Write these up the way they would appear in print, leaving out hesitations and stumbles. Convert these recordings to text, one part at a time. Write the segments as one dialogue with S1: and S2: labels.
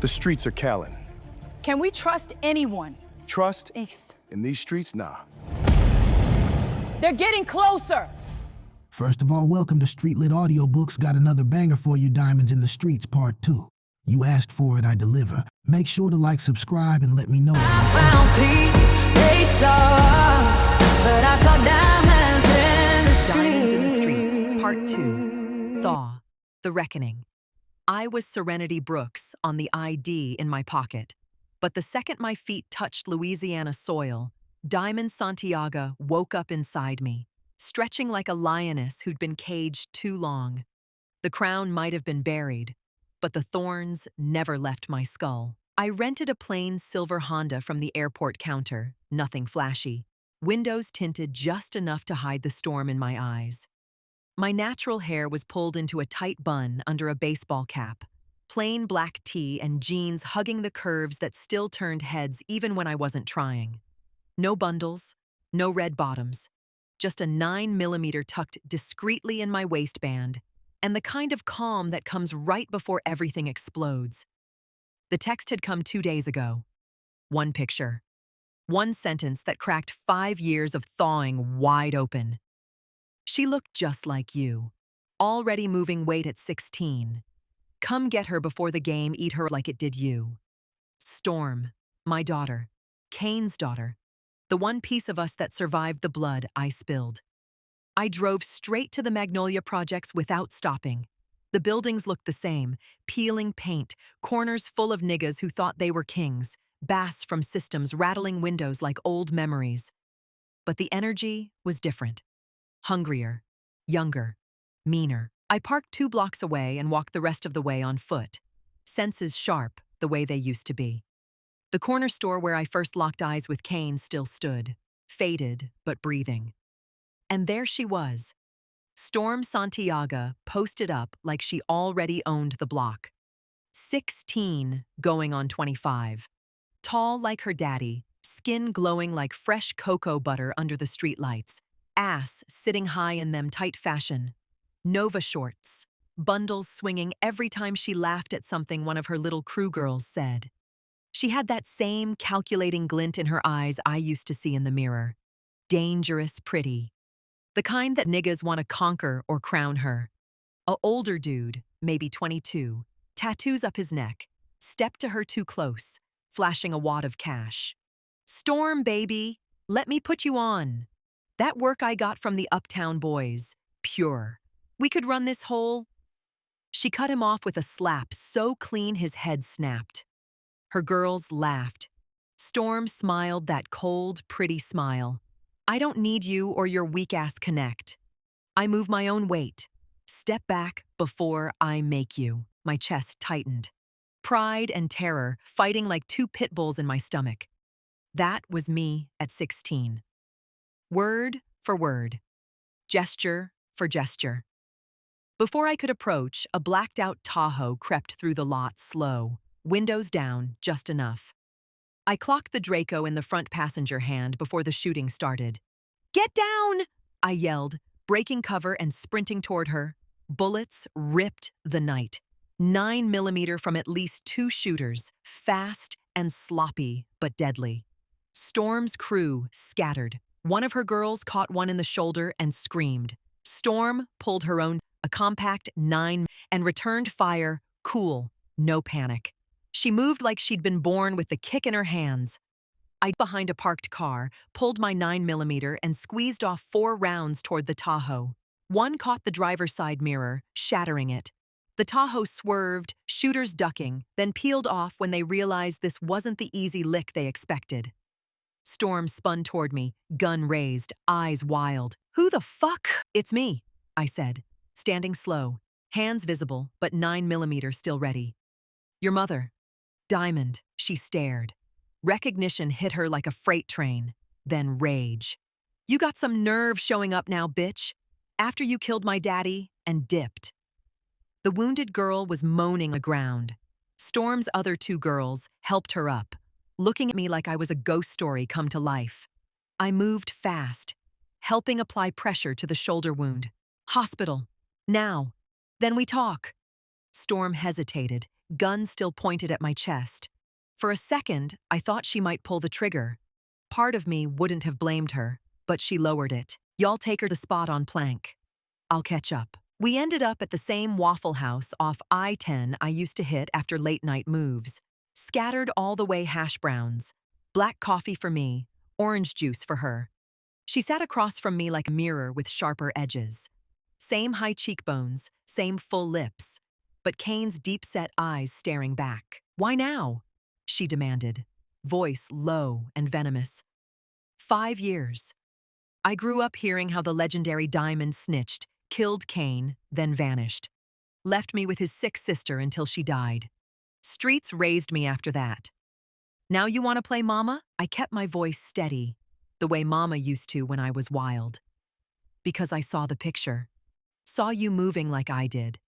S1: The streets are Callan.
S2: Can we trust anyone?
S1: Trust?
S2: East.
S1: In these streets, nah.
S2: They're getting closer!
S3: First of all, welcome to Streetlit Audiobooks. Got another banger for you, Diamonds in the Streets, Part 2. You asked for it, I deliver. Make sure to like, subscribe, and let me know.
S4: I found peace, they saw us, but I saw diamonds in the streets.
S5: Diamonds in the Streets, Part 2. Thaw. The Reckoning. I was Serenity Brooks on the ID in my pocket. But the second my feet touched Louisiana soil, Diamond Santiaga woke up inside me, stretching like a lioness who'd been caged too long. The crown might have been buried, but the thorns never left my skull. I rented a plain silver Honda from the airport counter, nothing flashy. Windows tinted just enough to hide the storm in my eyes. My natural hair was pulled into a tight bun under a baseball cap. Plain black tee and jeans hugging the curves that still turned heads even when I wasn't trying. No bundles, no red bottoms, just a 9mm tucked discreetly in my waistband, and the kind of calm that comes right before everything explodes. The text had come 2 days ago. One picture. One sentence that cracked 5 years of thawing wide open. She looked just like you, already moving weight at 16. Come get her before the game eat her like it did you. Storm, my daughter, Kane's daughter, the one piece of us that survived the blood I spilled. I drove straight to the Magnolia Projects without stopping. The buildings looked the same, peeling paint, corners full of niggas who thought they were kings, bass from systems rattling windows like old memories. But the energy was different. Hungrier, younger, meaner. I parked 2 blocks away and walked the rest of the way on foot, senses sharp the way they used to be. The corner store where I first locked eyes with Kane still stood, faded but breathing. And there she was, Storm Santiaga, posted up like she already owned the block. 16 going on 25. Tall like her daddy, skin glowing like fresh cocoa butter under the streetlights, ass sitting high in them tight fashion. Nova shorts, bundles swinging every time she laughed at something one of her little crew girls said. She had that same calculating glint in her eyes I used to see in the mirror. Dangerous pretty. The kind that niggas want to conquer or crown her. A older dude, maybe 22, tattoos up his neck, stepped to her too close, flashing a wad of cash. Storm, baby, let me put you on. That work I got from the Uptown boys, pure. We could run this whole... She cut him off with a slap so clean his head snapped. Her girls laughed. Storm smiled that cold, pretty smile. I don't need you or your weak-ass connect. I move my own weight. Step back before I make you. My chest tightened. Pride and terror fighting like 2 pit bulls in my stomach. That was me at 16. Word for word. Gesture for gesture. Before I could approach, a blacked-out Tahoe crept through the lot slow, windows down just enough. I clocked the Draco in the front passenger hand before the shooting started. Get down! I yelled, breaking cover and sprinting toward her. Bullets ripped the night. 9mm from at least 2 shooters, fast and sloppy but deadly. Storm's crew scattered. One of her girls caught one in the shoulder and screamed. Storm pulled her own, a compact 9, and returned fire, cool, no panic. She moved like she'd been born with the kick in her hands. I behind a parked car, pulled my 9mm and squeezed off 4 rounds toward the Tahoe. One caught the driver's side mirror, shattering it. The Tahoe swerved, shooters ducking, then peeled off when they realized this wasn't the easy lick they expected. Storm spun toward me, gun raised, eyes wild. Who the fuck? It's me, I said, standing slow, hands visible, but 9mm still ready. Your mother. Diamond, she stared. Recognition hit her like a freight train, then rage. You got some nerve showing up now, bitch. After you killed my daddy and dipped. The wounded girl was moaning on the ground. Storm's other 2 girls helped her up, looking at me like I was a ghost story come to life. I moved fast, helping apply pressure to the shoulder wound. Hospital. Now. Then we talk. Storm hesitated, gun still pointed at my chest. For a second, I thought she might pull the trigger. Part of me wouldn't have blamed her, but she lowered it. Y'all take her to the spot on Plank. I'll catch up. We ended up at the same Waffle House off I-10 I used to hit after late-night moves. Scattered all the way hash browns. Black coffee for me, orange juice for her. She sat across from me like a mirror with sharper edges. Same high cheekbones, same full lips, but Kane's deep-set eyes staring back. "Why now?" she demanded, voice low and venomous. 5 years. I grew up hearing how the legendary Diamond snitched, killed Kane, then vanished. Left me with his sick sister until she died. Streets raised me after that. Now you want to play mama? I kept my voice steady, the way mama used to when I was wild. Because I saw the picture. Saw you moving like I did.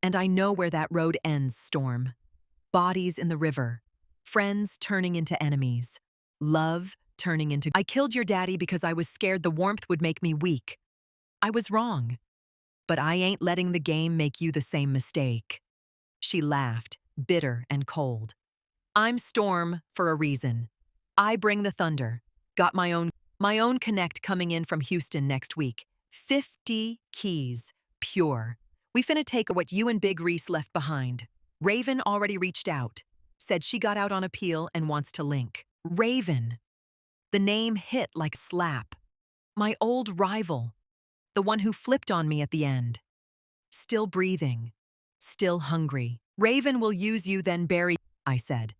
S5: And I know where that road ends, Storm. Bodies in the river. Friends turning into enemies. Love turning into... I killed your daddy because I was scared the warmth would make me weak. I was wrong. But I ain't letting the game make you the same mistake. She laughed, bitter and cold. I'm Storm for a reason. I bring the thunder. Got my own connect coming in from Houston next week. 50 keys. Pure. We finna take what you and Big Reese left behind. Raven already reached out. Said she got out on appeal and wants to link. Raven. The name hit like a slap. My old rival. The one who flipped on me at the end. Still breathing. Still hungry. Raven will use you then bury, I said.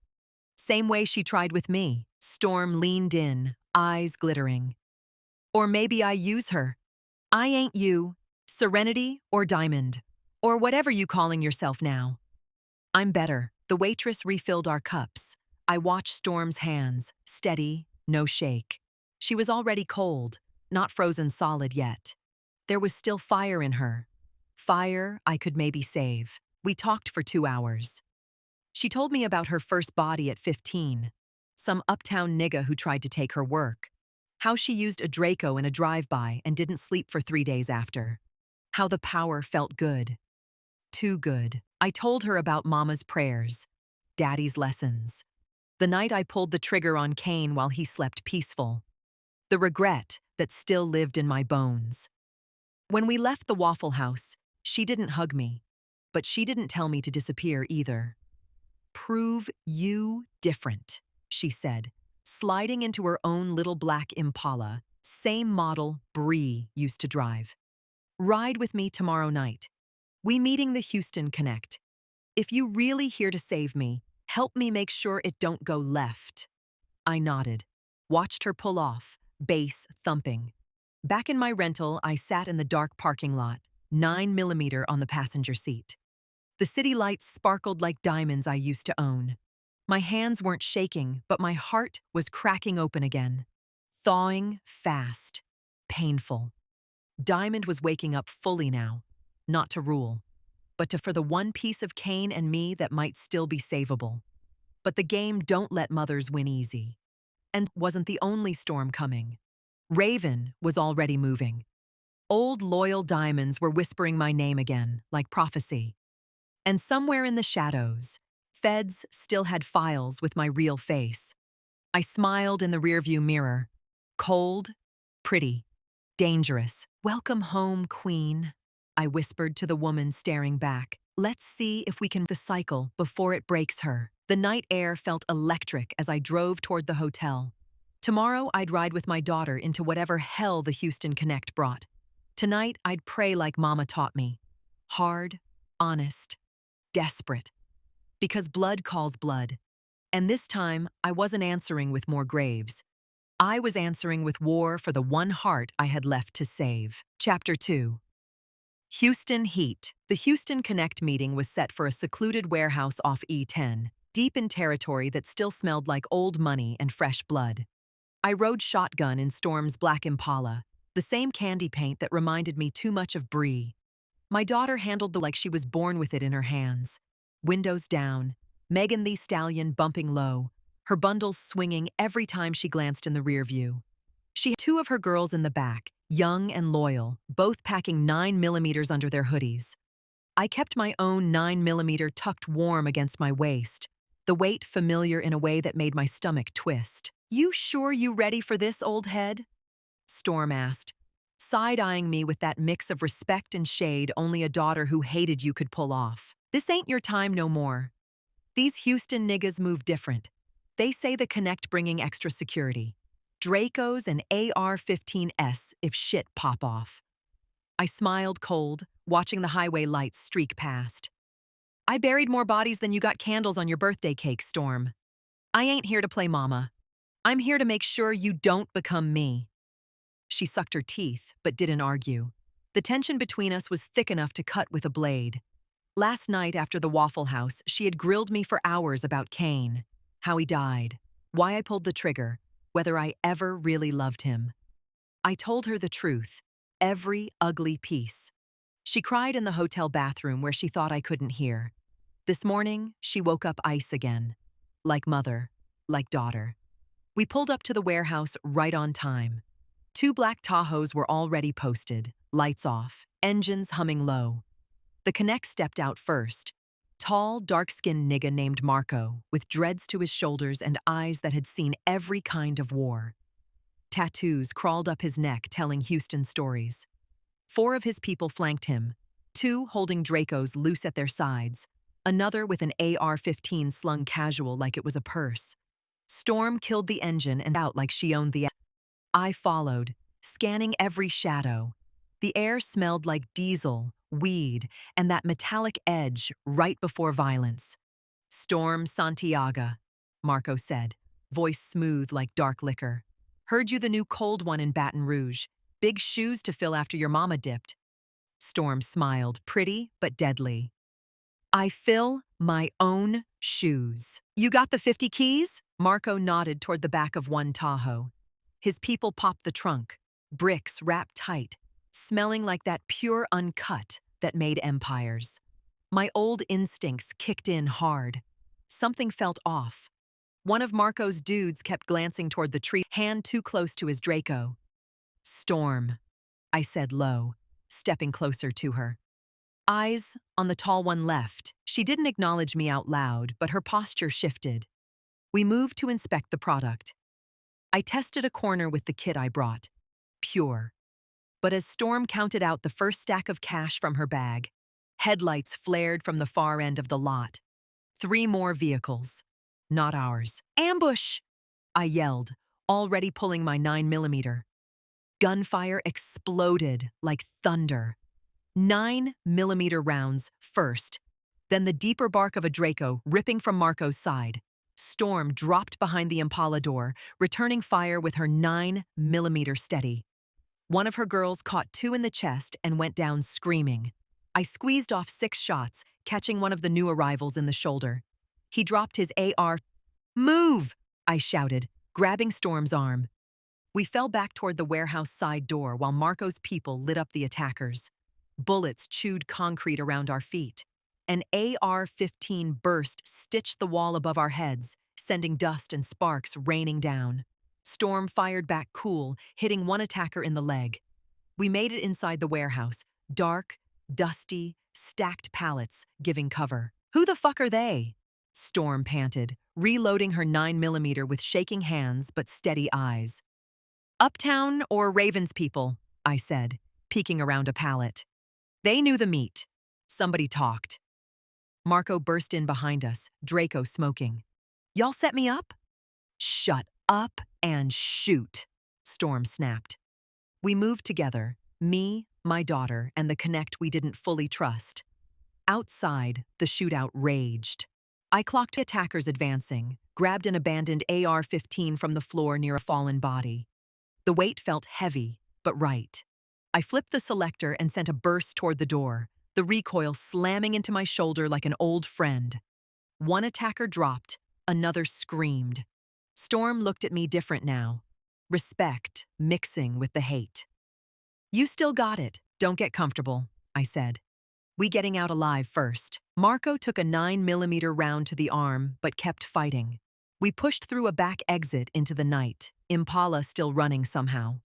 S5: Same way she tried with me. Storm leaned in, eyes glittering. Or maybe I use her. I ain't you, Serenity or Diamond, or whatever you calling yourself now. I'm better. The waitress refilled our cups. I watched Storm's hands, steady, no shake. She was already cold, not frozen solid yet. There was still fire in her. Fire I could maybe save. We talked for 2 hours. She told me about her first body at 15, some uptown nigga who tried to take her work, how she used a Draco in a drive-by and didn't sleep for 3 days after, how the power felt good. Too good. I told her about Mama's prayers, Daddy's lessons, the night I pulled the trigger on Kane while he slept peaceful, the regret that still lived in my bones. When we left the Waffle House, she didn't hug me, but she didn't tell me to disappear either. Prove you different, she said, sliding into her own little black Impala, same model Bree used to drive. Ride with me tomorrow night. We meeting the Houston Connect. If you really here to save me, help me make sure it don't go left. I nodded, watched her pull off, bass thumping. Back in my rental, I sat in the dark parking lot, 9mm on the passenger seat. The city lights sparkled like diamonds I used to own. My hands weren't shaking, but my heart was cracking open again. Thawing fast. Painful. Diamond was waking up fully now, not to rule, but for the one piece of Kane and me that might still be savable. But the game don't let mothers win easy. And wasn't the only storm coming. Raven was already moving. Old loyal diamonds were whispering my name again, like prophecy. And somewhere in the shadows, feds still had files with my real face. I smiled in the rearview mirror. Cold, pretty, dangerous. Welcome home, Queen, I whispered to the woman staring back. Let's see if we can the cycle before it breaks her. The night air felt electric as I drove toward the hotel. Tomorrow I'd ride with my daughter into whatever hell the Houston Connect brought. Tonight I'd pray like Mama taught me. Hard, honest, desperate. Because blood calls blood. And this time, I wasn't answering with more graves. I was answering with war for the one heart I had left to save. Chapter 2. Houston Heat. The Houston Connect meeting was set for a secluded warehouse off E10, deep in territory that still smelled like old money and fresh blood. I rode shotgun in Storm's black Impala, the same candy paint that reminded me too much of Bree. My daughter handled like she was born with it in her hands. Windows down, Megan Thee Stallion bumping low, her bundles swinging every time she glanced in the rear view. She had 2 of her girls in the back, young and loyal, both packing 9mm under their hoodies. I kept my own 9mm tucked warm against my waist, the weight familiar in a way that made my stomach twist. "You sure you ready for this, old head?" Storm asked, side-eyeing me with that mix of respect and shade only a daughter who hated you could pull off. "This ain't your time no more. These Houston niggas move different. They say the Connect bringing extra security. Dracos and AR-15s if shit pop off." I smiled cold, watching the highway lights streak past. "I buried more bodies than you got candles on your birthday cake, Storm. I ain't here to play mama. I'm here to make sure you don't become me." She sucked her teeth, but didn't argue. The tension between us was thick enough to cut with a blade. Last night after the Waffle House, she had grilled me for hours about Kane, how he died, why I pulled the trigger, whether I ever really loved him. I told her the truth, every ugly piece. She cried in the hotel bathroom where she thought I couldn't hear. This morning, she woke up ice again. Like mother, like daughter. We pulled up to the warehouse right on time. 2 black Tahoes were already posted, lights off, engines humming low. The Connect stepped out first. Tall, dark-skinned nigga named Marco, with dreads to his shoulders and eyes that had seen every kind of war. Tattoos crawled up his neck telling Houston stories. 4 of his people flanked him, 2 holding Dracos loose at their sides, another with an AR-15 slung casual like it was a purse. Storm killed the engine and out like she owned the... I followed, scanning every shadow. The air smelled like diesel, weed, and that metallic edge right before violence. "Storm Santiaga," Marco said, voice smooth like dark liquor. "Heard you the new cold one in Baton Rouge. Big shoes to fill after your mama dipped." Storm smiled, pretty but deadly. "I fill my own shoes." "You got the 50 keys?" Marco nodded toward the back of one Tahoe. His people popped the trunk, bricks wrapped tight, smelling like that pure uncut that made empires. My old instincts kicked in hard. Something felt off. One of Marco's dudes kept glancing toward the tree, hand too close to his Draco. "Storm," I said low, stepping closer to her. Eyes on the tall one left. She didn't acknowledge me out loud, but her posture shifted. We moved to inspect the product. I tested a corner with the kit I brought. Pure. But as Storm counted out the first stack of cash from her bag, headlights flared from the far end of the lot. 3 more vehicles. Not ours. "Ambush!" I yelled, already pulling my 9mm. Gunfire exploded like thunder. 9mm rounds first, then the deeper bark of a Draco ripping from Marco's side. Storm dropped behind the Impala door, returning fire with her 9mm steady. One of her girls caught 2 in the chest and went down screaming. I squeezed off 6 shots, catching one of the new arrivals in the shoulder. He dropped his AR. "Move!" I shouted, grabbing Storm's arm. We fell back toward the warehouse side door while Marco's people lit up the attackers. Bullets chewed concrete around our feet. An AR-15 burst stitched the wall above our heads, sending dust and sparks raining down. Storm fired back cool, hitting one attacker in the leg. We made it inside the warehouse, dark, dusty, stacked pallets, giving cover. "Who the fuck are they?" Storm panted, reloading her 9mm with shaking hands but steady eyes. "Uptown or Ravens people," I said, peeking around a pallet. They knew the meat. Somebody talked. Marco burst in behind us, Draco smoking. "Y'all set me up?" "Shut up and shoot," Storm snapped. We moved together, me, my daughter, and the Connect we didn't fully trust. Outside, the shootout raged. I clocked attackers advancing, grabbed an abandoned AR-15 from the floor near a fallen body. The weight felt heavy, but right. I flipped the selector and sent a burst toward the door, the recoil slamming into my shoulder like an old friend. One attacker dropped, another screamed. Storm looked at me different now. Respect mixing with the hate. "You still got it. Don't get comfortable," I said. "We getting out alive first." Marco took a 9mm round to the arm, but kept fighting. We pushed through a back exit into the night, Impala still running somehow.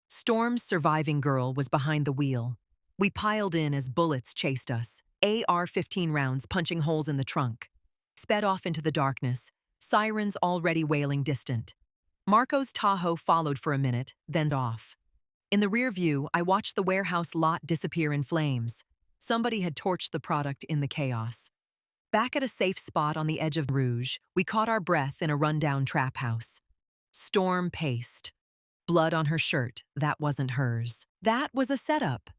S5: Storm's surviving girl was behind the wheel. We piled in as bullets chased us, AR-15 rounds punching holes in the trunk. Sped off into the darkness, sirens already wailing distant. Marco's Tahoe followed for a minute, then off. In the rear view, I watched the warehouse lot disappear in flames. Somebody had torched the product in the chaos. Back at a safe spot on the edge of Baton Rouge, we caught our breath in a rundown trap house. Storm paced. Blood on her shirt, that wasn't hers. That was a setup.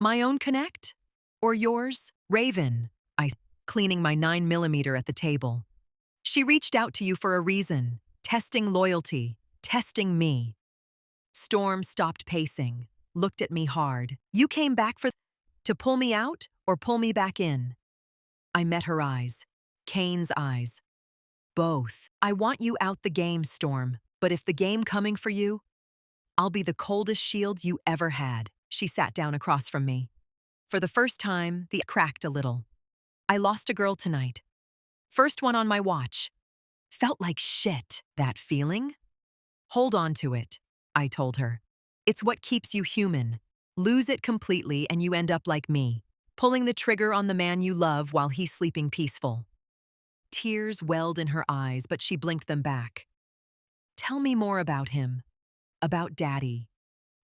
S5: My own connect? Or yours? Raven, I said, cleaning my 9mm at the table. She reached out to you for a reason, testing loyalty, testing me. Storm stopped pacing, looked at me hard. You came back to pull me out or pull me back in? I met her eyes, Kane's eyes. Both. I want you out the game, Storm, but if the game coming for you, I'll be the coldest shield you ever had. She sat down across from me. For the first time, the cracked a little. I lost a girl tonight. First one on my watch. Felt like shit, that feeling. Hold on to it, I told her. It's what keeps you human. Lose it completely and you end up like me, pulling the trigger on the man you love while he's sleeping peaceful. Tears welled in her eyes, but she blinked them back. Tell me more about him. About Daddy.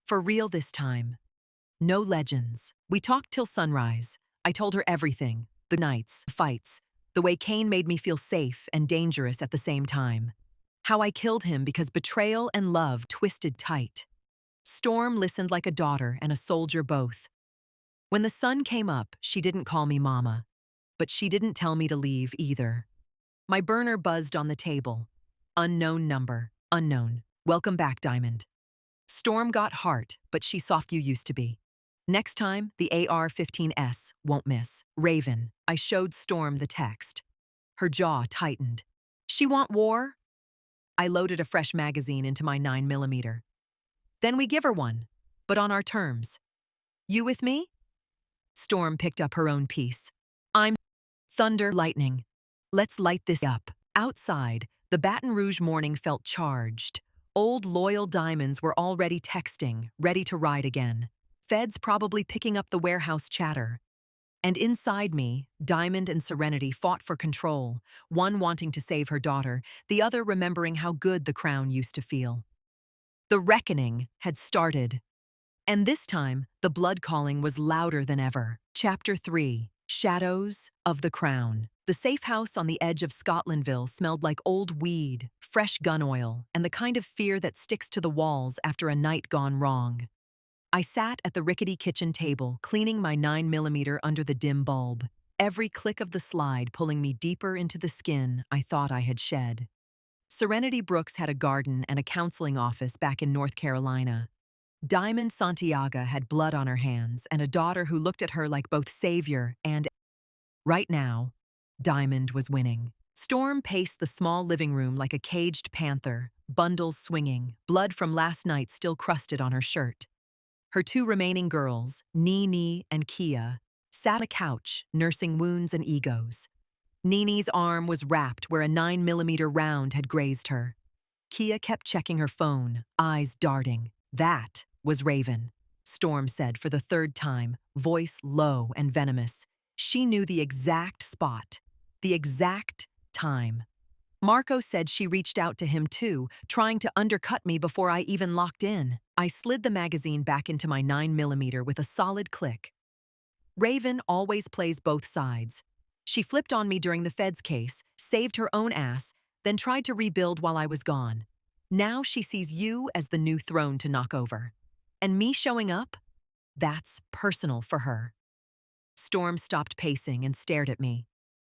S5: For real this time. No legends. We talked till sunrise. I told her everything. The nights, the fights, the way Kane made me feel safe and dangerous at the same time. How I killed him because betrayal and love twisted tight. Storm listened like a daughter and a soldier both. When the sun came up, she didn't call me Mama. But she didn't tell me to leave either. My burner buzzed on the table. Unknown number. Unknown. Welcome back, Diamond. Storm got heart, but she's soft you used to be. Next time, the AR-15S won't miss. Raven. I showed Storm the text. Her jaw tightened. She want war? I loaded a fresh magazine into my 9mm. Then we give her one, but on our terms. You with me? Storm picked up her own piece. I'm thunder lightning. Let's light this up. Outside, the Baton Rouge morning felt charged. Old loyal diamonds were already texting, ready to ride again. Feds probably picking up the warehouse chatter. And inside me, Diamond and Serenity fought for control, one wanting to save her daughter, the other remembering how good the crown used to feel. The reckoning had started. And this time, the blood calling was louder than ever. Chapter 3. Shadows of the Crown. The safe house on the edge of Scotlandville smelled like old weed, fresh gun oil, and the kind of fear that sticks to the walls after a night gone wrong. I sat at the rickety kitchen table, cleaning my 9mm under the dim bulb, every click of the slide pulling me deeper into the skin I thought I had shed. Serenity Brooks had a garden and a counseling office back in North Carolina. Diamond Santiaga had blood on her hands and a daughter who looked at her like both savior and... Right now, Diamond was winning. Storm paced the small living room like a caged panther, bundles swinging, blood from last night still crusted on her shirt. Her two remaining girls, Nene and Kia, sat on a couch, nursing wounds and egos. Nene's arm was wrapped where a 9mm round had grazed her. Kia kept checking her phone, eyes darting. That was Raven, Storm said for the third time, voice low and venomous. She knew the exact spot, the exact time. Marco said she reached out to him too, trying to undercut me before I even locked in. I slid the magazine back into my 9mm with a solid click. Raven always plays both sides. She flipped on me during the Fed's case, saved her own ass, then tried to rebuild while I was gone. Now she sees you as the new throne to knock over. And me showing up? That's personal for her. Storm stopped pacing and stared at me.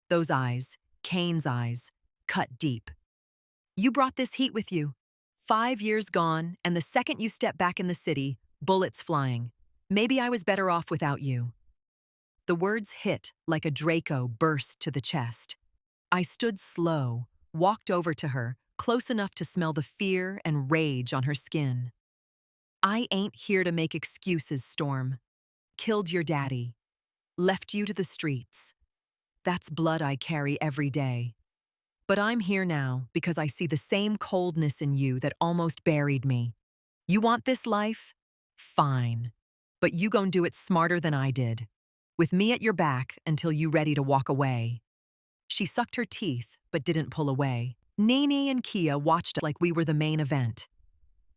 S5: Those eyes, Kane's eyes, cut deep. You brought this heat with you. 5 years gone, and the second you step back in the city, bullets flying. Maybe I was better off without you. The words hit like a Draco burst to the chest. I stood slow, walked over to her, close enough to smell the fear and rage on her skin. I ain't here to make excuses, Storm. Killed your daddy. Left you to the streets. That's blood I carry every day. But I'm here now because I see the same coldness in you that almost buried me. You want this life? Fine. But you gon' do it smarter than I did. With me at your back until you ready to walk away. She sucked her teeth, but didn't pull away. Nene and Kia watched like we were the main event.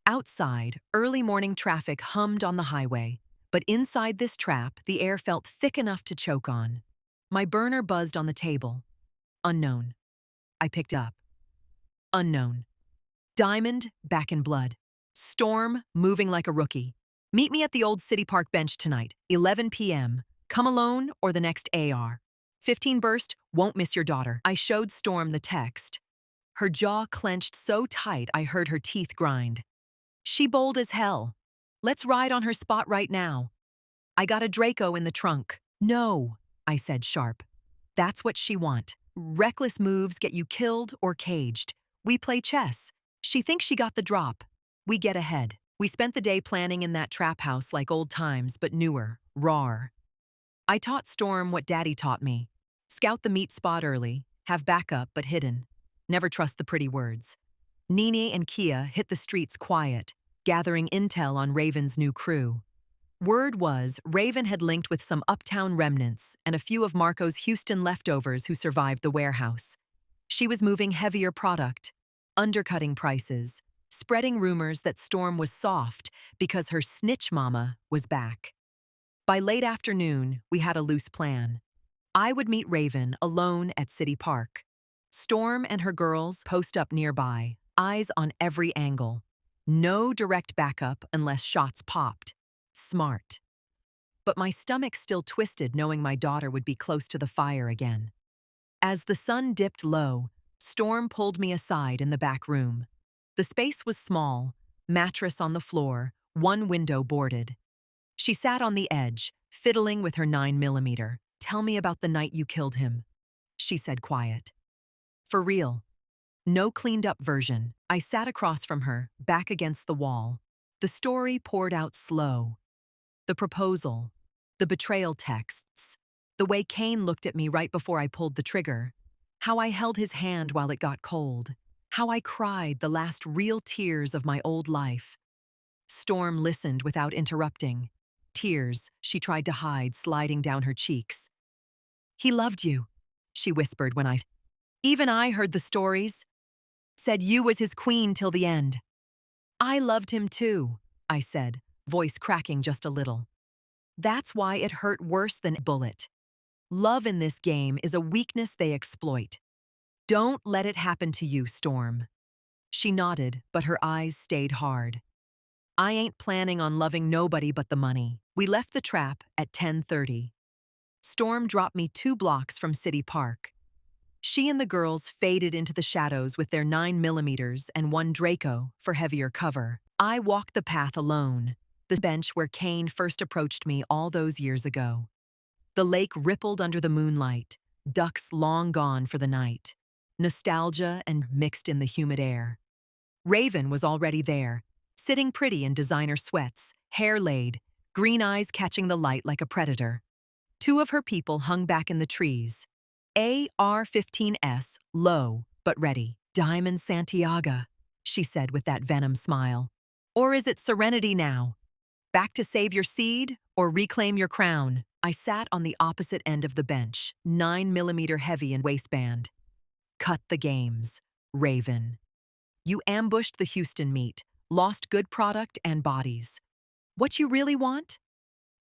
S5: Outside, early morning traffic hummed on the highway, but inside this trap, the air felt thick enough to choke on. My burner buzzed on the table. Unknown. I picked up. Unknown. Diamond, back in blood. Storm, moving like a rookie. Meet me at the old City Park bench tonight, 11 p.m. Come alone or the next AR. 15 burst, won't miss your daughter. I showed Storm the text. Her jaw clenched so tight I heard her teeth grind. She bold as hell. Let's ride on her spot right now. I got a Draco in the trunk. No, I said sharp. That's what she want. Reckless moves get you killed or caged. We play chess. She thinks she got the drop. We get ahead. We spent the day planning in that trap house like old times, but newer, rawer. I taught Storm what Daddy taught me. Scout the meat spot early, have backup but hidden. Never trust the pretty words. Nene and Kia hit the streets quiet, gathering intel on Raven's new crew. Word was Raven had linked with some uptown remnants and a few of Marco's Houston leftovers who survived the warehouse. She was moving heavier product, undercutting prices, spreading rumors that Storm was soft because her snitch mama was back. By late afternoon, we had a loose plan. I would meet Raven alone at City Park. Storm and her girls post up nearby, eyes on every angle. No direct backup unless shots popped. Smart. But my stomach still twisted knowing my daughter would be close to the fire again. As the sun dipped low, Storm pulled me aside in the back room. The space was small, mattress on the floor, one window boarded. She sat on the edge, fiddling with her 9mm. Tell me about the night you killed him, she said quiet. For real. No cleaned-up version. I sat across from her, back against the wall. The story poured out slow. The proposal, the betrayal texts, the way Kane looked at me right before I pulled the trigger, how I held his hand while it got cold, how I cried the last real tears of my old life. Storm listened without interrupting. Tears she tried to hide sliding down her cheeks. He loved you, she whispered when Even I heard the stories. Said you was his queen till the end. I loved him too, I said, voice cracking just a little. That's why it hurt worse than a bullet. Love in this game is a weakness they exploit. Don't let it happen to you, Storm. She nodded, but her eyes stayed hard. I ain't planning on loving nobody but the money. We left the trap at 10:30. Storm dropped me 2 blocks from City Park. She and the girls faded into the shadows with their 9mm and one Draco for heavier cover. I walked the path alone, the bench where Kane first approached me all those years ago. The lake rippled under the moonlight, ducks long gone for the night. Nostalgia and mixed in the humid air. Raven was already there, sitting pretty in designer sweats, hair laid, green eyes catching the light like a predator. 2 of her people hung back in the trees. AR-15S, low, but ready. Diamond Santiaga, she said with that venom smile. Or is it Serenity now? Back to save your seed or reclaim your crown? I sat on the opposite end of the bench, 9mm heavy in waistband. Cut the games, Raven. You ambushed the Houston meet, lost good product and bodies. What you really want?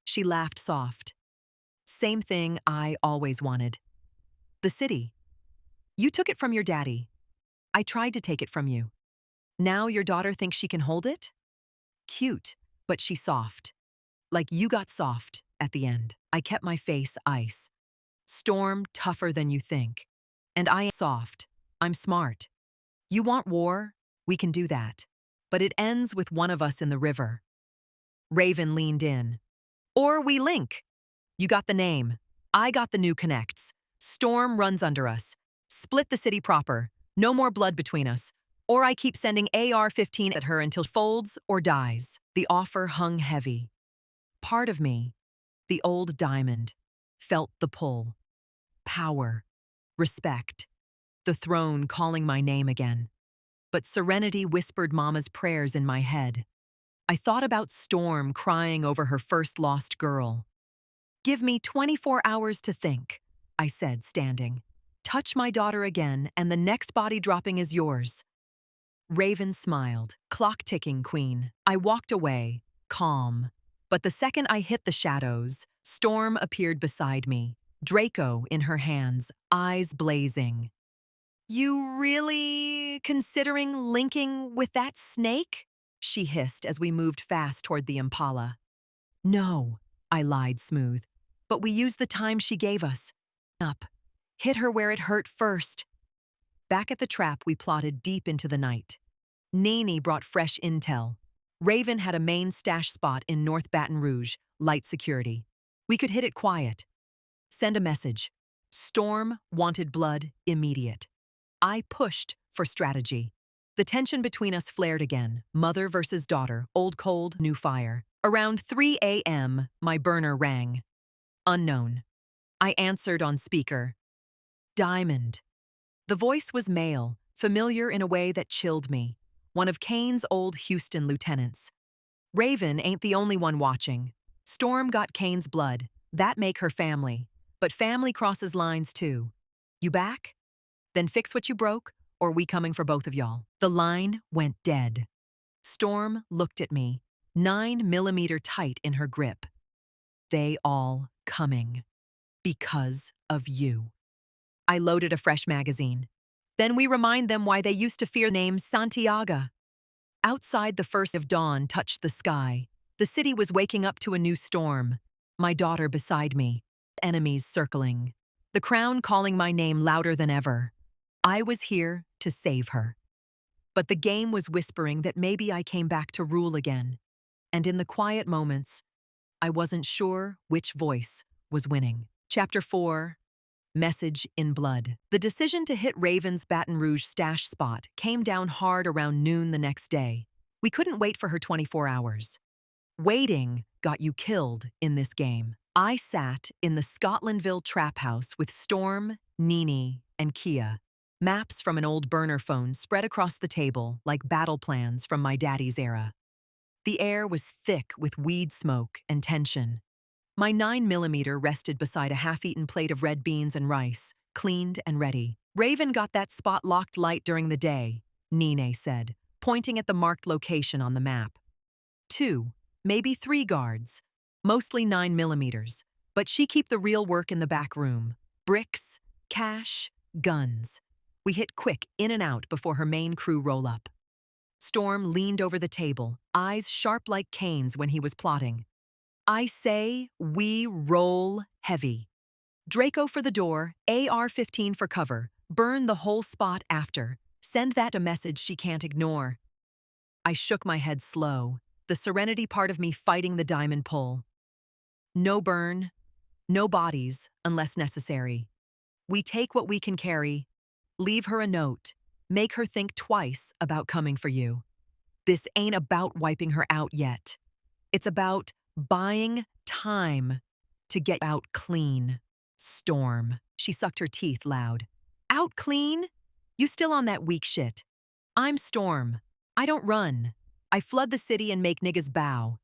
S5: She laughed soft. Same thing I always wanted. The city. You took it from your daddy. I tried to take it from you. Now your daughter thinks she can hold it? Cute, but she's soft. Like you got soft at the end. I kept my face ice. Storm tougher than you think. And I am soft. I'm smart. You want war? We can do that. But it ends with one of us in the river. Raven leaned in. Or we link. You got the name. I got the new connects. Storm runs under us. Split the city proper. No more blood between us. Or I keep sending AR-15 at her until folds or dies. The offer hung heavy. Part of me, the old Diamond, felt the pull. Power. Respect. The throne calling my name again. But Serenity whispered Mama's prayers in my head. I thought about Storm crying over her first lost girl. "Give me 24 hours to think," I said, standing. "Touch my daughter again, and the next body dropping is yours." Raven smiled. "Clock ticking, Queen." I walked away, calm. But the second I hit the shadows, Storm appeared beside me, Draco in her hands, eyes blazing. "You really considering linking with that snake?" she hissed as we moved fast toward the Impala. "No," I lied smooth, "but we used the time she gave us. Up. Hit her where it hurt first." Back at the trap, we plotted deep into the night. Nene brought fresh intel. Raven had a main stash spot in North Baton Rouge, light security. We could hit it quiet. Send a message. Storm wanted blood immediate. I pushed for strategy. The tension between us flared again, mother versus daughter, old cold, new fire. Around 3 a.m., my burner rang. Unknown. I answered on speaker. "Diamond." The voice was male, familiar in a way that chilled me. One of Kane's old Houston lieutenants. "Raven ain't the only one watching. Storm got Kane's blood. That make her family. But family crosses lines too. You back? Then fix what you broke, or we coming for both of y'all." The line went dead. Storm looked at me, 9mm tight in her grip. "They all coming. Because of you." I loaded a fresh magazine. "Then we remind them why they used to fear the name Santiaga." Outside, the first of dawn touched the sky. The city was waking up to a new storm. My daughter beside me. Enemies circling. The crown calling my name louder than ever. I was here to save her. But the game was whispering that maybe I came back to rule again. And in the quiet moments, I wasn't sure which voice was winning. Chapter 4. Message in Blood. The decision to hit Raven's Baton Rouge stash spot came down hard around noon the next day. We couldn't wait for her 24 hours. Waiting got you killed in this game. I sat in the Scotlandville trap house with Storm, Nene, and Kia. Maps from an old burner phone spread across the table like battle plans from my daddy's era. The air was thick with weed smoke and tension. My 9mm rested beside a half-eaten plate of red beans and rice, cleaned and ready. "Raven got that spot locked light during the day," Nene said, pointing at the marked location on the map. 2, maybe 3 guards, mostly 9mm, but she keep the real work in the back room. Bricks, cash, guns. We hit quick in and out before her main crew roll up. Storm leaned over the table, eyes sharp like Kane's when he was plotting. "I say we roll heavy. Draco for the door, AR-15 for cover. Burn the whole spot after. Send that a message she can't ignore." I shook my head slow, the serenity part of me fighting the diamond pull. "No burn, no bodies unless necessary. We take what we can carry. Leave her a note. Make her think twice about coming for you. This ain't about wiping her out yet. It's about buying time to get out clean." Storm. She sucked her teeth loud. "Out clean? You still on that weak shit. I'm Storm. I don't run. I flood the city and make niggas bow.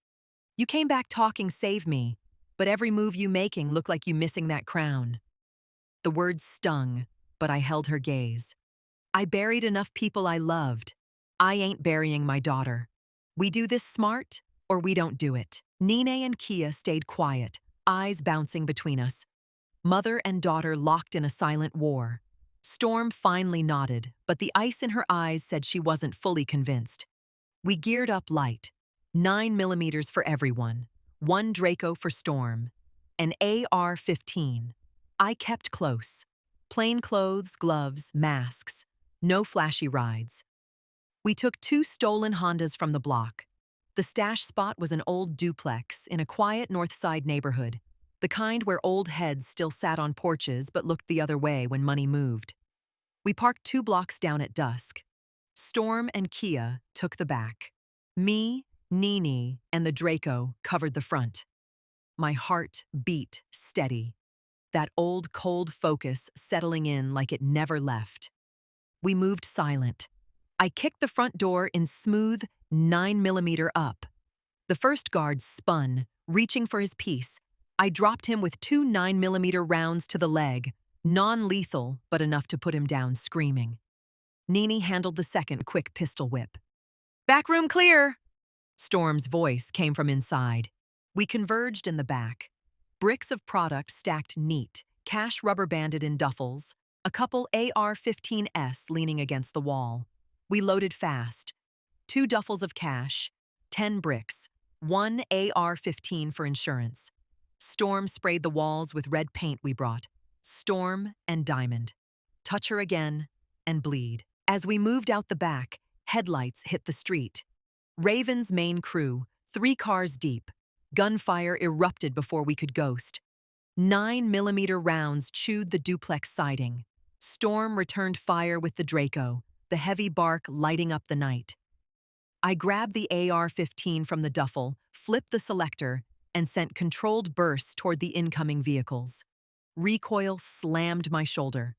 S5: You came back talking save me, but every move you making look like you missing that crown." The words stung, but I held her gaze. "I buried enough people I loved. I ain't burying my daughter. We do this smart, or we don't do it." Nene and Kia stayed quiet, eyes bouncing between us. Mother and daughter locked in a silent war. Storm finally nodded, but the ice in her eyes said she wasn't fully convinced. We geared up light. 9mm for everyone. 1 Draco for Storm. An AR-15. I kept close. Plain clothes, gloves, masks. No flashy rides. We took 2 stolen Hondas from the block. The stash spot was an old duplex in a quiet north side neighborhood, the kind where old heads still sat on porches but looked the other way when money moved. We parked 2 blocks down at dusk. Storm and Kia took the back. Me, Nene, and the Draco covered the front. My heart beat steady, that old cold focus settling in like it never left. We moved silent. I kicked the front door in smooth 9mm up. The first guard spun, reaching for his piece. I dropped him with 2 9mm rounds to the leg, non-lethal, but enough to put him down screaming. Nini handled the second quick pistol whip. "Back room clear!" Storm's voice came from inside. We converged in the back. Bricks of product stacked neat, cash rubber-banded in duffels, a couple AR-15s leaning against the wall. We loaded fast. 2 duffels of cash, 10 bricks, 1 AR-15 for insurance. Storm sprayed the walls with red paint we brought. Storm and Diamond. Touch her again and bleed. As we moved out the back, headlights hit the street. Raven's main crew, 3 cars deep. Gunfire erupted before we could ghost. 9mm rounds chewed the duplex siding. Storm returned fire with the Draco, the heavy bark lighting up the night. I grabbed the AR-15 from the duffel, flipped the selector, and sent controlled bursts toward the incoming vehicles. Recoil slammed my shoulder.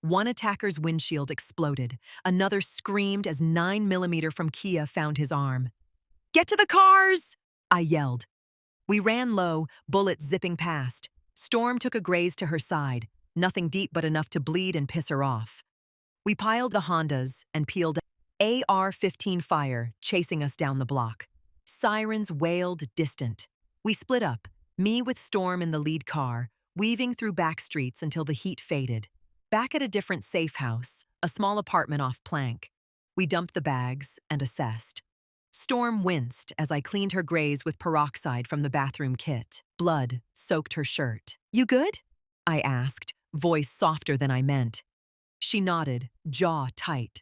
S5: One attacker's windshield exploded. Another screamed as 9mm from Kia found his arm. "Get to the cars!" I yelled. We ran low, bullets zipping past. Storm took a graze to her side, nothing deep but enough to bleed and piss her off. We piled the Hondas and peeled AR-15 fire, chasing us down the block. Sirens wailed distant. We split up, me with Storm in the lead car, weaving through back streets until the heat faded. Back at a different safe house, a small apartment off Plank, we dumped the bags and assessed. Storm winced as I cleaned her graze with peroxide from the bathroom kit. Blood soaked her shirt. "You good?" I asked, voice softer than I meant. She nodded, jaw tight.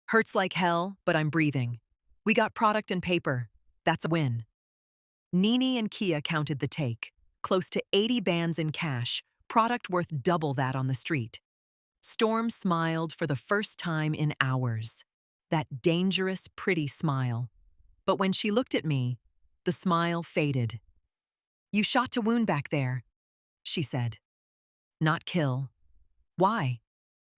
S5: "Hurts like hell, but I'm breathing. We got product and paper. That's a win." Nini and Kia counted the take. Close to 80 bands in cash, product worth double that on the street. Storm smiled for the first time in hours. That dangerous, pretty smile. But when she looked at me, the smile faded. "You shot to wound back there," she said. "Not kill." "Why?"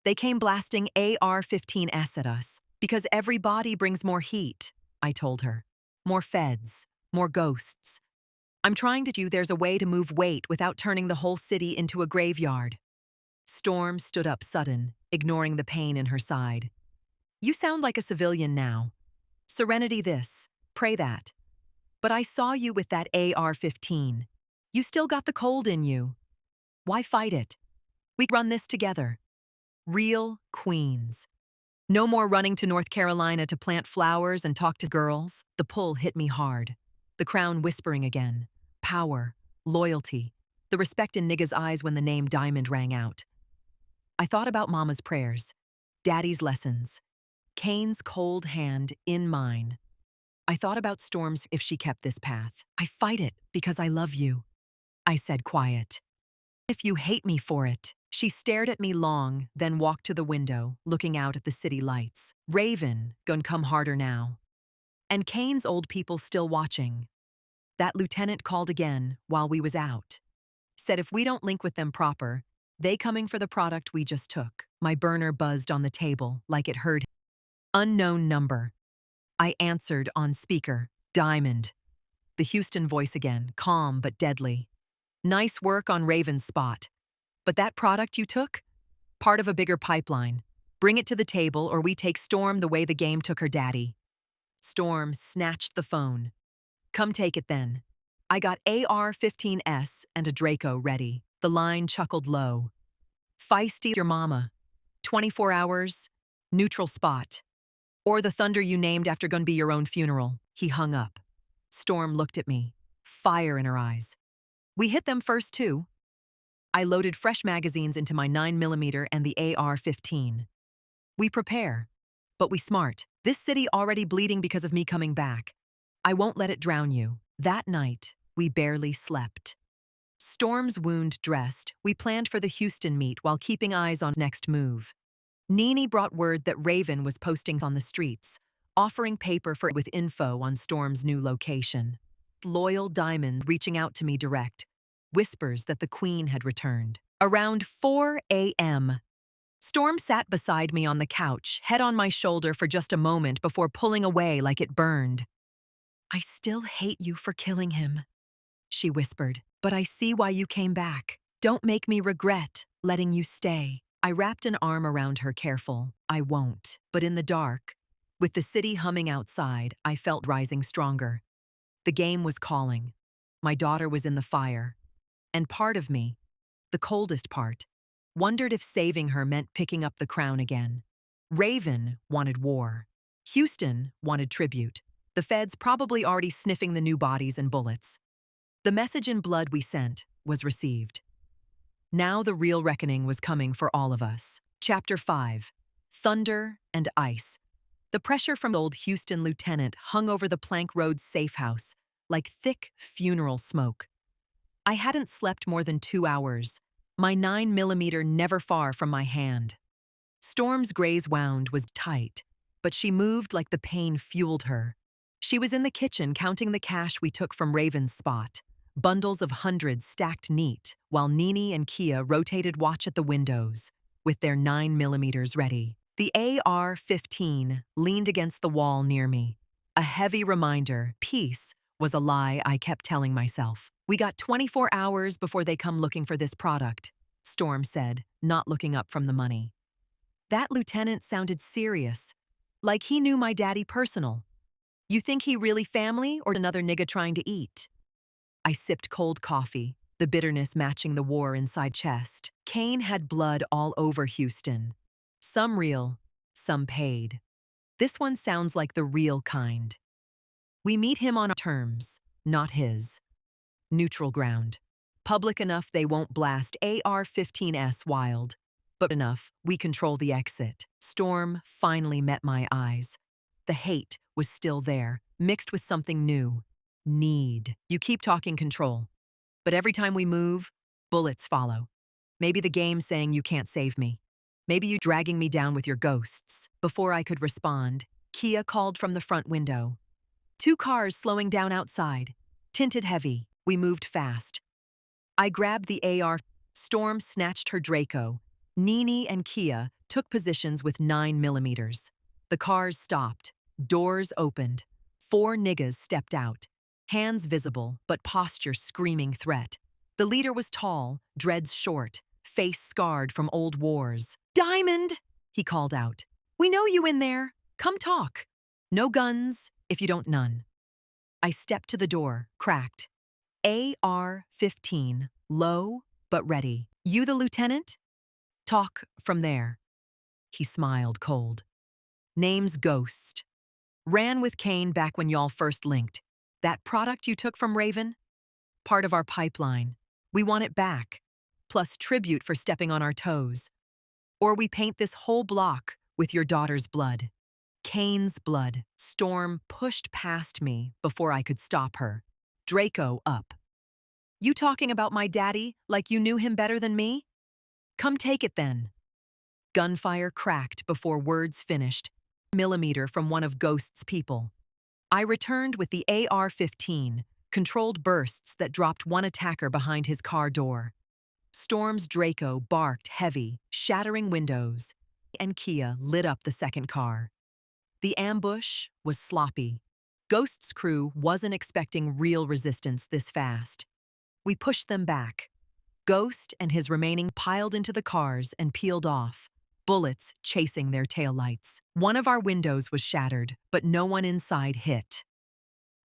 S5: "They came blasting AR-15s at us. Because every body brings more heat," I told her. "More feds, more ghosts. I'm trying to you there's a way to move weight without turning the whole city into a graveyard." Storm stood up sudden, ignoring the pain in her side. "You sound like a civilian now. Serenity this, pray that. But I saw you with that AR-15. You still got the cold in you. Why fight it? We run this together. Real queens. No more running to North Carolina to plant flowers and talk to girls." The pull hit me hard. The crown whispering again. Power, loyalty, the respect in niggas' eyes when the name Diamond rang out. I thought about Mama's prayers, Daddy's lessons, Kane's cold hand in mine. I thought about Storm's if she kept this path. "I fight it because I love you," I said quiet. "If you hate me for it." She stared at me long, then walked to the window, looking out at the city lights. Raven, gonna come harder now. And Kane's old people still watching. That lieutenant called again while we was out. Said if we don't link with them proper, they coming for the product we just took. My burner buzzed on the table like it heard. "Unknown number." I answered on speaker. "Diamond." The Houston voice again, calm but deadly. "Nice work on Raven's spot. But that product you took? Part of a bigger pipeline. Bring it to the table or we take Storm the way the game took her daddy." Storm snatched the phone. "Come take it then." I got AR-15s and a Draco ready. The line chuckled low. "Feisty your mama. 24 hours, neutral spot. Or the thunder you named after gonna be your own funeral." He hung up. Storm looked at me, fire in her eyes. "We hit them first too." I loaded fresh magazines into my 9mm and the AR-15. "We prepare, but we smart. This city already bleeding because of me coming back. I won't let it drown you." That night, we barely slept. Storm's wound dressed, we planned for the Houston meet while keeping eyes on next move. Nini brought word that Raven was posting on the streets, offering paper with info on Storm's new location. Loyal Diamond reaching out to me direct, whispers that the Queen had returned. Around 4 a.m., Storm sat beside me on the couch, head on my shoulder for just a moment before pulling away like it burned. I still hate you for killing him, she whispered, but I see why you came back. Don't make me regret letting you stay. I wrapped an arm around her, careful. I won't. But in the dark, with the city humming outside, I felt rising stronger. The game was calling. My daughter was in the fire. And part of me, the coldest part, wondered if saving her meant picking up the crown again. Raven wanted war. Houston wanted tribute. The feds probably already sniffing the new bodies and bullets. The message in blood we sent was received. Now the real reckoning was coming for all of us. Chapter 5. Thunder and Ice. The pressure from old Houston lieutenant hung over the Plank Road safe house like thick funeral smoke. I hadn't slept more than 2 hours, my 9mm never far from my hand. Storm's graze wound was tight, but she moved like the pain fueled her. She was in the kitchen counting the cash we took from Raven's spot, bundles of hundreds stacked neat, while Nini and Kia rotated watch at the windows, with their 9mm ready. The AR-15 leaned against the wall near me, a heavy reminder peace was a lie I kept telling myself. We got 24 hours before they come looking for this product, Storm said, not looking up from the money. That lieutenant sounded serious, like he knew my daddy personal. You think he really family or another nigga trying to eat? I sipped cold coffee, the bitterness matching the war inside chest. Kane had blood all over Houston. Some real, some paid. This one sounds like the real kind. We meet him on our terms, not his. Neutral ground. Public enough they won't blast AR-15s wild, but enough we control the exit. Storm finally met my eyes. The hate was still there, mixed with something new. Need. You keep talking control, but every time we move, bullets follow. Maybe the game's saying you can't save me. Maybe you dragging me down with your ghosts. Before I could respond, Kia called from the front window. 2 cars slowing down outside, tinted heavy. We moved fast. I grabbed the AR. Storm snatched her Draco. Nini and Kia took positions with 9mm. The cars stopped. Doors opened. 4 niggas stepped out. Hands visible, but posture screaming threat. The leader was tall, dreads short, face scarred from old wars. "Diamond!" he called out. "We know you in there. Come talk. No guns, if you don't none." I stepped to the door, cracked. AR-15, low but ready. "You the lieutenant?" "Talk from there." He smiled cold. "Name's Ghost. Ran with Kane back when y'all first linked. That product you took from Raven? Part of our pipeline. We want it back, plus tribute for stepping on our toes. Or we paint this whole block with your daughter's blood." Kane's blood. Storm pushed past me before I could stop her. Draco up. "You talking about my daddy like you knew him better than me? Come take it then." Gunfire cracked before words finished, millimeter from one of Ghost's people. I returned with the AR-15, controlled bursts that dropped one attacker behind his car door. Storm's Draco barked heavy, shattering windows, and Kia lit up the second car. The ambush was sloppy. Ghost's crew wasn't expecting real resistance this fast. We pushed them back. Ghost and his remaining piled into the cars and peeled off, bullets chasing their taillights. One of our windows was shattered, but no one inside hit.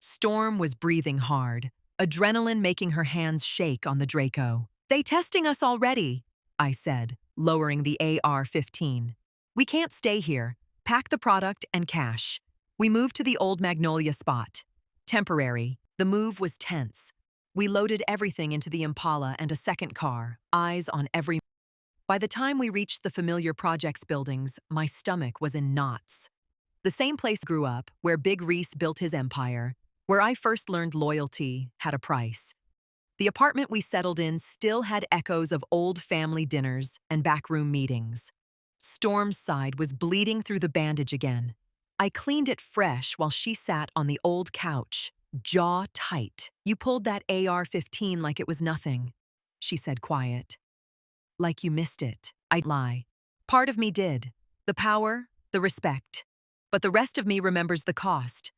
S5: Storm was breathing hard, adrenaline making her hands shake on the Draco. "They testing us already," I said, lowering the AR-15. "We can't stay here. Pack the product and cash." We moved to the old Magnolia spot. Temporary. The move was tense. We loaded everything into the Impala and a second car, eyes on every. By the time we reached the familiar projects buildings, my stomach was in knots. The same place I grew up, where Big Reese built his empire, where I first learned loyalty had a price. The apartment we settled in still had echoes of old family dinners and backroom meetings. Storm's side was bleeding through the bandage again. I cleaned it fresh while she sat on the old couch, jaw tight. "You pulled that AR-15 like it was nothing," she said quiet. "Like you missed it." I'd lie. Part of me did. The power, the respect. But the rest of me remembers the cost.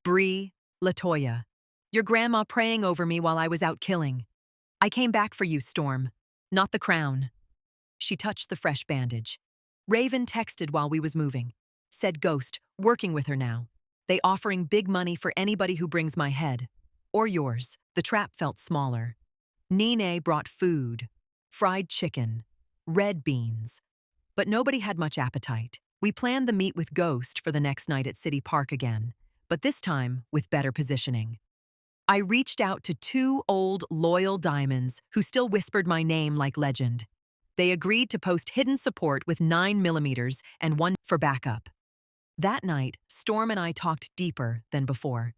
S5: Bree, LaToya. Your grandma praying over me while I was out killing. I came back for you, Storm. Not the crown. She touched the fresh bandage. Raven texted while we was moving. Said Ghost, working with her now. They offering big money for anybody who brings my head. Or yours. The trap felt smaller. Nene brought food. Fried chicken. Red beans. But nobody had much appetite. We planned the meet with Ghost for the next night at City Park again, but this time with better positioning. I reached out to 2 old, loyal diamonds who still whispered my name like legend. They agreed to post hidden support with 9mm and 1 for backup. That night, Storm and I talked deeper than before.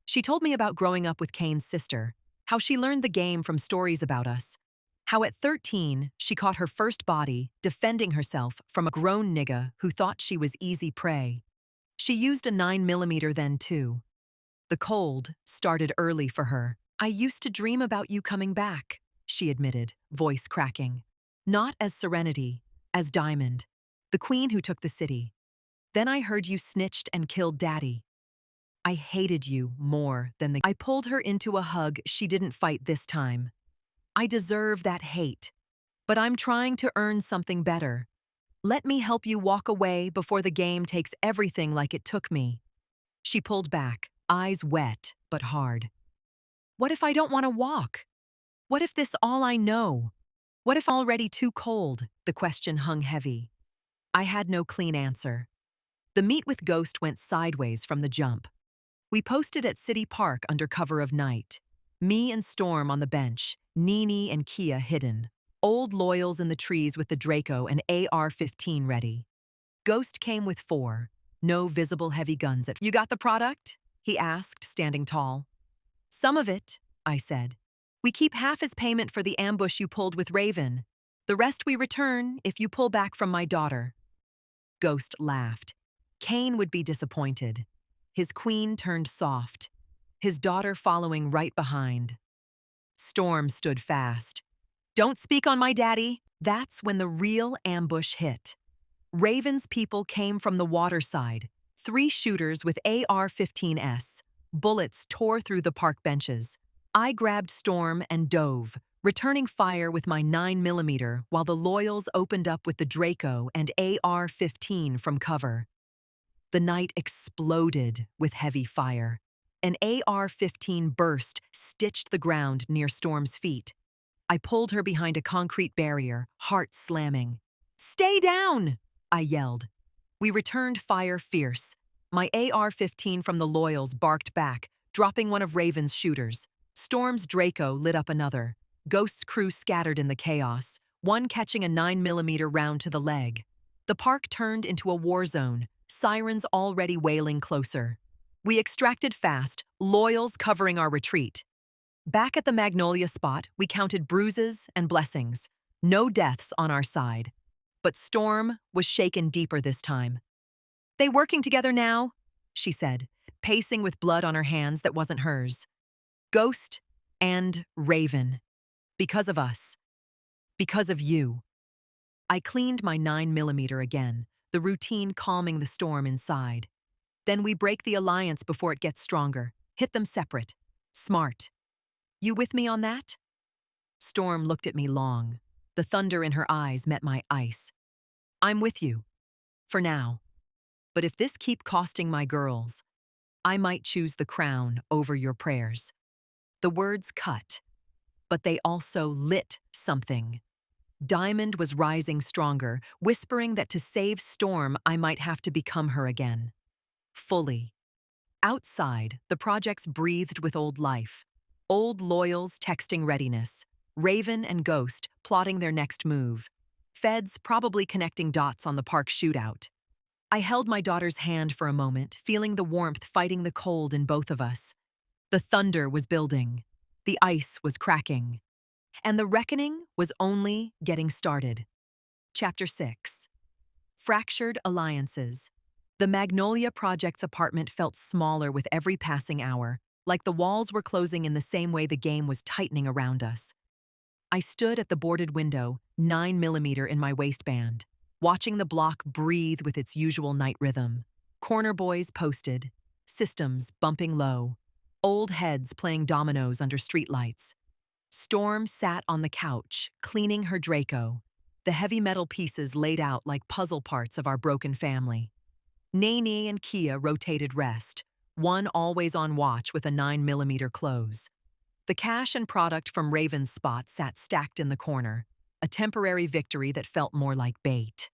S5: She told me about growing up with Kane's sister, how she learned the game from stories about us, how at 13, she caught her first body defending herself from a grown nigga who thought she was easy prey. She used a 9mm then too. The cold started early for her. I used to dream about you coming back, she admitted, voice cracking. Not as Serenity, as Diamond, the queen who took the city. Then I heard you snitched and killed Daddy. I hated you more than I pulled her into a hug she didn't fight this time. I deserve that hate, but I'm trying to earn something better. Let me help you walk away before the game takes everything like it took me. She pulled back, eyes wet but hard. What if I don't want to walk? What if this all I know? What if already too cold? The question hung heavy. I had no clean answer. The meet with Ghost went sideways from the jump. We posted at City Park under cover of night. Me and Storm on the bench, Nene and Kia hidden. Old loyals in the trees with the Draco and AR-15 ready. Ghost came with 4. No visible heavy guns at. You got the product? He asked, standing tall. Some of it, I said. We keep half as payment for the ambush you pulled with Raven. The rest we return if you pull back from my daughter. Ghost laughed. Kane would be disappointed. His queen turned soft. His daughter following right behind. Storm stood fast. Don't speak on my daddy. That's when the real ambush hit. Raven's people came from the water side. 3 shooters with AR-15s. Bullets tore through the park benches. I grabbed Storm and dove, returning fire with my 9mm while the loyals opened up with the Draco and AR-15 from cover. The night exploded with heavy fire. An AR-15 burst stitched the ground near Storm's feet. I pulled her behind a concrete barrier, heart slamming. Stay down! I yelled. We returned fire fierce. My AR-15 from the loyals barked back, dropping one of Raven's shooters. Storm's Draco lit up another. Ghost's crew scattered in the chaos, one catching a 9mm round to the leg. The park turned into a war zone, sirens already wailing closer. We extracted fast, loyals covering our retreat. Back at the Magnolia spot, we counted bruises and blessings. No deaths on our side. But Storm was shaken deeper this time. They working together now? She said, pacing with blood on her hands that wasn't hers. Ghost and Raven. Because of us. Because of you. I cleaned my 9mm again, the routine calming the storm inside. Then we break the alliance before it gets stronger. Hit them separate. Smart. You with me on that? Storm looked at me long. The thunder in her eyes met my ice. I'm with you. For now. But if this keep costing my girls, I might choose the crown over your prayers. The words cut, but they also lit something. Diamond was rising stronger, whispering that to save Storm, I might have to become her again. Fully. Outside, the projects breathed with old life. Old loyals texting readiness. Raven and Ghost plotting their next move. Feds probably connecting dots on the park shootout. I held my daughter's hand for a moment, feeling the warmth fighting the cold in both of us. The thunder was building. The ice was cracking. And the reckoning was only getting started. Chapter 6. Fractured Alliances. The Magnolia Projects apartment felt smaller with every passing hour, like the walls were closing in the same way the game was tightening around us. I stood at the boarded window, 9mm in my waistband, watching the block breathe with its usual night rhythm. Corner boys posted, systems bumping low. old heads playing dominoes under streetlights. Storm sat on the couch, cleaning her Draco, the heavy metal pieces laid out like puzzle parts of our broken family. Nene and Kia rotated rest, one always on watch with a 9mm close. The cash and product from Raven's spot sat stacked in the corner, a temporary victory that felt more like bait.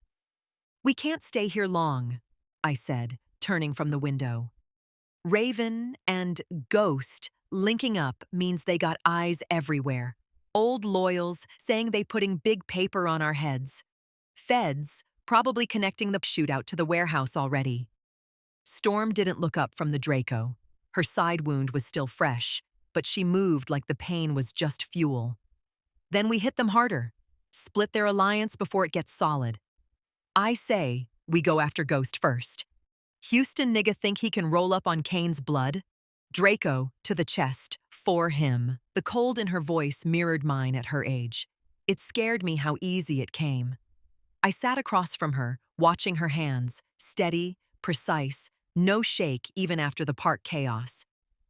S5: "We can't stay here long," I said, turning from the window. Raven and Ghost linking up means they got eyes everywhere. Old loyals saying they putting big paper on our heads. Feds probably connecting the shootout to the warehouse already. Storm didn't look up from the Draco. Her side wound was still fresh, but she moved like the pain was just fuel. "Then we hit them harder. Split their alliance before it gets solid. I say we go after Ghost first. Houston nigga think he can roll up on Kane's blood? Draco to the chest, for him." The cold in her voice mirrored mine at her age. It scared me how easy it came. I sat across from her, watching her hands, steady, precise, no shake even after the park chaos.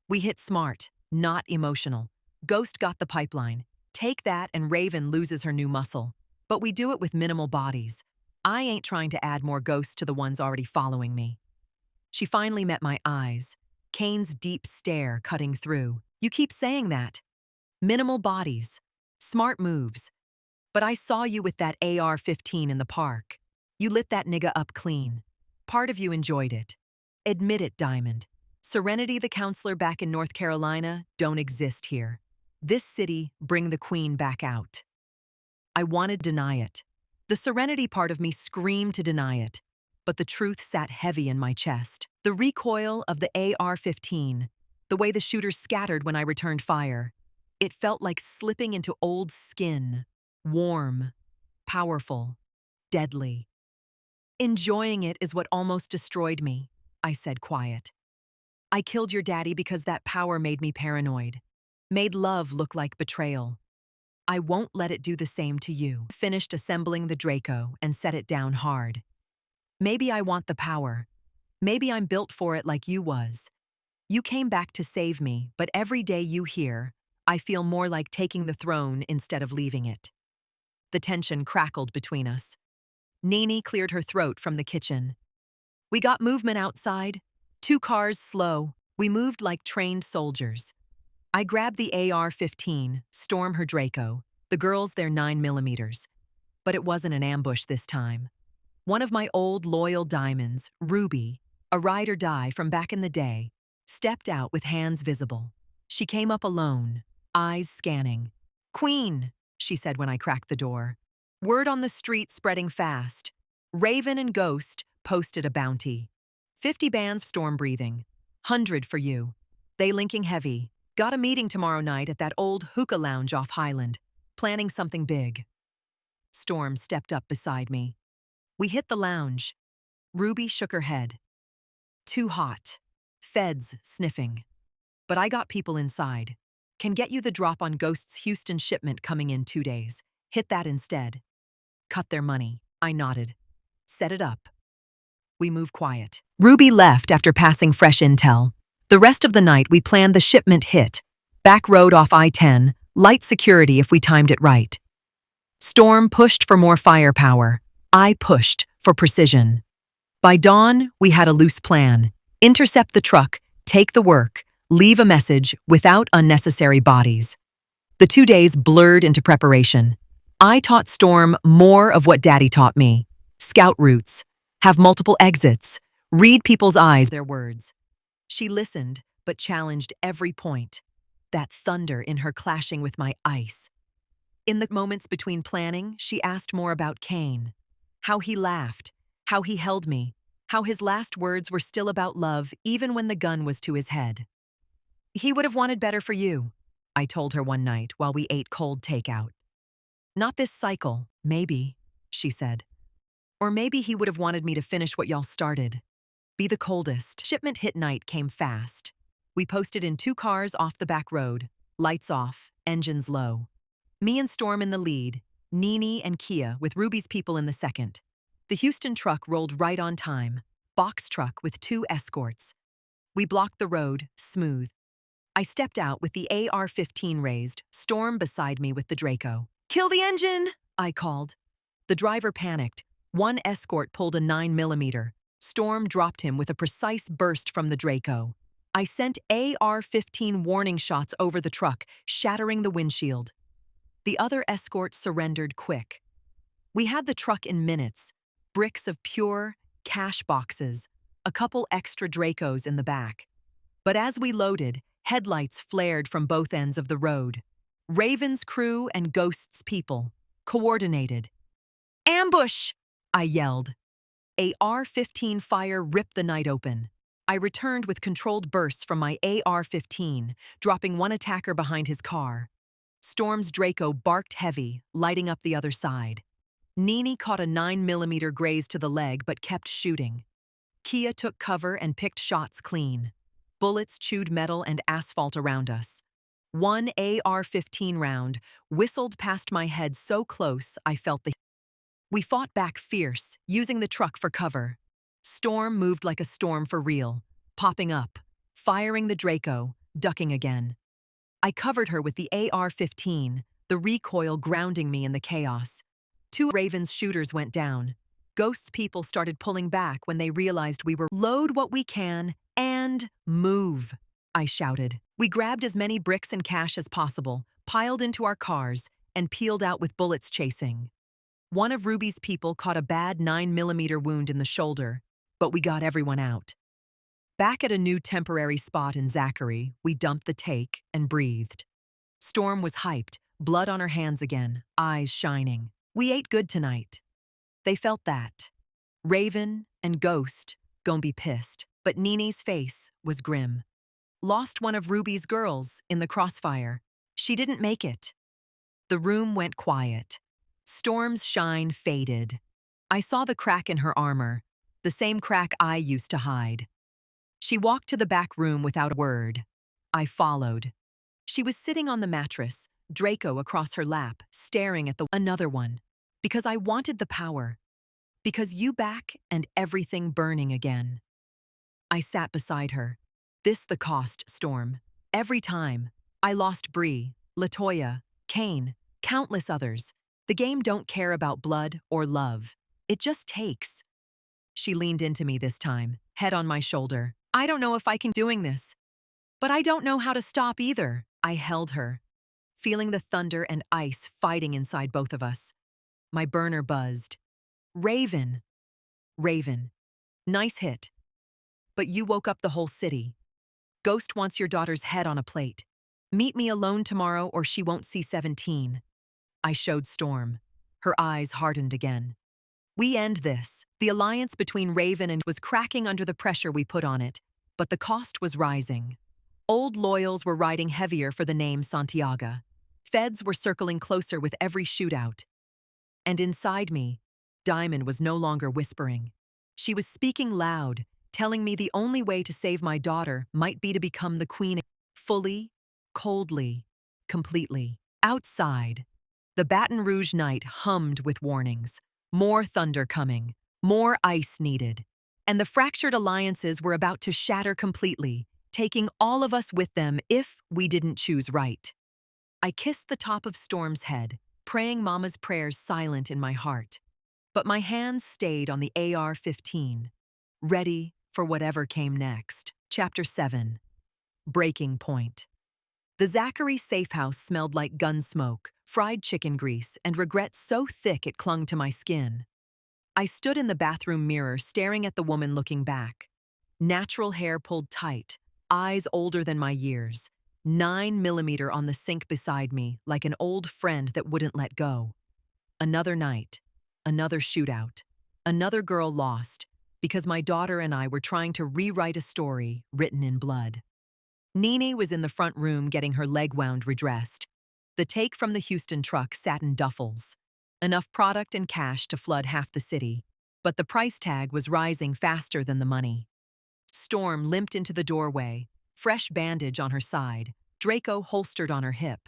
S5: We hit smart, not emotional. Ghost got the pipeline. Take that and Raven loses her new muscle. But we do it with minimal bodies. I ain't trying to add more ghosts to the ones already following me. She finally met my eyes, Kane's deep stare cutting through. "You keep saying that. Minimal bodies. Smart moves. But I saw you with that AR-15 in the park. You lit that nigga up clean. Part of you enjoyed it. Admit it, Diamond. Serenity the counselor back in North Carolina don't exist here. This city bring the queen back out." I wanted to deny it. The Serenity part of me screamed to deny it. But the truth sat heavy in my chest. The recoil of the AR-15, the way the shooters scattered when I returned fire. It felt like slipping into old skin. Warm, powerful, deadly. "Enjoying it is what almost destroyed me," I said quiet. "I killed your daddy because that power made me paranoid. Made love look like betrayal. I won't let it do the same to you." Finished assembling the Draco and set it down hard. "Maybe I want the power. Maybe I'm built for it like you was. You came back to save me, but every day you here, I feel more like taking the throne instead of leaving it." The tension crackled between us. Nene cleared her throat from the kitchen. "We got movement outside. 2 cars slow. We moved like trained soldiers." I grabbed the AR-15, Storm her Draco, the girls their 9mm. But it wasn't an ambush this time. One of my old loyal diamonds, Ruby, a ride or die from back in the day, stepped out with hands visible. She came up alone, eyes scanning. "Queen," she said when I cracked the door. "Word on the street spreading fast. Raven and Ghost posted a bounty. 50 bands Storm breathing. 100 for you. They linking heavy. Got a meeting tomorrow night at that old hookah lounge off Highland. Planning something big." Storm stepped up beside me. We hit the lounge. Ruby shook her head. "Too hot. Feds sniffing. But I got people inside. Can get you the drop on Ghost's Houston shipment coming in 2 days. Hit that instead." "Cut their money." I nodded. "Set it up." We moved quiet. Ruby left after passing fresh intel. The rest of the night we planned the shipment hit. Back road off I-10, light security if we timed it right. Storm pushed for more firepower. I pushed for precision. By dawn, we had a loose plan. Intercept the truck, take the work, leave a message without unnecessary bodies. The 2 days blurred into preparation. I taught Storm more of what Daddy taught me. Scout routes, have multiple exits, read people's eyes, their words. She listened, but challenged every point. That thunder in her clashing with my ice. In the moments between planning, she asked more about Kane. How he laughed, how he held me, how his last words were still about love even when the gun was to his head. "He would have wanted better for you," I told her one night while we ate cold takeout. "Not this cycle, maybe," she said. "Or maybe he would have wanted me to finish what y'all started. Be the coldest." Shipment hit night came fast. We posted in 2 cars off the back road, lights off, engines low. Me and Storm in the lead, Nene and Kia with Ruby's people in the second. The Houston truck rolled right on time, box truck with 2 escorts. We blocked the road, smooth. I stepped out with the AR-15 raised, Storm beside me with the Draco. "Kill the engine!" I called. The driver panicked. One escort pulled a 9mm. Storm dropped him with a precise burst from the Draco. I sent AR-15 warning shots over the truck, shattering the windshield. The other escort surrendered quick. We had the truck in minutes, bricks of pure cash boxes, a couple extra Dracos in the back. But as we loaded, headlights flared from both ends of the road. Raven's crew and Ghost's people, coordinated. "Ambush!" I yelled. AR-15 fire ripped the night open. I returned with controlled bursts from my AR-15, dropping one attacker behind his car. Storm's Draco barked heavy, lighting up the other side. Nini caught a 9mm graze to the leg but kept shooting. Kia took cover and picked shots clean. Bullets chewed metal and asphalt around us. One AR-15 round whistled past my head so close I felt the... We fought back fierce, using the truck for cover. Storm moved like a storm for real, popping up, firing the Draco, ducking again. I covered her with the AR-15, the recoil grounding me in the chaos. 2 Raven's shooters went down. Ghost's people started pulling back when they realized we were "Load what we can and move," I shouted. We grabbed as many bricks and cash as possible, piled into our cars, and peeled out with bullets chasing. One of Ruby's people caught a bad 9mm wound in the shoulder, but we got everyone out. Back at a new temporary spot in Zachary, we dumped the take and breathed. Storm was hyped, blood on her hands again, eyes shining. We ate good tonight. They felt that. Raven and Ghost gon' be pissed, but Nini's face was grim. Lost one of Ruby's girls in the crossfire. She didn't make it. The room went quiet. Storm's shine faded. I saw the crack in her armor, the same crack I used to hide. She walked to the back room without a word. I followed. She was sitting on the mattress, Draco across her lap, staring at another one. Because I wanted the power. Because you back and everything burning again. I sat beside her. This the cost, Storm. Every time. I lost Bree, Latoya, Kane, countless others. The game don't care about blood or love. It just takes. She leaned into me this time, head on my shoulder. I don't know if I can doing this. But I don't know how to stop either. I held her, feeling the thunder and ice fighting inside both of us. My burner buzzed. Raven. Raven. Nice hit. But you woke up the whole city. Ghost wants your daughter's head on a plate. Meet me alone tomorrow or she won't see 17. I showed Storm. Her eyes hardened again. We end this. The alliance between Raven and was cracking under the pressure we put on it, but the cost was rising. Old loyals were riding heavier for the name Santiaga. Feds were circling closer with every shootout. And inside me, Diamond was no longer whispering. She was speaking loud, telling me the only way to save my daughter might be to become the queen fully, coldly, completely. Outside, the Baton Rouge night hummed with warnings. More thunder coming, more ice needed. And the fractured alliances were about to shatter completely, taking all of us with them if we didn't choose right. I kissed the top of Storm's head, praying Mama's prayers silent in my heart. But my hands stayed on the AR-15, ready for whatever came next. Chapter 7. Breaking Point. The Zachary safe house smelled like gun smoke, fried chicken grease, and regret so thick it clung to my skin. I stood in the bathroom mirror staring at the woman looking back. Natural hair pulled tight, eyes older than my years, 9mm on the sink beside me like an old friend that wouldn't let go. Another night, another shootout, another girl lost because my daughter and I were trying to rewrite a story written in blood. Nini was in the front room getting her leg wound redressed. The take from the Houston truck sat in duffels. Enough product and cash to flood half the city, but the price tag was rising faster than the money. Storm limped into the doorway, fresh bandage on her side, Draco holstered on her hip.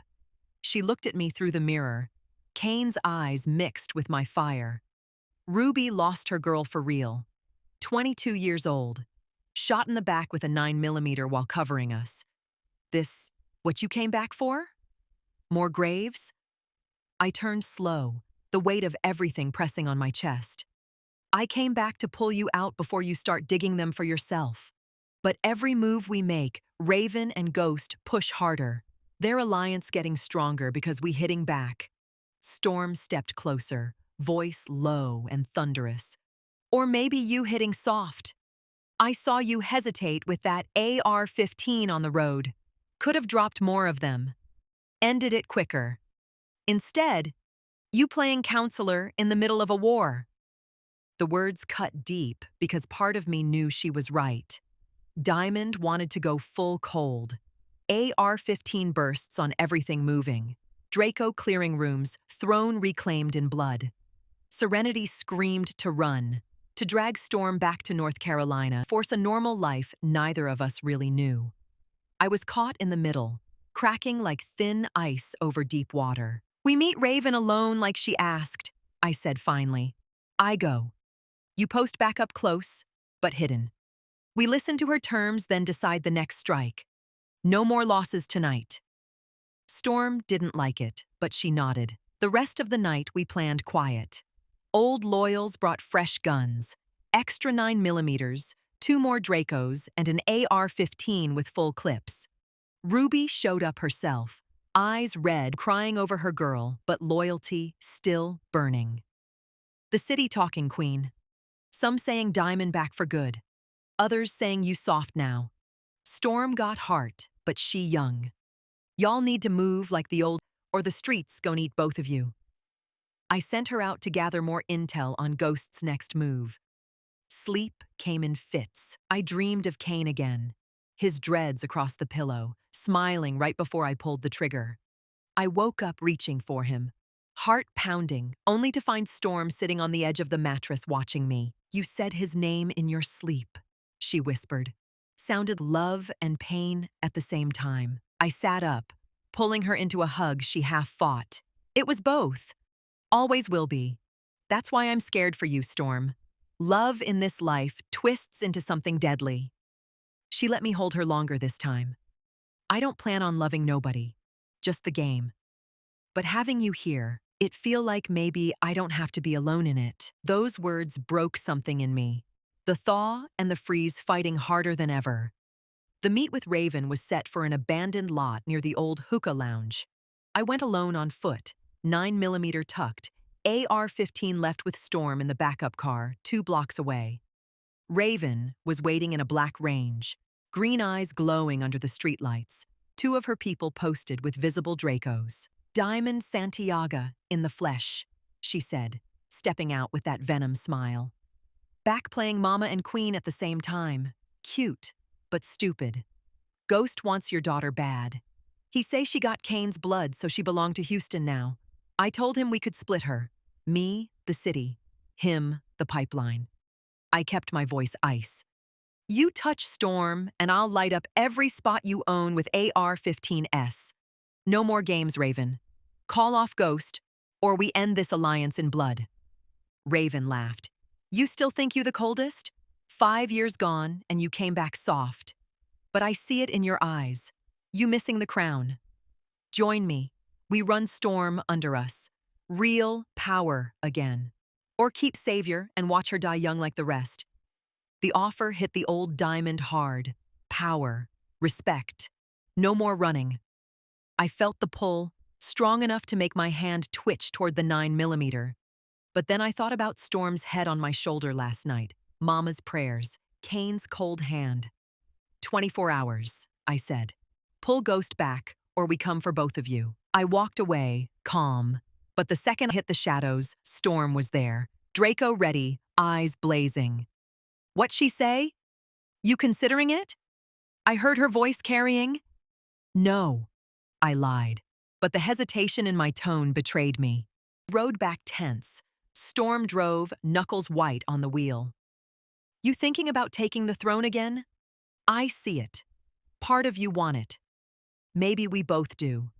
S5: She looked at me through the mirror, Kane's eyes mixed with my fire. Ruby lost her girl for real. 22 years old, shot in the back with a 9mm while covering us. This, what you came back for? More graves? I turned slow, the weight of everything pressing on my chest. I came back to pull you out before you start digging them for yourself. But every move we make, Raven and Ghost push harder. Their alliance getting stronger because we hitting back. Storm stepped closer, voice low and thunderous. Or maybe you hitting soft. I saw you hesitate with that AR-15 on the road. Could have dropped more of them. Ended it quicker. Instead, you playing counselor in the middle of a war. The words cut deep because part of me knew she was right. Diamond wanted to go full cold. AR-15 bursts on everything moving. Draco clearing rooms, throne reclaimed in blood. Serenity screamed to run, to drag Storm back to North Carolina, force a normal life neither of us really knew. I was caught in the middle, cracking like thin ice over deep water. We meet Raven alone like she asked, I said finally. I go. You post back up close, but hidden. We listen to her terms, then decide the next strike. No more losses tonight. Storm didn't like it, but she nodded. The rest of the night we planned quiet. Old loyals brought fresh guns, extra 9mm, 2 more Dracos, and an AR-15 with full clips. Ruby showed up herself, eyes red, crying over her girl, but loyalty still burning. The city talking queen. Some saying Diamond back for good. Others saying you soft now. Storm got heart, but she young. Y'all need to move like the old, or the streets gon' eat both of you. I sent her out to gather more intel on Ghost's next move. Sleep came in fits. I dreamed of Kane again, his dreads across the pillow, smiling right before I pulled the trigger. I woke up reaching for him, heart pounding, only to find Storm sitting on the edge of the mattress watching me. You said his name in your sleep, she whispered. Sounded love and pain at the same time. I sat up, pulling her into a hug she half fought. It was both. Always will be. That's why I'm scared for you, Storm. Love in this life twists into something deadly. She let me hold her longer this time. I don't plan on loving nobody, just the game. But having you here, it feel like maybe I don't have to be alone in it. Those words broke something in me. The thaw and the freeze fighting harder than ever. The meet with Raven was set for an abandoned lot near the old hookah lounge. I went alone on foot, 9mm tucked, AR-15 left with Storm in the backup car, 2 blocks away. Raven was waiting in a black range, green eyes glowing under the streetlights, 2 of her people posted with visible Dracos. Diamond Santiaga in the flesh, she said, stepping out with that venom smile. Back playing Mama and Queen at the same time. Cute, but stupid. Ghost wants your daughter bad. He say she got Kane's blood, so she belonged to Houston now. I told him we could split her. Me, the city. Him, the pipeline. I kept my voice ice. You touch Storm, and I'll light up every spot you own with AR-15s. No more games, Raven. Call off Ghost, or we end this alliance in blood. Raven laughed. You still think you the coldest? 5 years gone, and you came back soft. But I see it in your eyes. You missing the crown. Join me. We run Storm under us. Real power again. Or keep Savior and watch her die young like the rest. The offer hit the old Diamond hard. Power. Respect. No more running. I felt the pull, strong enough to make my hand twitch toward the 9mm. But then I thought about Storm's head on my shoulder last night, Mama's prayers, Kane's cold hand. 24 hours, I said. Pull Ghost back, or we come for both of you. I walked away, calm. But the second I hit the shadows, Storm was there. Draco ready, eyes blazing. What'd she say? You considering it? I heard her voice carrying. No, I lied. But the hesitation in my tone betrayed me. Rode back tense. Storm drove, knuckles white on the wheel. You thinking about taking the throne again? I see it. Part of you want it. Maybe we both do.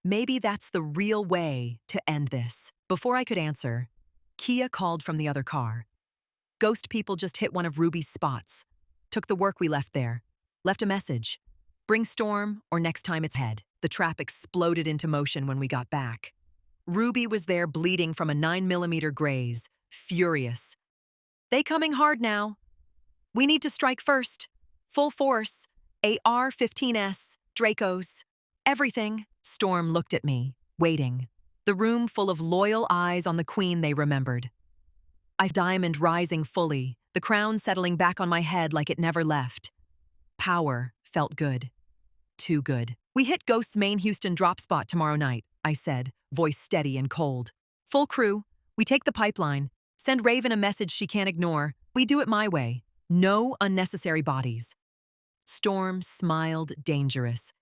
S5: Maybe that's the real way to end this. Before I could answer, Kia called from the other car. Ghost people just hit one of Ruby's spots. Took the work we left there. Left a message. Bring Storm, or next time it's head. The trap exploded into motion when we got back. Ruby was there bleeding from a 9mm graze, furious. They coming hard now. We need to strike first. Full force. AR-15S, Dracos. Everything. Storm looked at me, waiting. The room full of loyal eyes on the queen they remembered. Diamond rising fully, the crown settling back on my head like it never left. Power felt good. Too good. We hit Ghost's main Houston drop spot tomorrow night, I said, voice steady and cold. Full crew. We take the pipeline. Send Raven a message she can't ignore. We do it my way. No unnecessary bodies. Storm smiled dangerous.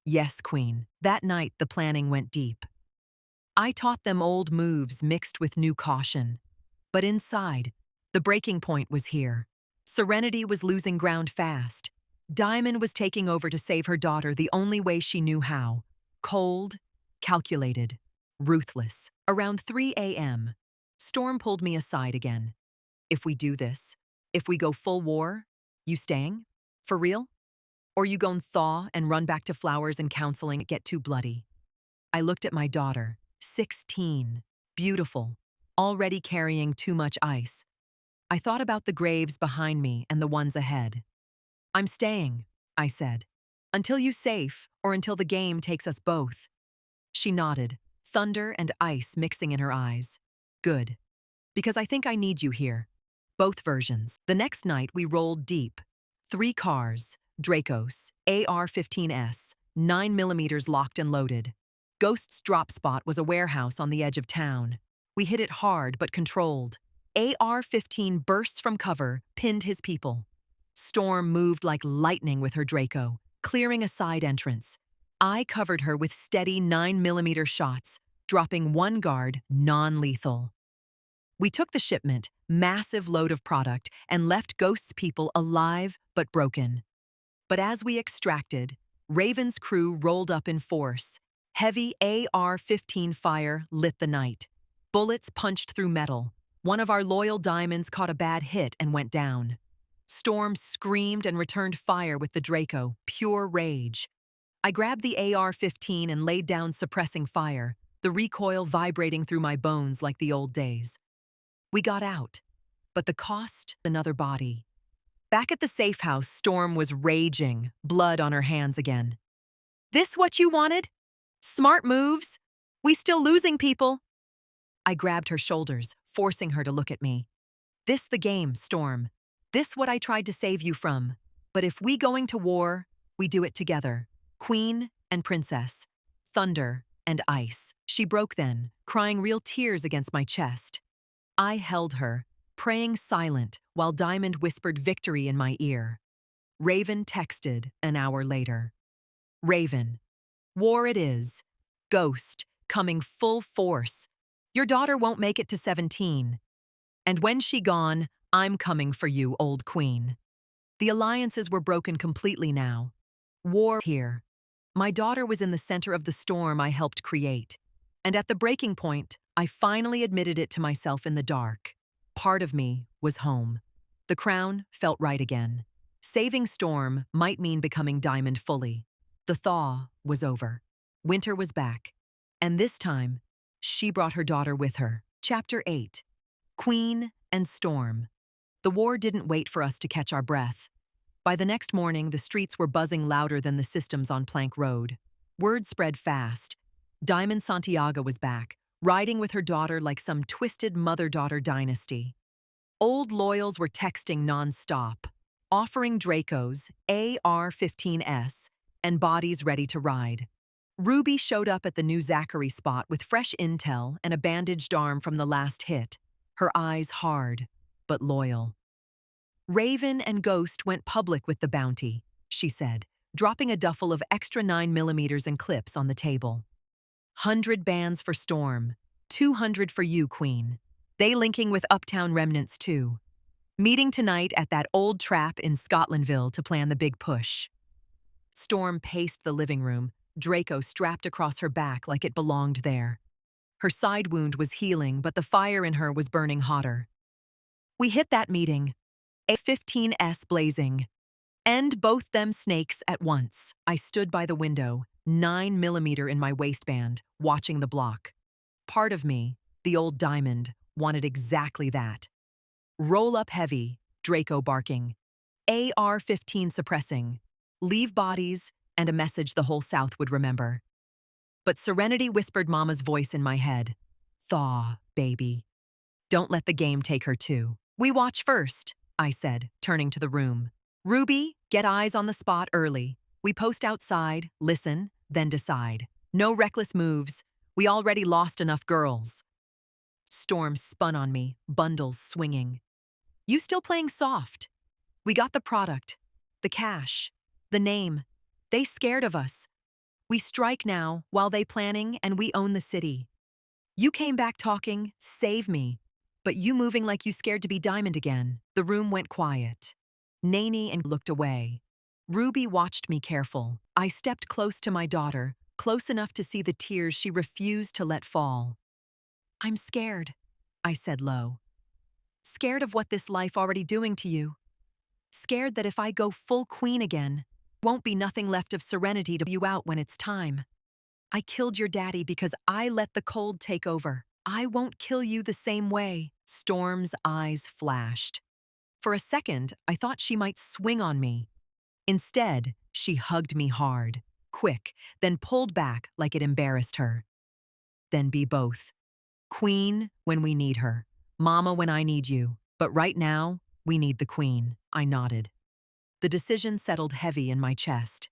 S5: Yes, Queen. That night the planning went deep. I taught them old moves mixed with new caution. But inside, the breaking point was here. Serenity was losing ground fast. Diamond was taking over to save her daughter the only way she knew how. Cold, calculated, ruthless. Around 3 a.m., Storm pulled me aside again. If we do this, if we go full war, you staying? For real? Or you gon' thaw and run back to flowers and counseling get too bloody? I looked at my daughter, 16, beautiful, already carrying too much ice. I thought about the graves behind me and the ones ahead. I'm staying, I said, until you safe or until the game takes us both. She nodded, thunder and ice mixing in her eyes. Good, because I think I need you here. Both versions. The next night we rolled deep. 3 cars, Dracos, AR-15S, 9mm locked and loaded. Ghost's drop spot was a warehouse on the edge of town. We hit it hard but controlled. AR-15 bursts from cover, pinned his people. Storm moved like lightning with her Draco, clearing a side entrance. I covered her with steady 9mm shots, dropping one guard non-lethal. We took the shipment, massive load of product, and left Ghost's people alive but broken. But as we extracted, Raven's crew rolled up in force. Heavy AR-15 fire lit the night. Bullets punched through metal. One of our loyal diamonds caught a bad hit and went down. Storm screamed and returned fire with the Draco, pure rage. I grabbed the AR-15 and laid down suppressing fire, the recoil vibrating through my bones like the old days. We got out, but the cost, another body. Back at the safe house, Storm was raging, blood on her hands again. This what you wanted? Smart moves? We still losing people? I grabbed her shoulders, forcing her to look at me. This the game, Storm. This what I tried to save you from. But if we going to war, we do it together. Queen and princess. Thunder and ice. She broke then, crying real tears against my chest. I held her, praying silent while Diamond whispered victory in my ear. Raven texted an hour later. Raven, war it is. Ghost, coming full force. Your daughter won't make it to 17. And when she gone, I'm coming for you, old queen. The alliances were broken completely now. War here. My daughter was in the center of the storm I helped create. And at the breaking point, I finally admitted it to myself in the dark. Part of me was home. The crown felt right again. Saving Storm might mean becoming Diamond fully. The thaw was over. Winter was back. And this time, she brought her daughter with her. Chapter 8. Queen and Storm. The war didn't wait for us to catch our breath. By the next morning, the streets were buzzing louder than the systems on Plank Road. Word spread fast. Diamond Santiaga was back, riding with her daughter like some twisted mother-daughter dynasty. Old loyals were texting non-stop, offering Dracos, AR-15S, and bodies ready to ride. Ruby showed up at the new Zachary spot with fresh intel and a bandaged arm from the last hit, her eyes hard, but loyal. Raven and Ghost went public with the bounty, she said, dropping a duffel of extra 9mm and clips on the table. 100 bands for Storm, 200 for you, Queen. They linking with Uptown remnants too. Meeting tonight at that old trap in Scotlandville to plan the big push. Storm paced the living room, Draco strapped across her back like it belonged there. Her side wound was healing, but the fire in her was burning hotter. We hit that meeting. A 15S blazing. End both them snakes at once. I stood by the window, 9mm in my waistband, watching the block. Part of me, the old Diamond, wanted exactly that. Roll up heavy, Draco barking. AR-15 suppressing. Leave bodies, and a message the whole South would remember. But Serenity whispered Mama's voice in my head. Thaw, baby. Don't let the game take her too. We watch first, I said, turning to the room. Ruby, get eyes on the spot early. We post outside, listen, then decide. No reckless moves. We already lost enough girls. Storm spun on me, bundles swinging. You still playing soft? We got the product, the cash, the name. They scared of us. We strike now, while they planning, and we own the city. You came back talking, save me. But you moving like you scared to be Diamond again. The room went quiet. Nene and looked away. Ruby watched me careful. I stepped close to my daughter, close enough to see the tears she refused to let fall. I'm scared, I said low. Scared of what this life already doing to you. Scared that if I go full queen again, won't be nothing left of serenity to you out when it's time. I killed your daddy because I let the cold take over. I won't kill you the same way. Storm's eyes flashed. For a second, I thought she might swing on me. Instead, she hugged me hard, quick, then pulled back like it embarrassed her. Then be both. Queen when we need her. Mama when I need you. But right now, we need the queen. I nodded. The decision settled heavy in my chest.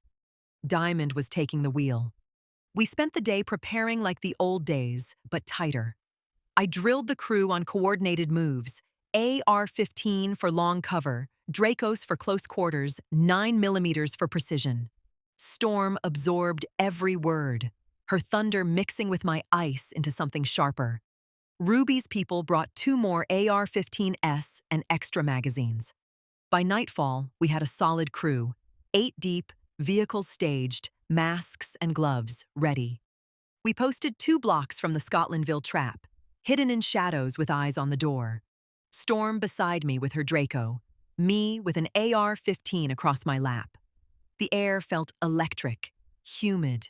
S5: Diamond was taking the wheel. We spent the day preparing like the old days, but tighter. I drilled the crew on coordinated moves. AR-15 for long cover, Dracos for close quarters, 9mm for precision. Storm absorbed every word, her thunder mixing with my ice into something sharper. Ruby's people brought 2 more AR-15s and extra magazines. By nightfall, we had a solid crew, 8 deep, vehicles staged, masks and gloves ready. We posted 2 blocks from the Scotlandville trap, hidden in shadows with eyes on the door. Storm beside me with her Draco, me with an AR-15 across my lap. The air felt electric, humid,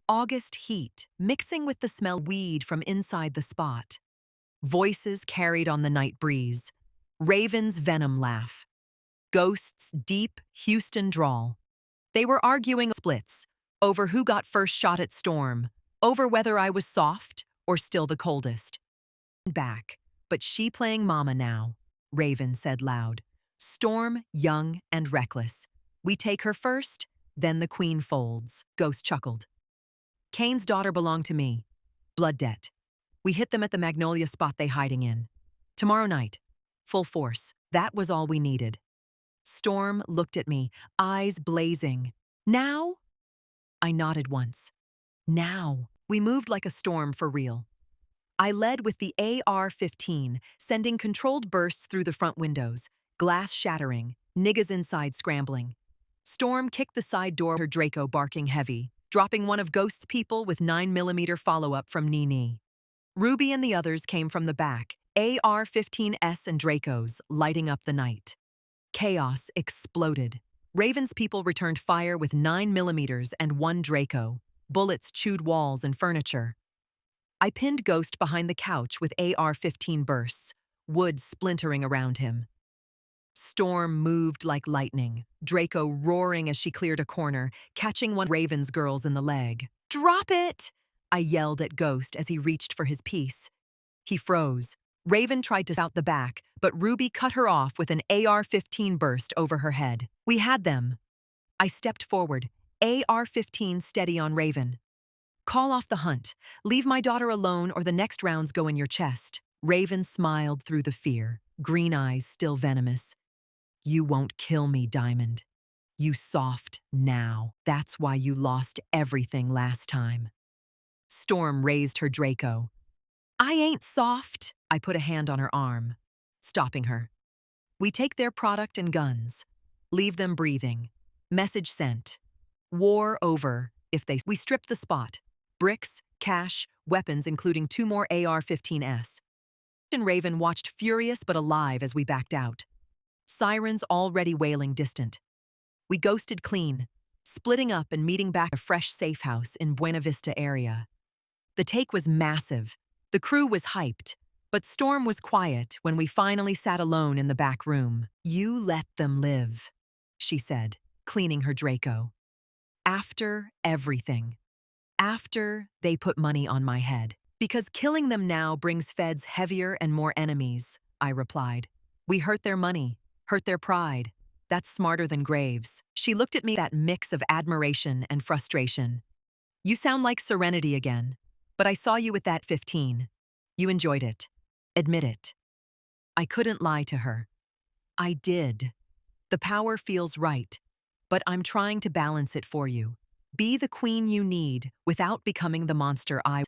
S5: August heat mixing with the smell of weed from inside the spot. Voices carried on the night breeze, Raven's venom laugh, Ghost's deep Houston drawl. They were arguing splits over who got first shot at Storm, over whether I was soft or still the coldest. Back, but she playing Mama now, Raven said loud. Storm, young and reckless. We take her first, then the queen folds, Ghost chuckled. Kane's daughter belonged to me. Blood debt. We hit them at the Magnolia spot they hiding in. Tomorrow night. Full force. That was all we needed. Storm looked at me, eyes blazing. Now? I nodded once. Now. We moved like a storm for real. I led with the AR-15, sending controlled bursts through the front windows, glass shattering, niggas inside scrambling. Storm kicked the side door, her Draco barking heavy, dropping one of Ghost's people with 9mm follow-up from Nene. Ruby and the others came from the back, AR-15s and Dracos, lighting up the night. Chaos exploded. Raven's people returned fire with 9mm and 1 Draco. Bullets chewed walls and furniture. I pinned Ghost behind the couch with AR-15 bursts, wood splintering around him. Storm moved like lightning, Draco roaring as she cleared a corner, catching one of Raven's girls in the leg. Drop it! I yelled at Ghost as he reached for his piece. He froze. Raven tried to out the back, but Ruby cut her off with an AR-15 burst over her head. We had them. I stepped forward, AR-15 steady on Raven. Call off the hunt. Leave my daughter alone or the next rounds go in your chest. Raven smiled through the fear, green eyes still venomous. You won't kill me, Diamond. You soft now. That's why you lost everything last time. Storm raised her Draco. I ain't soft. I put a hand on her arm, stopping her. We take their product and guns. Leave them breathing. Message sent. War over if they... We stripped the spot. Bricks, cash, weapons including 2 more AR-15s. And Raven watched furious but alive as we backed out. Sirens already wailing distant. We ghosted clean, splitting up and meeting back at a fresh safe house in Buena Vista area. The take was massive. The crew was hyped, but Storm was quiet when we finally sat alone in the back room. "You let them live," she said, cleaning her Draco. "After everything. After they put money on my head. Because killing them now brings feds heavier and more enemies," I replied. "We hurt their money, hurt their pride. That's smarter than graves." She looked at me with that mix of admiration and frustration. "You sound like Serenity again, but I saw you with that 15. You enjoyed it. Admit it." I couldn't lie to her. I did. The power feels right, but I'm trying to balance it for you. Be the queen you need without becoming the monster I.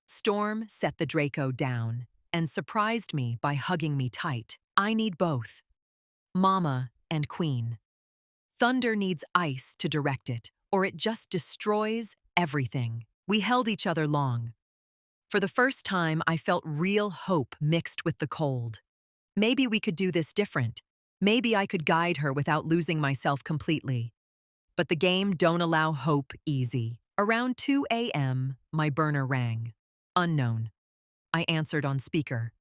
S5: Storm set the Draco down and surprised me by hugging me tight. I need both. Mama and queen. Thunder needs ice to direct it, or it just destroys everything. We held each other long. For the first time, I felt real hope mixed with the cold. Maybe we could do this different. Maybe I could guide her without losing myself completely. But the game don't allow hope easy. Around 2 a.m., my burner rang. Unknown. I answered on speaker.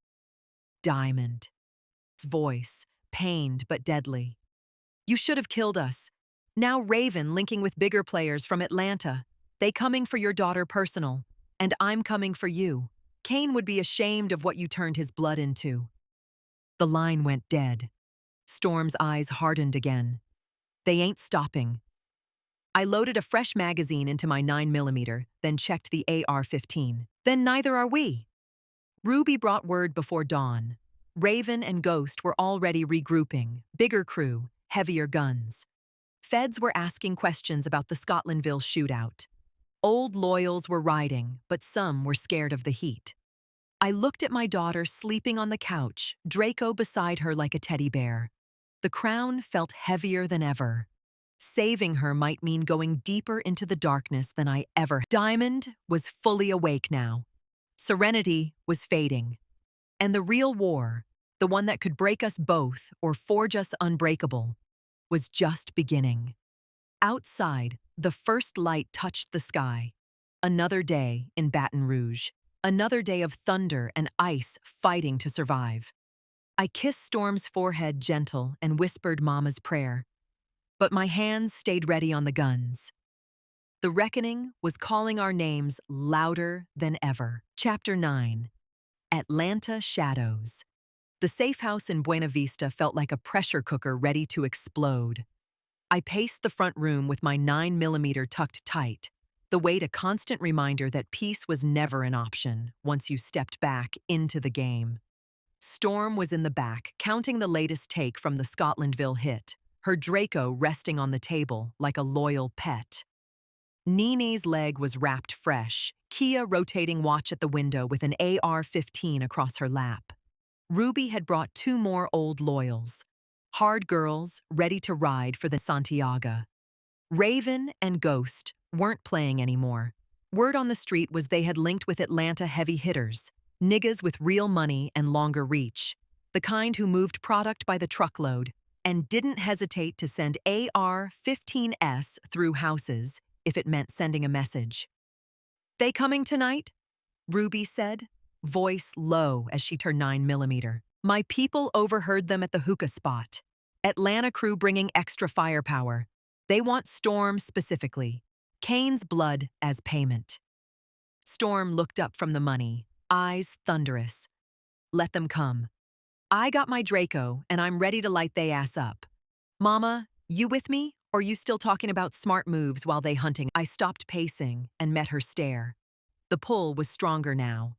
S5: Diamond. Its voice, pained but deadly. "You should have killed us. Now Raven linking with bigger players from Atlanta. They coming for your daughter personal. And I'm coming for you. Kane would be ashamed of what you turned his blood into." The line went dead. Storm's eyes hardened again. They ain't stopping. I loaded a fresh magazine into my 9mm, then checked the AR-15. Then neither are we. Ruby brought word before dawn. Raven and Ghost were already regrouping. Bigger crew, heavier guns. Feds were asking questions about the Scotlandville shootout. Old loyals were riding, but some were scared of the heat. I looked at my daughter sleeping on the couch, Draco beside her like a teddy bear. The crown felt heavier than ever. Saving her might mean going deeper into the darkness than I ever. Diamond was fully awake now. Serenity was fading. And the real war, the one that could break us both or forge us unbreakable, was just beginning. Outside, the first light touched the sky. Another day in Baton Rouge. Another day of thunder and ice fighting to survive. I kissed Storm's forehead gentle and whispered Mama's prayer. But my hands stayed ready on the guns. The reckoning was calling our names louder than ever. Chapter 9. Atlanta Shadows. The safe house in Buena Vista felt like a pressure cooker ready to explode. I paced the front room with my 9mm tucked tight, the weight a constant reminder that peace was never an option once you stepped back into the game. Storm was in the back, counting the latest take from the Scotlandville hit, her Draco resting on the table like a loyal pet. Nene's leg was wrapped fresh, Kia rotating watch at the window with an AR-15 across her lap. Ruby had brought 2 more old loyals, hard girls ready to ride for the Santiaga. Raven and Ghost weren't playing anymore. Word on the street was they had linked with Atlanta heavy hitters, niggas with real money and longer reach, the kind who moved product by the truckload and didn't hesitate to send AR-15s through houses if it meant sending a message. "They coming tonight?" Ruby said, voice low as she turned 9mm. My people overheard them at the hookah spot. Atlanta crew bringing extra firepower. They want Storm specifically. Kane's blood as payment. Storm looked up from the money, eyes thunderous. "Let them come. I got my Draco, and I'm ready to light they ass up. Mama, you with me, or you still talking about smart moves while they hunting?" I stopped pacing and met her stare. The pull was stronger now.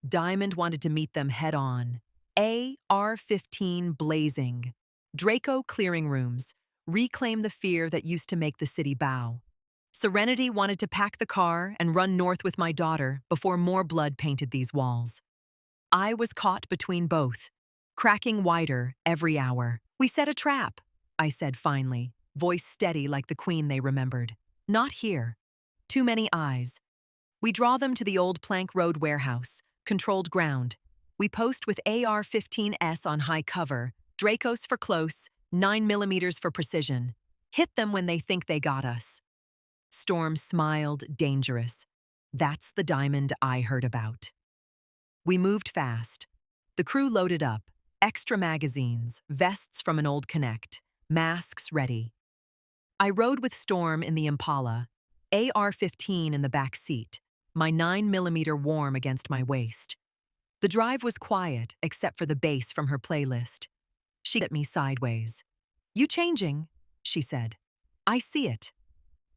S5: Diamond wanted to meet them head-on. AR-15 blazing. Draco clearing rooms, reclaim the fear that used to make the city bow. Serenity wanted to pack the car and run north with my daughter before more blood painted these walls. I was caught between both, cracking wider every hour. "We set a trap," I said finally, voice steady like the queen they remembered. "Not here. Too many eyes. We draw them to the old Plank Road warehouse, controlled ground. We post with AR-15s on high cover, Dracos for close, 9mm for precision. Hit them when they think they got us. Storm smiled, dangerous. That's the Diamond I heard about. We moved fast. The crew loaded up, extra magazines, vests from an old Connect, masks ready. I rode with Storm in the Impala, AR-15 in the back seat, my 9mm warm against my waist. The drive was quiet, except for the bass from her playlist. She looked at me sideways. "You changing?" she said. "I see it.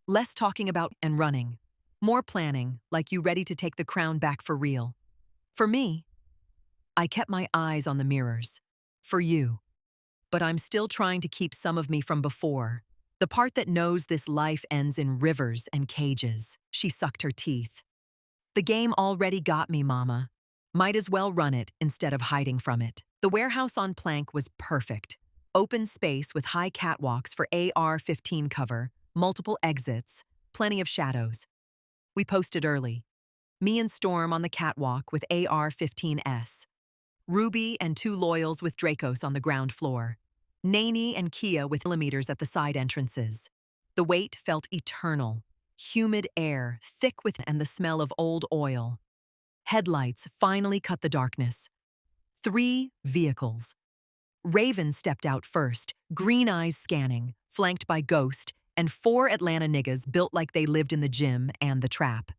S5: Less talking about and running. More planning, like you ready to take the crown back for real. For me." I kept my eyes on the mirrors. "For you. But I'm still trying to keep some of me from before. The part that knows this life ends in rivers and cages." She sucked her teeth. "The game already got me, Mama. Might as well run it instead of hiding from it." The warehouse on Plank was perfect. Open space with high catwalks for AR-15 cover, multiple exits, plenty of shadows. We posted early. Me and Storm on the catwalk with AR-15s. Ruby and 2 loyals with Dracos on the ground floor. Naney and Kia with millimeters at the side entrances. The wait felt eternal. Humid air, thick with and the smell of old oil. Headlights finally cut the darkness. 3 vehicles. Raven stepped out first, green eyes scanning, flanked by Ghost, and 4 Atlanta niggas built like they lived in the gym and the trap.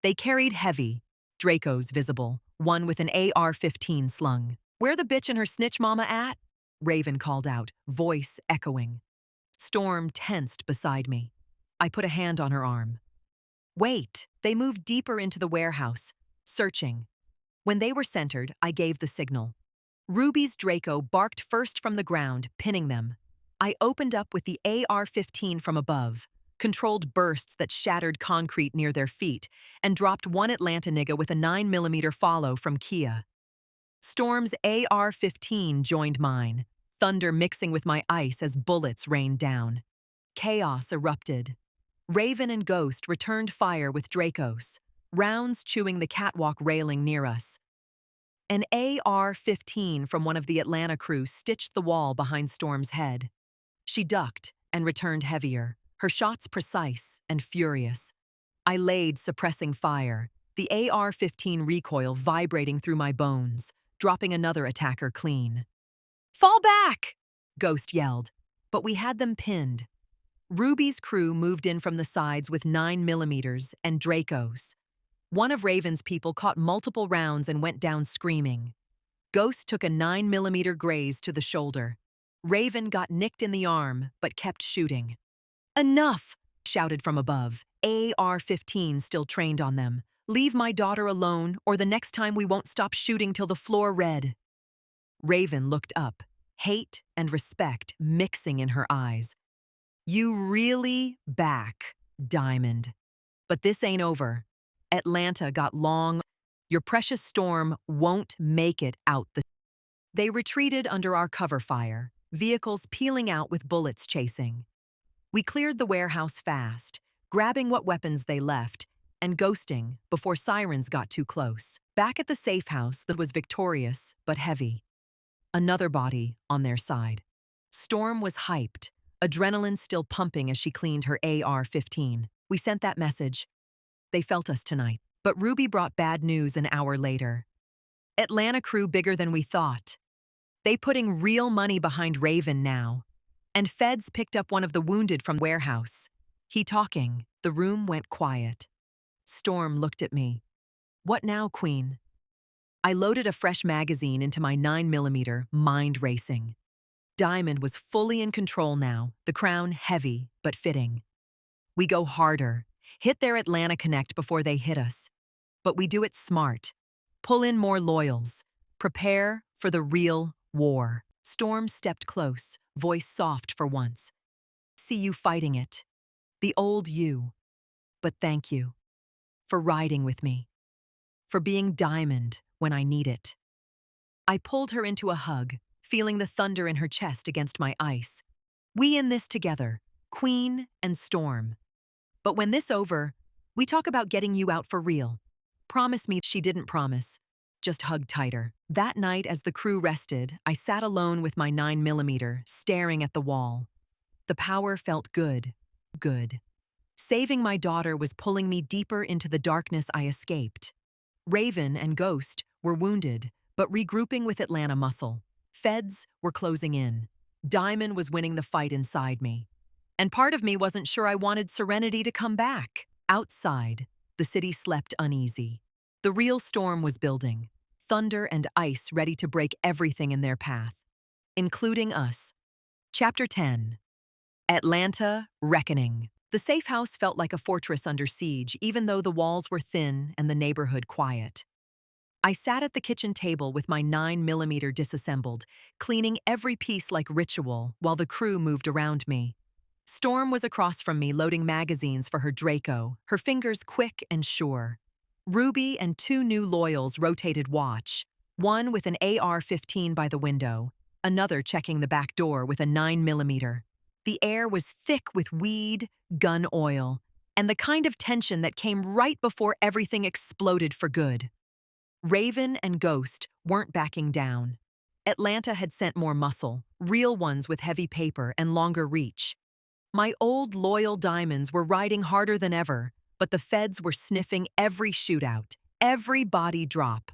S5: They carried heavy, Dracos visible, one with an AR-15 slung. "Where the bitch and her snitch mama at?" Raven called out, voice echoing. Storm tensed beside me. I put a hand on her arm. "Wait." They moved deeper into the warehouse, searching. When they were centered, I gave the signal. Ruby's Draco barked first from the ground, pinning them. I opened up with the AR-15 from above, controlled bursts that shattered concrete near their feet, and dropped 1 Atlanta nigga with a 9mm follow from Kia. Storm's AR-15 joined mine, thunder mixing with my ice as bullets rained down. Chaos erupted. Raven and Ghost returned fire with Dracos, rounds chewing the catwalk railing near us. An AR-15 from one of the Atlanta crew stitched the wall behind Storm's head. She ducked and returned heavier, her shots precise and furious. I laid suppressing fire, the AR-15 recoil vibrating through my bones, dropping another attacker clean. "Fall back!" Ghost yelled, but we had them pinned. Ruby's crew moved in from the sides with 9mm and Dracos. One of Raven's people caught multiple rounds and went down screaming. Ghost took a 9mm graze to the shoulder. Raven got nicked in the arm, but kept shooting. "Enough!" shouted from above, AR-15 still trained on them. "Leave my daughter alone, or the next time we won't stop shooting till the floor red." Raven looked up, hate and respect mixing in her eyes. "You really back, Diamond. But this ain't over. Atlanta got long. Your precious Storm won't make it out the..." They retreated under our cover fire, vehicles peeling out with bullets chasing. We cleared the warehouse fast, grabbing what weapons they left, and ghosting before sirens got too close. Back at the safe house that was victorious but heavy. Another body on their side. Storm was hyped, adrenaline still pumping as she cleaned her AR-15. We sent that message. They felt us tonight. But Ruby brought bad news an hour later. Atlanta crew bigger than we thought. They putting real money behind Raven now. And feds picked up one of the wounded from warehouse. He talking. The room went quiet. Storm looked at me. "What now, Queen?" I loaded a fresh magazine into my 9mm, mind racing. Diamond was fully in control now, the crown heavy but fitting. We go harder, hit their Atlanta connect before they hit us. But we do it smart. Pull in more loyals. Prepare for the real war. Storm stepped close, voice soft for once. "See you fighting it. The old you. But thank you. For riding with me. For being Diamond when I need it." I pulled her into a hug, feeling the thunder in her chest against my ice. "We in this together, Queen and Storm. But when this over, we talk about getting you out for real." Promise me. She didn't promise, just hugged tighter. That night as the crew rested, I sat alone with my 9mm, staring at the wall. The power felt good. Good. Saving my daughter was pulling me deeper into the darkness I escaped. Raven and Ghost were wounded, but regrouping with Atlanta Muscle. Feds were closing in. Diamond was winning the fight inside me. And part of me wasn't sure I wanted Serenity to come back. Outside, the city slept uneasy. The real storm was building. Thunder and ice ready to break everything in their path, including us. Chapter 10. Atlanta Reckoning. The safe house felt like a fortress under siege, even though the walls were thin and the neighborhood quiet. I sat at the kitchen table with my 9mm disassembled, cleaning every piece like ritual while the crew moved around me. Storm was across from me loading magazines for her Draco, her fingers quick and sure. Ruby and 2 new loyals rotated watch, one with an AR-15 by the window, another checking the back door with a 9mm. The air was thick with weed, gun oil, and the kind of tension that came right before everything exploded for good. Raven and Ghost weren't backing down. Atlanta had sent more muscle, real ones with heavy paper and longer reach. My old loyal diamonds were riding harder than ever, but the feds were sniffing every shootout, every body drop.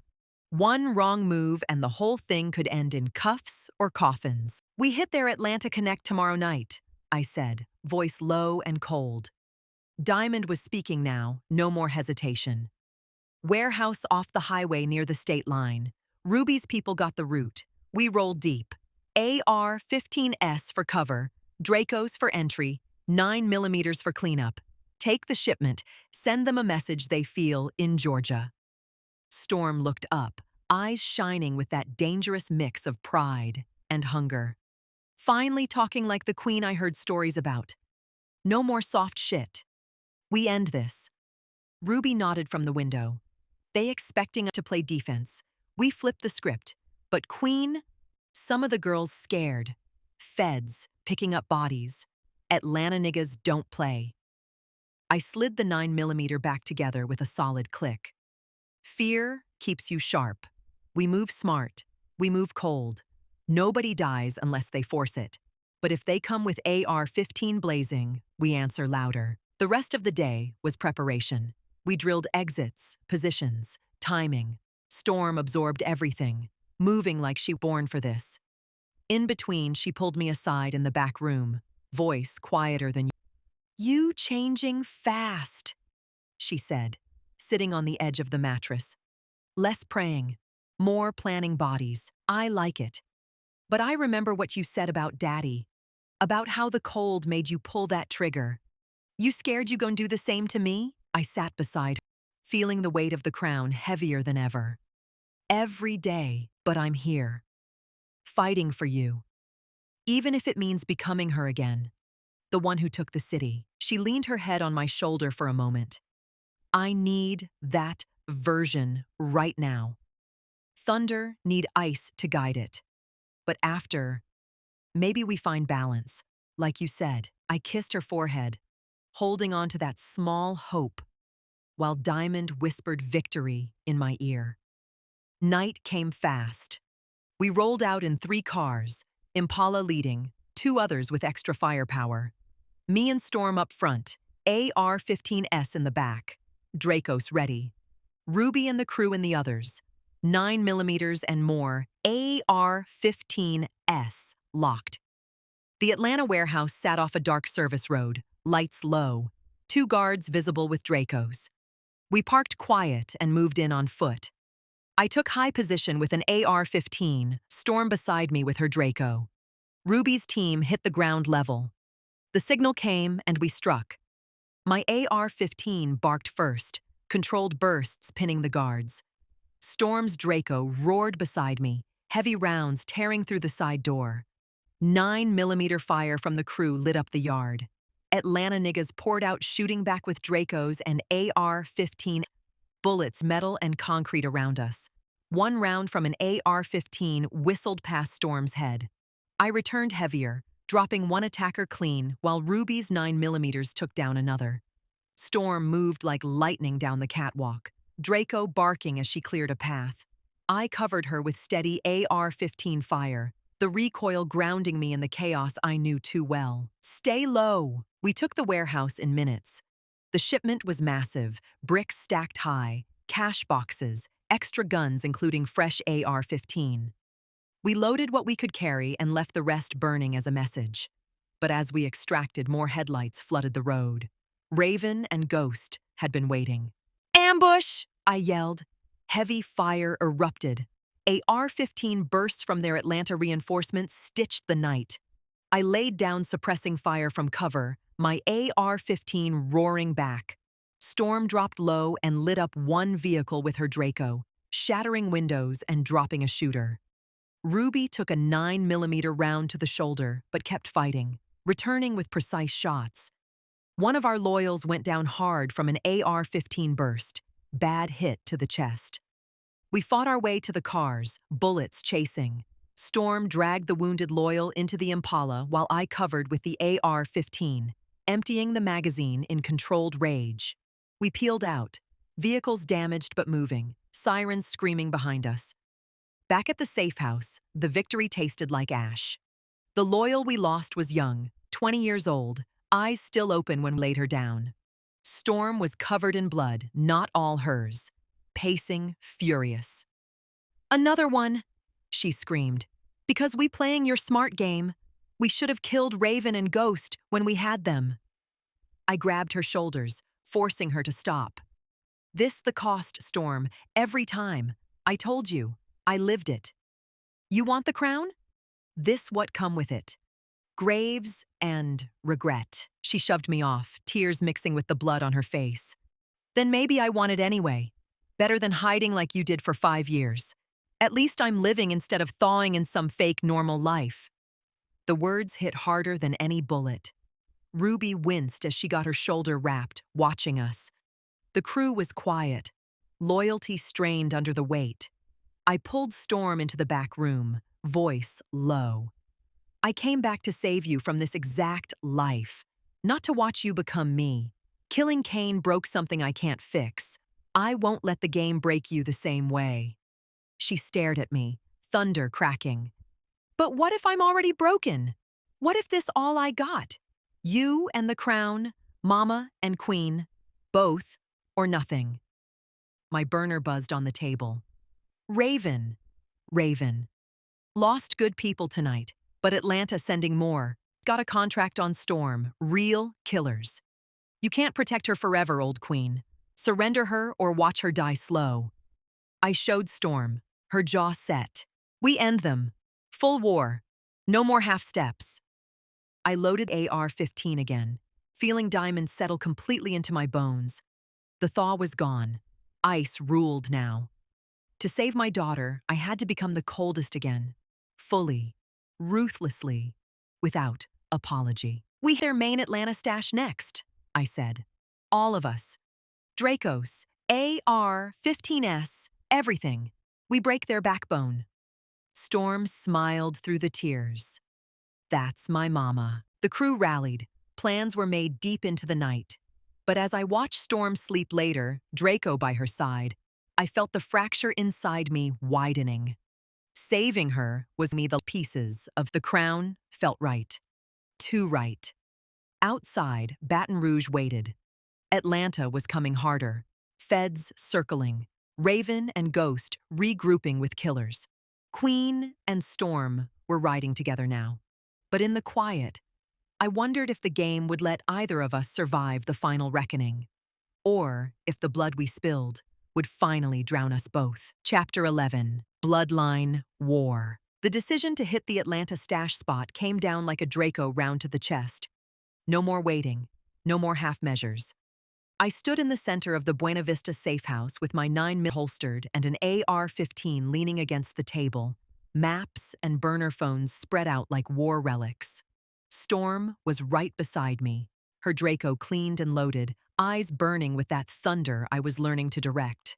S5: One wrong move and the whole thing could end in cuffs or coffins. "We hit their Atlanta Connect tomorrow night," I said, voice low and cold. Diamond was speaking now, no more hesitation. "Warehouse off the highway near the state line. Ruby's people got the route. We rolled deep. AR-15S for cover, Dracos for entry, 9mm for cleanup. Take the shipment, send them a message they feel in Georgia." Storm looked up, eyes shining with that dangerous mix of pride and hunger. Finally talking like the queen I heard stories about. No more soft shit. "We end this." Ruby nodded from the window. They expecting us to play defense. We flipped the script. But Queen? Some of the girls scared. Feds, picking up bodies. Atlanta niggas don't play. I slid the 9mm back together with a solid click. Fear keeps you sharp. We move smart. We move cold. Nobody dies unless they force it. But if they come with AR-15 blazing, we answer louder. The rest of the day was preparation. We drilled exits, positions, timing. Storm absorbed everything, moving like she born for this. In between, she pulled me aside in the back room, voice quieter than "You changing fast," she said, sitting on the edge of the mattress. "Less praying, more planning bodies. I like it. But I remember what you said about Daddy, about how the cold made you pull that trigger. You scared you gon' do the same to me?" I sat beside her, feeling the weight of the crown heavier than ever. "Every day, but I'm here. Fighting for you. Even if it means becoming her again. The one who took the city." She leaned her head on my shoulder for a moment. "I need that version right now. Thunder need ice to guide it. But after, maybe we find balance. Like you said." I kissed her forehead, holding on to that small hope, while Diamond whispered victory in my ear. Night came fast. We rolled out in 3 cars, Impala leading, 2 others with extra firepower. Me and Storm up front, AR-15S in the back, Dracos ready. Ruby and the crew in the others, 9mm and more, AR-15S locked. The Atlanta warehouse sat off a dark service road, lights low, 2 guards visible with Dracos. We parked quiet and moved in on foot. I took high position with an AR-15, Storm beside me with her Draco. Ruby's team hit the ground level. The signal came and we struck. My AR-15 barked first, controlled bursts pinning the guards. Storm's Draco roared beside me, heavy rounds tearing through the side door. 9mm fire from the crew lit up the yard. Atlanta niggas poured out shooting back with Dracos and AR-15 bullets, metal and concrete around us. One round from an AR-15 whistled past Storm's head. I returned heavier, dropping one attacker clean while Ruby's 9mm took down another. Storm moved like lightning down the catwalk, Draco barking as she cleared a path. I covered her with steady AR-15 fire, the recoil grounding me in the chaos I knew too well. Stay low. We took the warehouse in minutes. The shipment was massive, bricks stacked high, cash boxes, extra guns including fresh AR-15. We loaded what we could carry and left the rest burning as a message. But as we extracted, more headlights flooded the road. Raven and Ghost had been waiting. Ambush! I yelled. Heavy fire erupted. AR-15 bursts from their Atlanta reinforcements stitched the night. I laid down suppressing fire from cover, my AR-15 roaring back. Storm dropped low and lit up one vehicle with her Draco, shattering windows and dropping a shooter. Ruby took a 9mm round to the shoulder, but kept fighting, returning with precise shots. One of our loyals went down hard from an AR-15 burst, bad hit to the chest. We fought our way to the cars, bullets chasing. Storm dragged the wounded loyal into the Impala while I covered with the AR-15, emptying the magazine in controlled rage. We peeled out, vehicles damaged but moving, sirens screaming behind us. Back at the safe house, the victory tasted like ash. The loyal we lost was young, 20 years old, eyes still open when we laid her down. Storm was covered in blood, not all hers, pacing, furious. "Another one," she screamed. "Because we playing your smart game. We should have killed Raven and Ghost when we had them." I grabbed her shoulders, forcing her to stop. "This the cost, Storm, every time. I told you. I lived it. You want the crown? This what come with it. Graves and regret." She shoved me off, tears mixing with the blood on her face. "Then maybe I want it anyway. Better than hiding like you did for 5 years. At least I'm living instead of thawing in some fake normal life." The words hit harder than any bullet. Ruby winced as she got her shoulder wrapped, watching us. The crew was quiet, loyalty strained under the weight. I pulled Storm into the back room, voice low. "I came back to save you from this exact life, not to watch you become me. Killing Kane broke something I can't fix. I won't let the game break you the same way." She stared at me, thunder cracking. "But what if I'm already broken? What if this all I got? You and the crown, Mama and Queen, both or nothing." My burner buzzed on the table. Raven. Lost good people tonight, but Atlanta sending more. Got a contract on Storm, real killers. You can't protect her forever, old queen. Surrender her or watch her die slow. I showed Storm, her jaw set. We end them. Full war. No more half steps. I loaded AR-15 again, feeling Diamond settle completely into my bones. The thaw was gone. Ice ruled now. To save my daughter, I had to become the coldest again. Fully, ruthlessly, without apology. "We hit their main Atlanta stash next," I said. "All of us. Dracos, AR-15s, everything. We break their backbone." Storm smiled through the tears. "That's my mama." The crew rallied. Plans were made deep into the night. But as I watched Storm sleep later, Draco by her side, I felt the fracture inside me widening. Saving her was me. The pieces of the crown felt right. Too right. Outside, Baton Rouge waited. Atlanta was coming harder. Feds circling. Raven and Ghost regrouping with killers. Queen and Storm were riding together now. But in the quiet, I wondered if the game would let either of us survive the final reckoning. Or if the blood we spilled would finally drown us both. Chapter 11. Bloodline War. The decision to hit the Atlanta stash spot came down like a Draco round to the chest. No more waiting. No more half measures. I stood in the center of the Buena Vista safe house with my 9mm holstered and an AR-15 leaning against the table. Maps and burner phones spread out like war relics. Storm was right beside me, her Draco cleaned and loaded, eyes burning with that thunder I was learning to direct.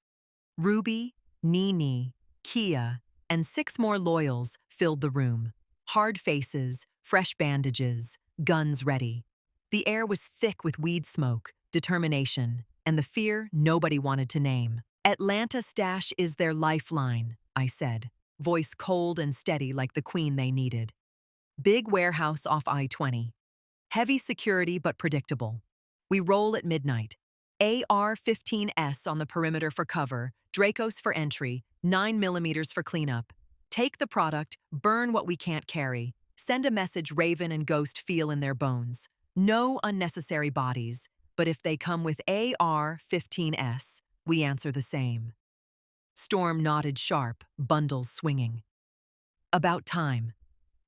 S5: Ruby, Nene, Kia, and 6 more loyals filled the room. Hard faces, fresh bandages, guns ready. The air was thick with weed smoke, determination, and the fear nobody wanted to name. "Atlanta stash is their lifeline," I said. voice cold and steady like the queen they needed. Big warehouse off I-20. Heavy security but predictable. We roll at midnight. AR-15S on the perimeter for cover, Dracos for entry, 9mm for cleanup. Take the product, burn what we can't carry. Send a message Raven and Ghost feel in their bones. No unnecessary bodies, but if they come with AR-15S, we answer the same. Storm nodded sharp, bundles swinging. About time.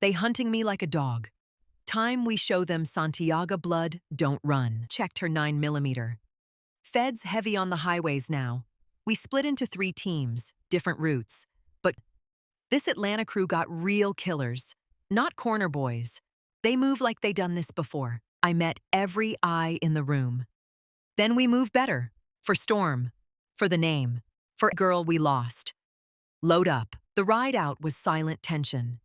S5: They hunting me like a dog. Time we show them Santiaga blood, don't run. Checked her 9mm. Feds heavy on the highways now. We split into 3 teams, different routes. But this Atlanta crew got real killers, not corner boys. They move like they done this before. I met every eye in the room. Then we move better. For Storm. For the name. For girl we lost. Load up. The ride out was silent tension.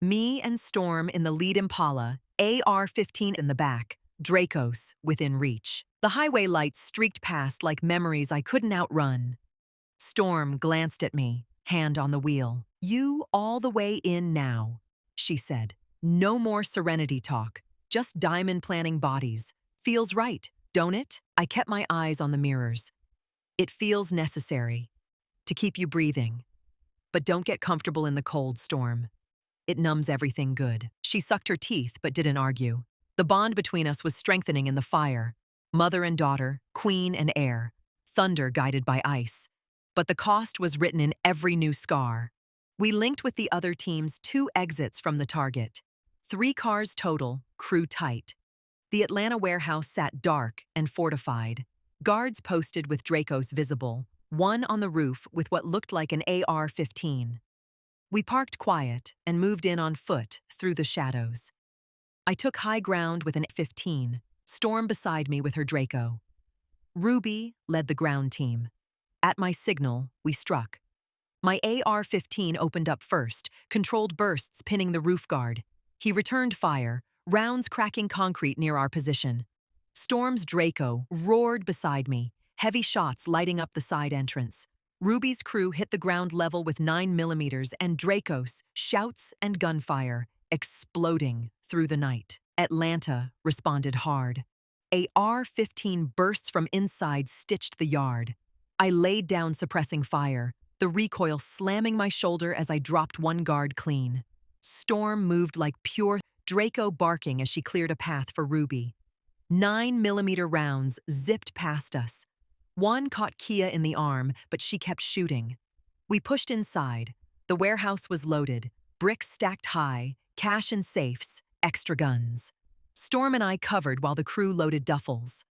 S5: Me and Storm in the lead Impala, AR-15 in the back, Dracos within reach. The highway lights streaked past like memories I couldn't outrun. Storm glanced at me, hand on the wheel. You all the way in now, she said. No more Serenity talk, just Diamond planning bodies. Feels right, don't it? I kept my eyes on the mirrors. It feels necessary to keep you breathing. But don't get comfortable in the cold, Storm. It numbs everything good. She sucked her teeth but didn't argue. The bond between us was strengthening in the fire. Mother and daughter, queen and heir, thunder guided by ice. But the cost was written in every new scar. We linked with the other team's 2 exits from the target. 3 cars total, crew tight. The Atlanta warehouse sat dark and fortified. Guards posted with Dracos visible, one on the roof with what looked like an AR-15. We parked quiet and moved in on foot through the shadows. I took high ground with an 15, Storm beside me with her Draco. Ruby led the ground team. At my signal, we struck. My AR-15 opened up first, controlled bursts pinning the roof guard. He returned fire, rounds cracking concrete near our position. Storm's Draco roared beside me, heavy shots lighting up the side entrance. Ruby's crew hit the ground level with 9mm and Dracos, shouts and gunfire, exploding through the night. Atlanta responded hard. AR-15 bursts from inside stitched the yard. I laid down suppressing fire, the recoil slamming my shoulder as I dropped one guard clean. Storm moved like pure Draco barking as she cleared a path for Ruby. 9mm rounds zipped past us. One caught Kia in the arm, but she kept shooting. We pushed inside. The warehouse was loaded, bricks stacked high, cash in safes, extra guns. Storm and I covered while the crew loaded duffels.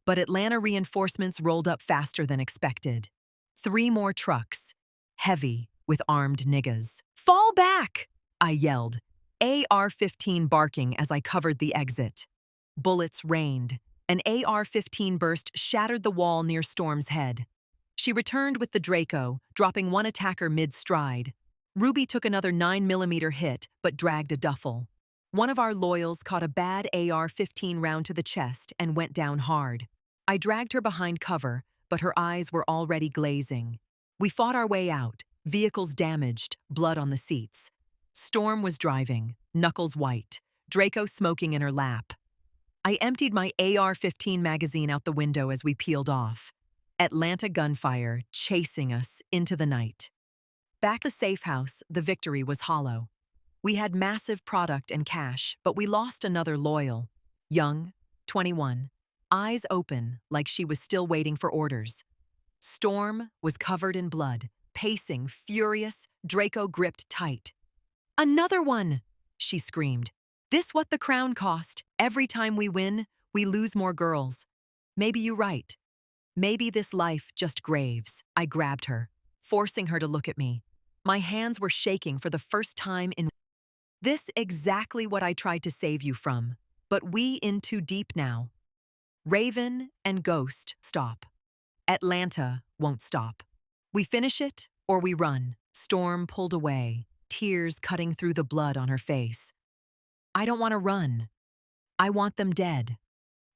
S5: But Atlanta reinforcements rolled up faster than expected. 3 more trucks, heavy with armed niggas. Fall back! I yelled, AR-15 barking as I covered the exit. Bullets rained. An AR-15 burst shattered the wall near Storm's head. She returned with the Draco, dropping one attacker mid-stride. Ruby took another 9mm hit, but dragged a duffel. One of our loyals caught a bad AR-15 round to the chest and went down hard. I dragged her behind cover, but her eyes were already glazing. We fought our way out, vehicles damaged, blood on the seats. Storm was driving, knuckles white, Draco smoking in her lap. I emptied my AR-15 magazine out the window as we peeled off. Atlanta gunfire chasing us into the night. Back at the safe house, the victory was hollow. We had massive product and cash, but we lost another loyal. Young, 21, eyes open like she was still waiting for orders. Storm was covered in blood, pacing, furious, Draco gripped tight. "Another one!" she screamed. "This what the crown cost. Every time we win, we lose more girls. Maybe you're right. Maybe this life just graves." I grabbed her, forcing her to look at me. My hands were shaking for the first time in this exactly what I tried to save you from, but we in too deep now. Raven and Ghost stop. Atlanta won't stop. We finish it or we run. Storm pulled away, tears cutting through the blood on her face. I don't want to run. I want them dead.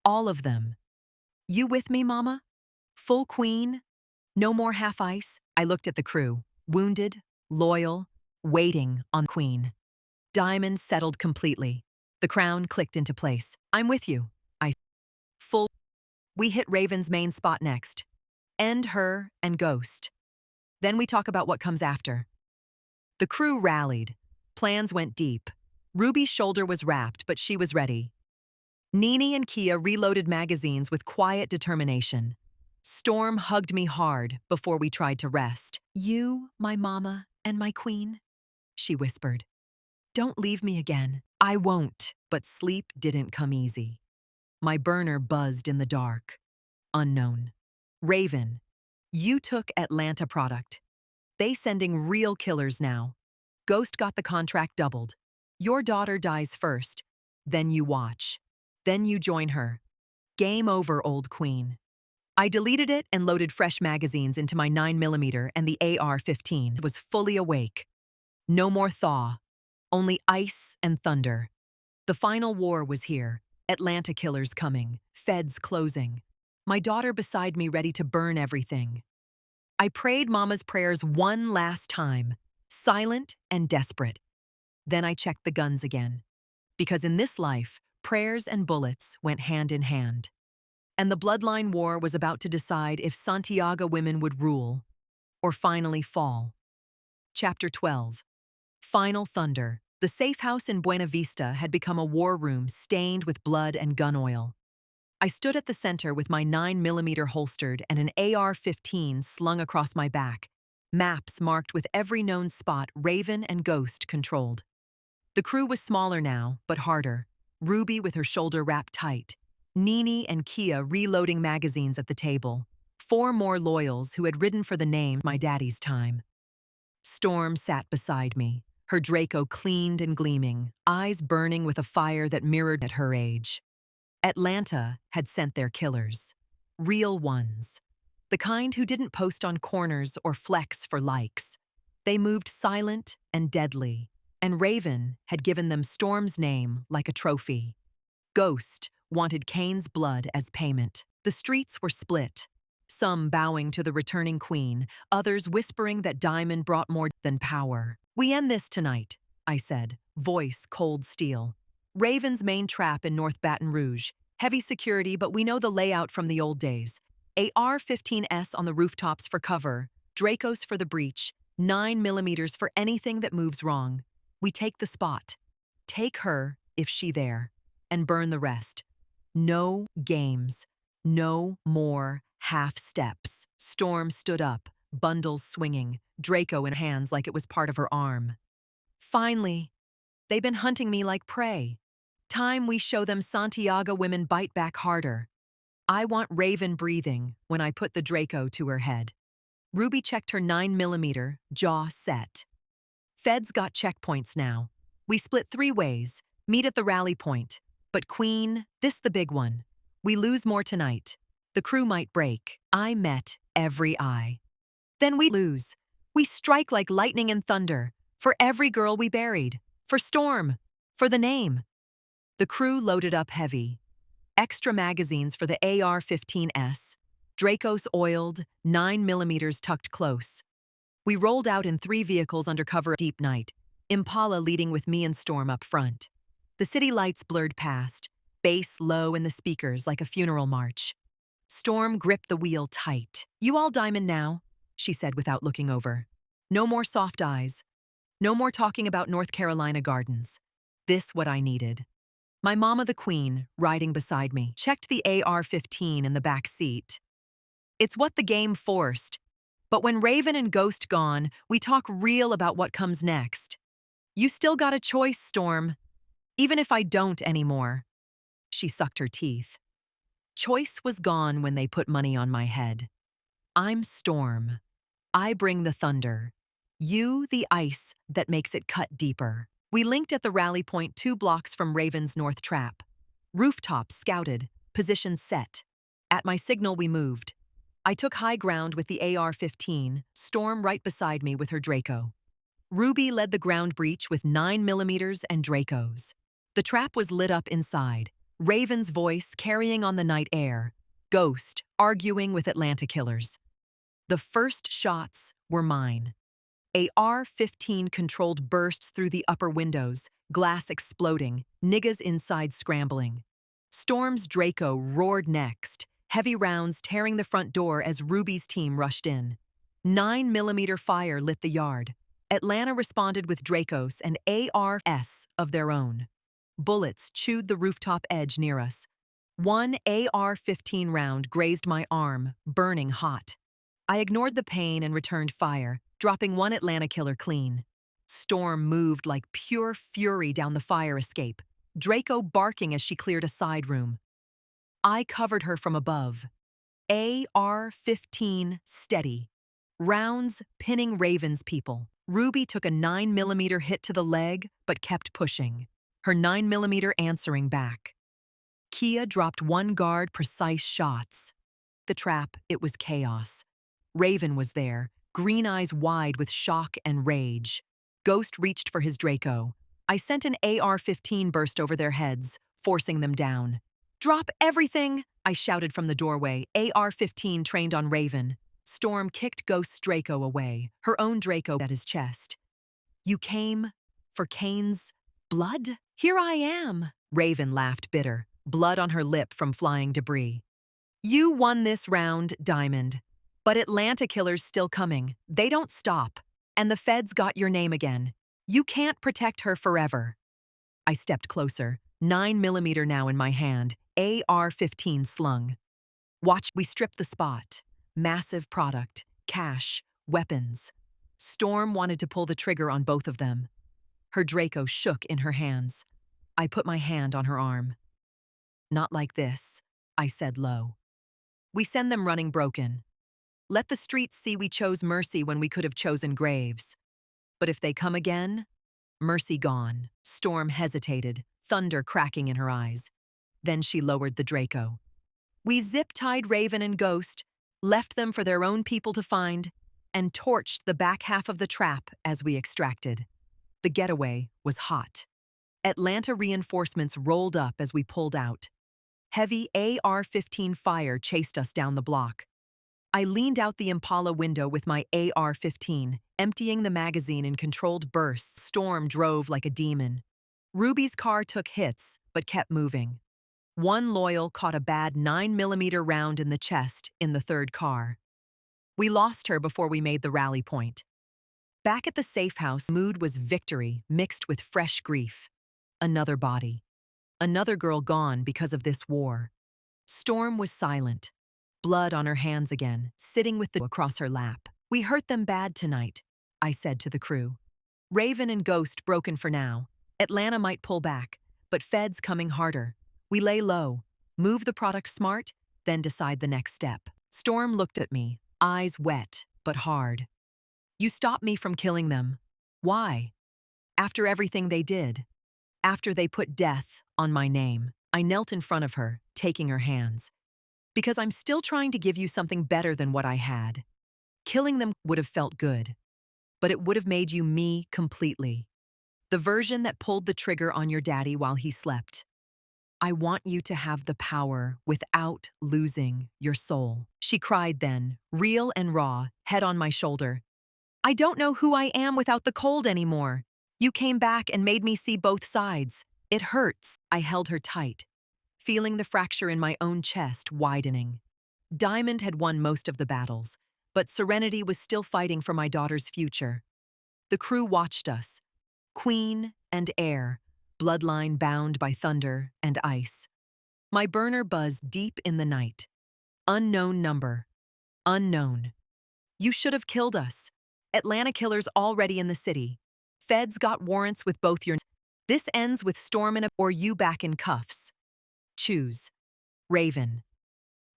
S5: All of them. You with me, Mama? Full queen? No more half ice? I looked at the crew. Wounded, loyal, waiting on Queen. Diamond settled completely. The crown clicked into place. I'm with you, I full. We hit Raven's main spot next. End her and Ghost. Then we talk about what comes after. The crew rallied. Plans went deep. Ruby's shoulder was wrapped, but she was ready. Nene and Kia reloaded magazines with quiet determination. Storm hugged me hard before we tried to rest. You, my mama, and my queen, she whispered. Don't leave me again. I won't. But sleep didn't come easy. My burner buzzed in the dark. Unknown. Raven, you took Atlanta product. They sending real killers now. Ghost got the contract doubled. Your daughter dies first. Then you watch. Then you join her. Game over, old queen. I deleted it and loaded fresh magazines into my 9mm, and the AR-15 was fully awake. No more thaw. Only ice and thunder. The final war was here. Atlanta killers coming. Feds closing. My daughter beside me ready to burn everything. I prayed Mama's prayers one last time, silent and desperate. Then I checked the guns again. Because in this life, prayers and bullets went hand in hand. And the bloodline war was about to decide if Santiaga women would rule or finally fall. Chapter 12. Final Thunder. The safe house in Buena Vista had become a war room stained with blood and gun oil. I stood at the center with my 9mm holstered and an AR-15 slung across my back, maps marked with every known spot Raven and Ghost controlled. The crew was smaller now, but harder. Ruby with her shoulder wrapped tight. Nene and Kia reloading magazines at the table. 4 more loyals who had ridden for the name my daddy's time. Storm sat beside me, her Draco cleaned and gleaming, eyes burning with a fire that mirrored at her age. Atlanta had sent their killers. Real ones. The kind who didn't post on corners or flex for likes. They moved silent and deadly, and Raven had given them Storm's name like a trophy. Ghost wanted Kane's blood as payment. The streets were split, some bowing to the returning queen, others whispering that Diamond brought more than power. We end this tonight, I said, voice cold steel. Raven's main trap in North Baton Rouge. Heavy security, but we know the layout from the old days. AR-15s on the rooftops for cover, Dracos for the breach, 9mm for anything that moves wrong. We take the spot. Take her, if she there, and burn the rest. No games. No more half steps. Storm stood up, bundles swinging, Draco in hands like it was part of her arm. Finally, they've been hunting me like prey. Time we show them Santiaga women bite back harder. I want Raven breathing when I put the Draco to her head. Ruby checked her 9mm, jaw set. Feds got checkpoints now. We split 3 ways, meet at the rally point. But Queen, this the big one. We lose more tonight. The crew might break. I met every eye. Then we lose. We strike like lightning and thunder. For every girl we buried. For Storm. For the name. The crew loaded up heavy. Extra magazines for the AR-15s. Dracos oiled, 9mm tucked close. We rolled out in 3 vehicles under cover of deep night. Impala leading with me and Storm up front. The city lights blurred past, bass low in the speakers like a funeral march. Storm gripped the wheel tight. You all Diamond now, she said without looking over. No more soft eyes. No more talking about North Carolina gardens. This what I needed. My mama the queen, riding beside me, checked the AR-15 in the back seat. It's what the game forced. But when Raven and Ghost gone, we talk real about what comes next. You still got a choice, Storm. Even if I don't anymore. She sucked her teeth. Choice was gone when they put money on my head. I'm Storm. I bring the thunder. You the ice that makes it cut deeper. We linked at the rally point 2 blocks from Raven's North Trap. Rooftops scouted, positions set. At my signal we moved. I took high ground with the AR-15, Storm right beside me with her Draco. Ruby led the ground breach with 9mm and Dracos. The trap was lit up inside, Raven's voice carrying on the night air, Ghost arguing with Atlanta killers. The first shots were mine. A R-15 controlled bursts through the upper windows, glass exploding, niggas inside scrambling. Storm's Draco roared next, heavy rounds tearing the front door as Ruby's team rushed in. 9mm fire lit the yard. Atlanta responded with Dracos and ARs of their own. Bullets chewed the rooftop edge near us. One AR-15 round grazed my arm, burning hot. I ignored the pain and returned fire, dropping one Atlanta killer clean. Storm moved like pure fury down the fire escape, Draco barking as she cleared a side room. I covered her from above. AR-15 steady. Rounds pinning Raven's people. Ruby took a 9mm hit to the leg, but kept pushing, her 9mm answering back. Kia dropped one guard precise shots. The trap, it was chaos. Raven was there, green eyes wide with shock and rage. Ghost reached for his Draco. I sent an AR-15 burst over their heads, forcing them down. "Drop everything!" I shouted from the doorway, AR-15 trained on Raven. Storm kicked Ghost's Draco away, her own Draco at his chest. "You came for Kane's blood? Here I am." Raven laughed bitter, blood on her lip from flying debris. "You won this round, Diamond. But Atlanta killer's still coming. They don't stop. And the feds got your name again. You can't protect her forever." I stepped closer, 9mm now in my hand, AR-15 slung. Watch, we stripped the spot. Massive product, cash, weapons. Storm wanted to pull the trigger on both of them. Her Draco shook in her hands. I put my hand on her arm. "Not like this," I said low. "We send them running broken. Let the streets see we chose mercy when we could have chosen graves. But if they come again, mercy gone." Storm hesitated, thunder cracking in her eyes. Then she lowered the Draco. "We zip-tied Raven and Ghost, left them for their own people to find, and torched the back half of the trap as we extracted. The getaway was hot. Atlanta reinforcements rolled up as we pulled out. Heavy AR-15 fire chased us down the block. I leaned out the Impala window with my AR-15, emptying the magazine in controlled bursts. Storm drove like a demon. Ruby's car took hits, but kept moving. One loyal caught a bad 9mm round in the chest in the third car. We lost her before we made the rally point. Back at the safe house, mood was victory mixed with fresh grief. Another body. Another girl gone because of this war. Storm was silent. Blood on her hands again, sitting with the across her lap. "We hurt them bad tonight," I said to the crew. "Raven and Ghost broken for now. Atlanta might pull back, but feds coming harder. We lay low, move the product smart, then decide the next step." Storm looked at me, eyes wet, but hard. "You stopped me from killing them. Why?" "After everything they did. After they put death on my name." I knelt in front of her, taking her hands. "Because I'm still trying to give you something better than what I had. Killing them would have felt good, but it would have made you me completely. The version that pulled the trigger on your daddy while he slept. I want you to have the power without losing your soul." She cried then, real and raw, head on my shoulder. "I don't know who I am without the cold anymore. You came back and made me see both sides. It hurts." I held her tight, feeling the fracture in my own chest widening. Diamond had won most of the battles, but Serenity was still fighting for my daughter's future. The crew watched us, queen and heir, bloodline bound by thunder and ice. My burner buzzed deep in the night. Unknown number. Unknown. "You should have killed us. Atlanta killers already in the city. Feds got warrants with both your... This ends with Storm in a... or you back in cuffs. Choose." Raven.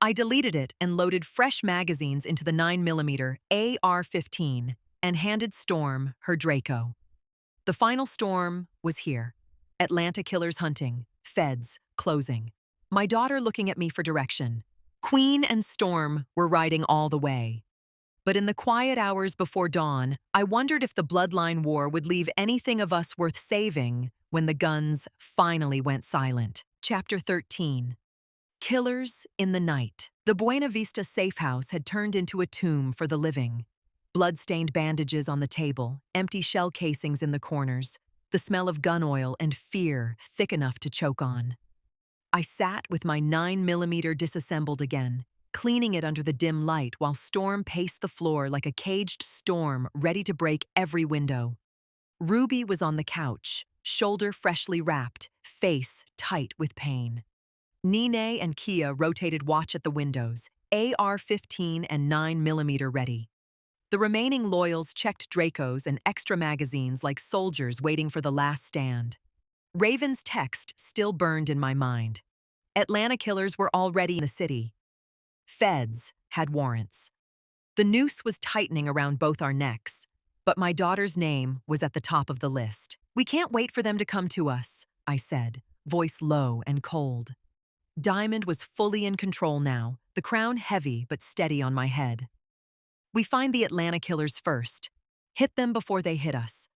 S5: I deleted it and loaded fresh magazines into the 9mm AR-15 and handed Storm her Draco. The final storm was here. Atlanta killers hunting, feds closing. My daughter looking at me for direction. Queen and Storm were riding all the way. But in the quiet hours before dawn, I wondered if the bloodline war would leave anything of us worth saving when the guns finally went silent. Chapter 13. Killers in the night. The Buena Vista safe house had turned into a tomb for the living. Blood-stained bandages on the table, empty shell casings in the corners, the smell of gun oil and fear thick enough to choke on. I sat with my 9mm disassembled again, cleaning it under the dim light while Storm paced the floor like a caged storm ready to break every window. Ruby was on the couch, shoulder freshly wrapped, face tight with pain. Nene and Kia rotated watch at the windows, AR-15 and 9mm ready. The remaining loyals checked Dracos and extra magazines like soldiers waiting for the last stand. Raven's text still burned in my mind. Atlanta killers were already in the city. Feds had warrants. The noose was tightening around both our necks, but my daughter's name was at the top of the list. "We can't wait for them to come to us," I said, voice low and cold. Diamond was fully in control now, the crown heavy but steady on my head. "We find the Atlanta killers first. Hit them before they hit us."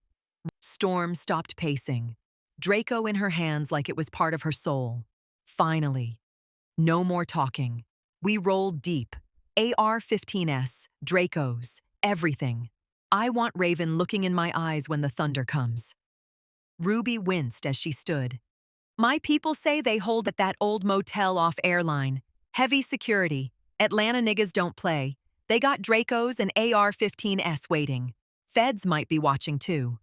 S5: Storm stopped pacing, Draco in her hands like it was part of her soul. Finally. No more talking. We rolled deep. AR-15s, Dracos, everything. I want Raven looking in my eyes when the thunder comes. Ruby winced as she stood. "My people say they hold at that old motel off Airline. Heavy security. Atlanta niggas don't play. They got Dracos and AR-15s waiting. Feds might be watching too."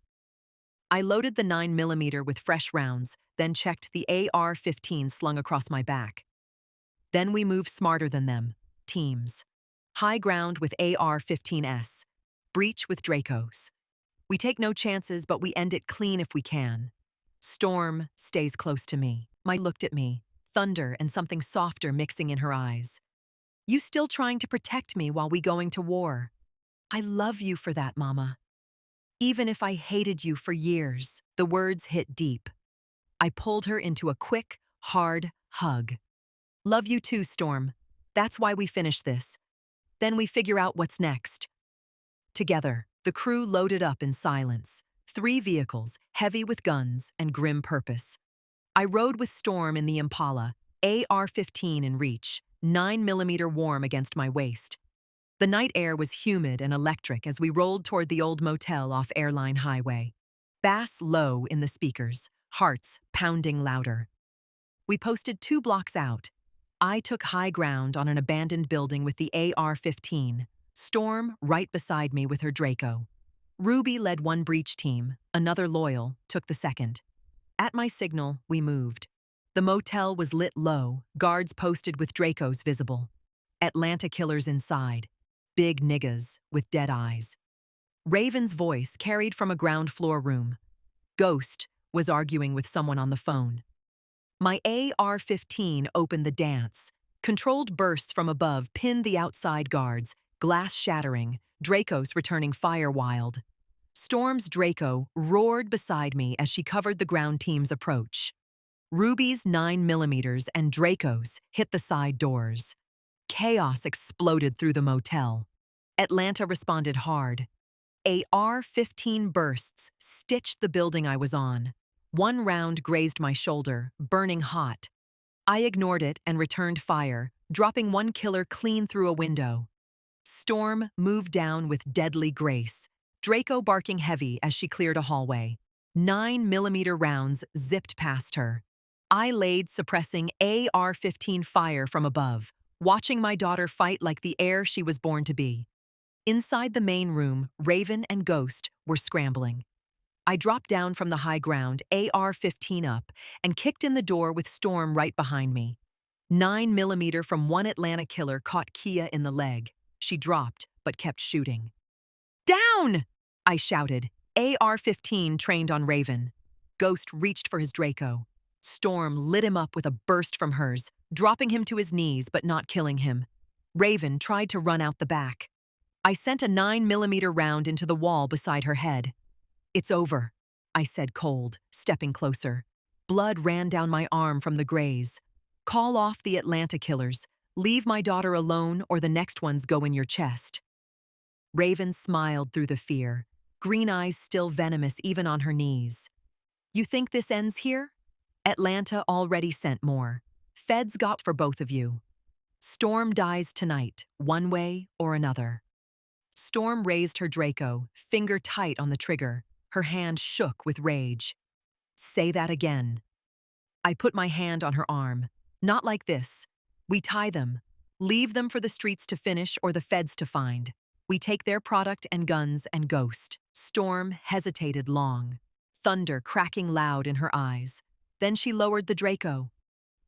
S5: I loaded the 9mm with fresh rounds, then checked the AR-15 slung across my back. Then we moved smarter than them. Teams. High ground with AR-15s. Breach with Dracos. We take no chances, but we end it clean if we can. Storm stays close to me. My looked at me, thunder and something softer mixing in her eyes. "You still trying to protect me while we going to war? I love you for that, Mama. Even if I hated you for years." The words hit deep. I pulled her into a quick, hard hug. "Love you too, Storm. That's why we finish this. Then we figure out what's next." Together, the crew loaded up in silence. 3 vehicles, heavy with guns and grim purpose. I rode with Storm in the Impala, AR-15 in reach, 9mm warm against my waist. The night air was humid and electric as we rolled toward the old motel off Airline Highway. Bass low in the speakers, hearts pounding louder. We posted 2 blocks out. I took high ground on an abandoned building with the AR-15, Storm right beside me with her Draco. Ruby led one breach team, another loyal took the second. At my signal, we moved. The motel was lit low, guards posted with Dracos visible. Atlanta killers inside, big niggas with dead eyes. Raven's voice carried from a ground floor room. Ghost was arguing with someone on the phone. My AR-15 opened the dance. Controlled bursts from above pinned the outside guards, glass shattering, Dracos returning fire wild. Storm's Draco roared beside me as she covered the ground team's approach. Ruby's 9mm and Dracos hit the side doors. Chaos exploded through the motel. Atlanta responded hard. AR-15 bursts stitched the building I was on. One round grazed my shoulder, burning hot. I ignored it and returned fire, dropping one killer clean through a window. Storm moved down with deadly grace, Draco barking heavy as she cleared a hallway. 9mm rounds zipped past her. I laid suppressing AR-15 fire from above, watching my daughter fight like the heir she was born to be. Inside the main room, Raven and Ghost were scrambling. I dropped down from the high ground, AR-15 up, and kicked in the door with Storm right behind me. 9mm from one Atlanta killer caught Kia in the leg. She dropped, but kept shooting. "Down!" I shouted. AR-15 trained on Raven. Ghost reached for his Draco. Storm lit him up with a burst from hers, dropping him to his knees but not killing him. Raven tried to run out the back. I sent a 9mm round into the wall beside her head. "It's over," I said cold, stepping closer. Blood ran down my arm from the graze. "Call off the Atlanta killers. Leave my daughter alone or the next ones go in your chest." Raven smiled through the fear, green eyes still venomous even on her knees. "You think this ends here? Atlanta already sent more. Feds got for both of you. Storm dies tonight, one way or another." Storm raised her Draco, finger tight on the trigger. Her hand shook with rage. Say that again. I put my hand on her arm. Not like this. We tie them. Leave them for the streets to finish or the feds to find. We take their product and guns and ghost. Storm hesitated long, thunder cracking loud in her eyes. Then she lowered the Draco.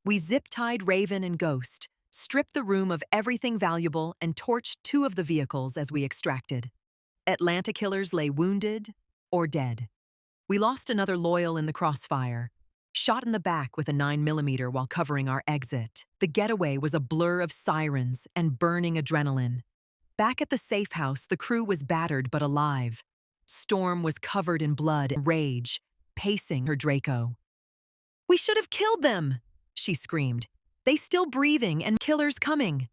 S5: We zip-tied Raven and Ghost, stripped the room of everything valuable, and torched 2 of the vehicles as we extracted. Atlanta killers lay wounded or dead. We lost another loyal in the crossfire, shot in the back with a 9mm while covering our exit. The getaway was a blur of sirens and burning adrenaline. Back at the safe house, the crew was battered but alive. Storm was covered in blood and rage, pacing her Draco. "We should have killed them!" she screamed. "They still breathing and killers coming."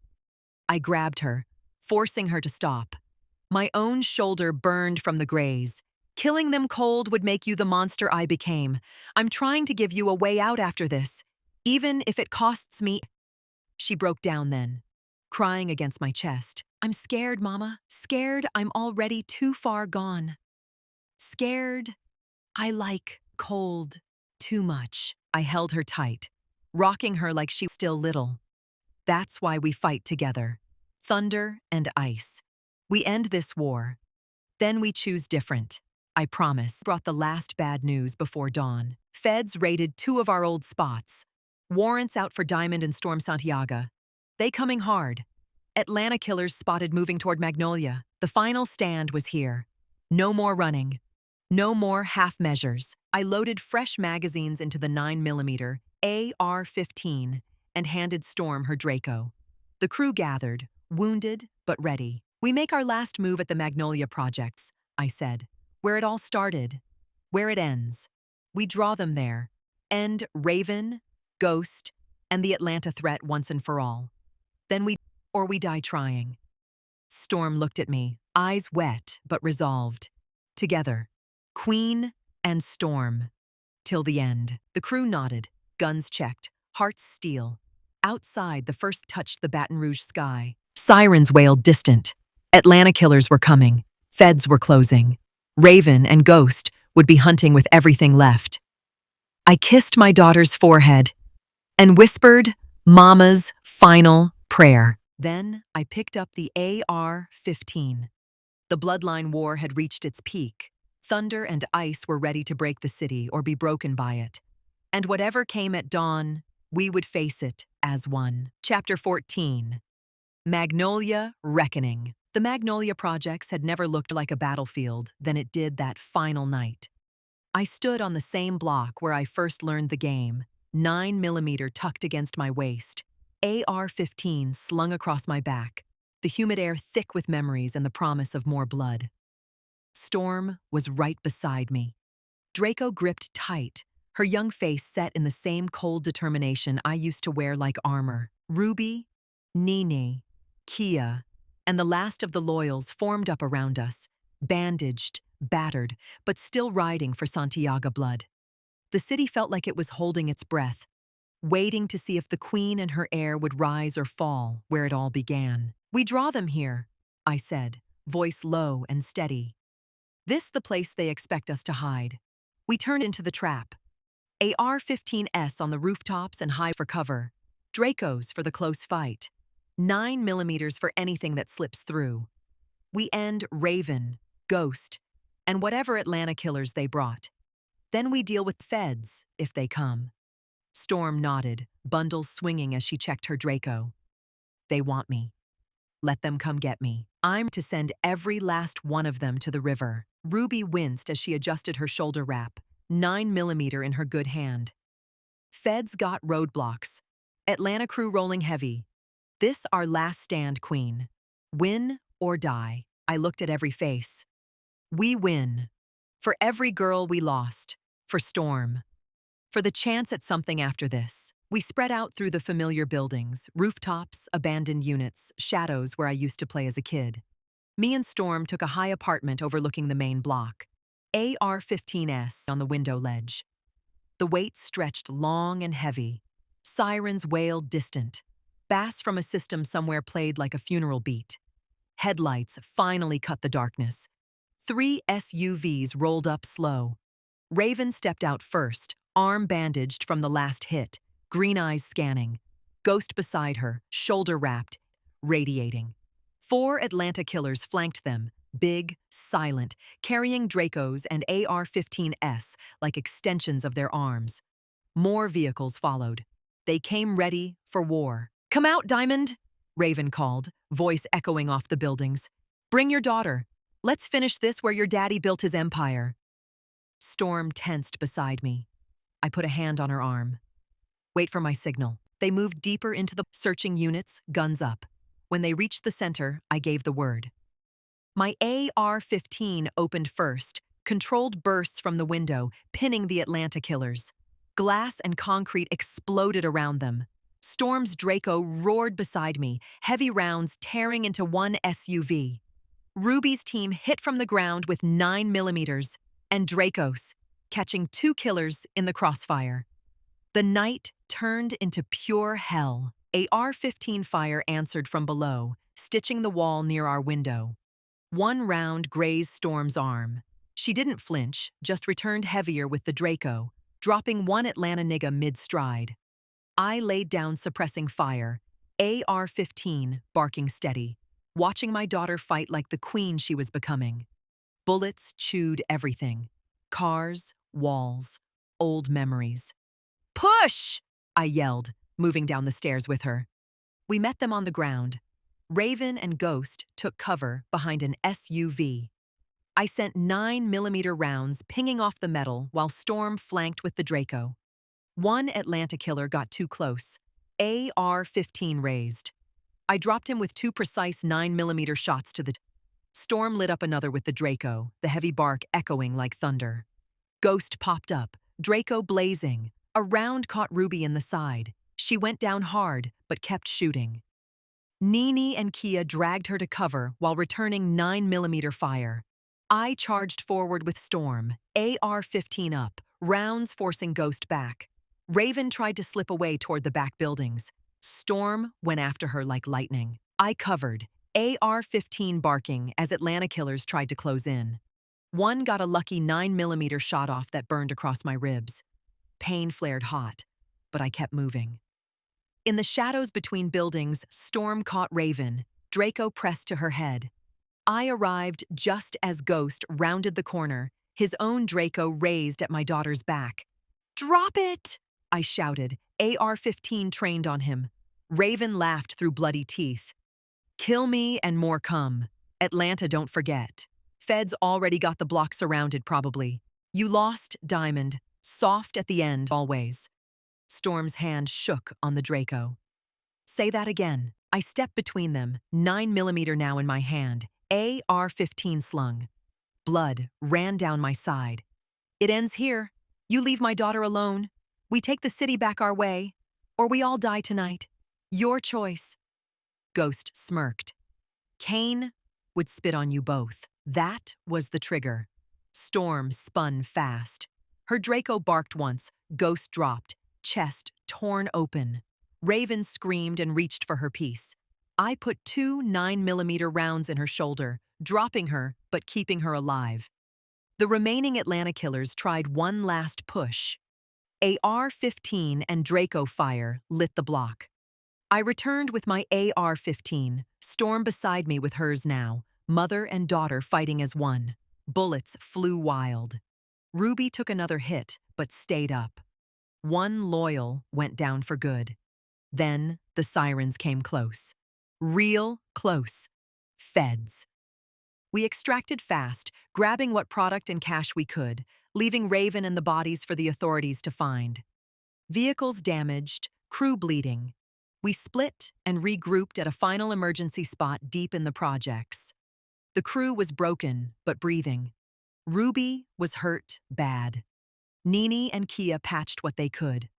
S5: I grabbed her, forcing her to stop. My own shoulder burned from the graze. "Killing them cold would make you the monster I became. I'm trying to give you a way out after this, even if it costs me." She broke down then, crying against my chest. "I'm scared, Mama. Scared I'm already too far gone. Scared I like cold too much." I held her tight, rocking her like she was still little. "That's why we fight together. Thunder and ice. We end this war. Then we choose different. I promise." Brought the last bad news before dawn. Feds raided 2 of our old spots. Warrants out for Diamond and Storm Santiaga. They coming hard. Atlanta killers spotted moving toward Magnolia. The final stand was here. No more running. No more half measures. I loaded fresh magazines into the 9mm AR-15 and handed Storm her Draco. The crew gathered, wounded but ready. "We make our last move at the Magnolia Projects," I said. "Where it all started, where it ends. We draw them there. End Raven, Ghost, and the Atlanta threat once and for all. Then we die trying." Storm looked at me, eyes wet but resolved. "Together, Queen and Storm, till the end." The crew nodded, guns checked, hearts steel. Outside, the first touched the Baton Rouge sky. Sirens wailed distant. Atlanta killers were coming. Feds were closing. Raven and Ghost would be hunting with everything left. I kissed my daughter's forehead and whispered Mama's final prayer. Then I picked up the AR-15. The bloodline war had reached its peak. Thunder and ice were ready to break the city or be broken by it. And whatever came at dawn, we would face it as one. Chapter 14. Magnolia Reckoning. The Magnolia Projects had never looked like a battlefield than it did that final night. I stood on the same block where I first learned the game, 9mm tucked against my waist, AR-15 slung across my back, the humid air thick with memories and the promise of more blood. Storm was right beside me. Draco gripped tight, her young face set in the same cold determination I used to wear like armor. Ruby, Nene, Kia, and the last of the loyals formed up around us, bandaged, battered, but still riding for Santiaga blood. The city felt like it was holding its breath, waiting to see if the queen and her heir would rise or fall where it all began. "We draw them here," I said, voice low and steady. "This the place they expect us to hide." We turned into the trap. AR-15s on the rooftops and high for cover. Dracos for the close fight. 9mm for anything that slips through. We end Raven, Ghost, and whatever Atlanta killers they brought. Then we deal with feds if they come. Storm nodded, bundles swinging as she checked her Draco. "They want me. Let them come get me. I'm to send every last one of them to the river." Ruby winced as she adjusted her shoulder wrap, 9mm in her good hand. Feds got roadblocks. Atlanta crew rolling heavy. This our last stand, Queen. Win or die. I looked at every face. We win. For every girl we lost. For Storm. For the chance at something after this. We spread out through the familiar buildings, rooftops, abandoned units, shadows where I used to play as a kid. Me and Storm took a high apartment overlooking the main block. AR-15s on the window ledge. The weight stretched long and heavy. Sirens wailed distant. Bass from a system somewhere played like a funeral beat. Headlights finally cut the darkness. 3 SUVs rolled up slow. Raven stepped out first, arm bandaged from the last hit, green eyes scanning. Ghost beside her, shoulder wrapped, radiating. 4 Atlanta killers flanked them, big, silent, carrying Dracos and AR-15s like extensions of their arms. More vehicles followed. They came ready for war. "Come out, Diamond!" Raven called, voice echoing off the buildings. "Bring your daughter. Let's finish this where your daddy built his empire." Storm tensed beside me. I put a hand on her arm. "Wait for my signal." They moved deeper into the searching units, guns up. When they reached the center, I gave the word. My AR-15 opened first, controlled bursts from the window, pinning the Atlanta killers. Glass and concrete exploded around them. Storm's Draco roared beside me, heavy rounds tearing into one SUV. Ruby's team hit from the ground with 9mm, and Dracos, catching 2 killers in the crossfire. The night turned into pure hell. AR-15 fire answered from below, stitching the wall near our window. 1 round grazed Storm's arm. She didn't flinch, just returned heavier with the Draco, dropping 1 Atlanta nigga mid-stride. I laid down suppressing fire, AR-15 barking steady, watching my daughter fight like the queen she was becoming. Bullets chewed everything. Cars, walls, old memories. "Push!" I yelled, moving down the stairs with her. We met them on the ground. Raven and Ghost took cover behind an SUV. I sent 9mm rounds pinging off the metal while Storm flanked with the Draco. 1 Atlanta killer got too close. AR-15 raised. I dropped him with 2 precise 9mm shots to the... Storm lit up another with the Draco, the heavy bark echoing like thunder. Ghost popped up, Draco blazing. A round caught Ruby in the side. She went down hard, but kept shooting. Nene and Kia dragged her to cover while returning 9mm fire. I charged forward with Storm, AR-15 up, rounds forcing Ghost back. Raven tried to slip away toward the back buildings. Storm went after her like lightning. I covered, AR-15 barking as Atlanta killers tried to close in. 1 got a lucky 9mm shot off that burned across my ribs. Pain flared hot, but I kept moving. In the shadows between buildings, Storm caught Raven. Draco pressed to her head. I arrived just as Ghost rounded the corner, his own Draco raised at my daughter's back. "Drop it!" I shouted, AR-15 trained on him. Raven laughed through bloody teeth. "Kill me and more come. Atlanta, don't forget. Feds already got the block surrounded, probably. You lost, Diamond. Soft at the end, always." Storm's hand shook on the Draco. "Say that again." I stepped between them, 9mm now in my hand, AR-15 slung. Blood ran down my side. "It ends here. You leave my daughter alone. We take the city back our way, or we all die tonight. Your choice." Ghost smirked. "Kane would spit on you both." That was the trigger. Storm spun fast. Her Draco barked once, Ghost dropped, chest torn open. Raven screamed and reached for her piece. I put 2 9mm rounds in her shoulder, dropping her but keeping her alive. The remaining Atlanta killers tried one last push. AR-15 and Draco fire lit the block. I returned with my AR-15, Storm beside me with hers now, mother and daughter fighting as one. Bullets flew wild. Ruby took another hit, but stayed up. 1 loyal went down for good. Then the sirens came close. Real close. Feds. We extracted fast, grabbing what product and cash we could, leaving Raven and the bodies for the authorities to find. Vehicles damaged, crew bleeding. We split and regrouped at a final emergency spot deep in the projects. The crew was broken, but breathing. Ruby was hurt bad. Nene and Kia patched what they could.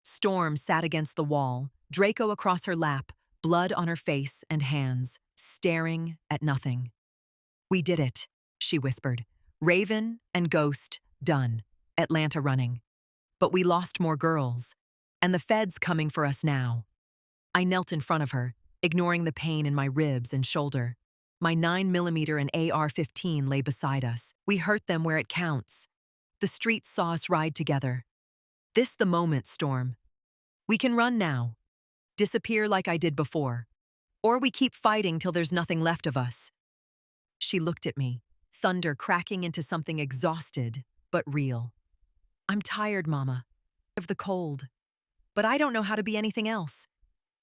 S5: Storm sat against the wall, Draco across her lap, blood on her face and hands, staring at nothing. "We did it," she whispered. "Raven and Ghost, done. Atlanta running. But we lost more girls, and the feds coming for us now." I knelt in front of her, ignoring the pain in my ribs and shoulder. My 9mm and AR-15 lay beside us. We hurt them where it counts. The streets saw us ride together. This the moment, Storm. We can run now. Disappear like I did before. Or we keep fighting till there's nothing left of us. She looked at me, thunder cracking into something exhausted, but real. I'm tired, Mama, of the cold. But I don't know how to be anything else.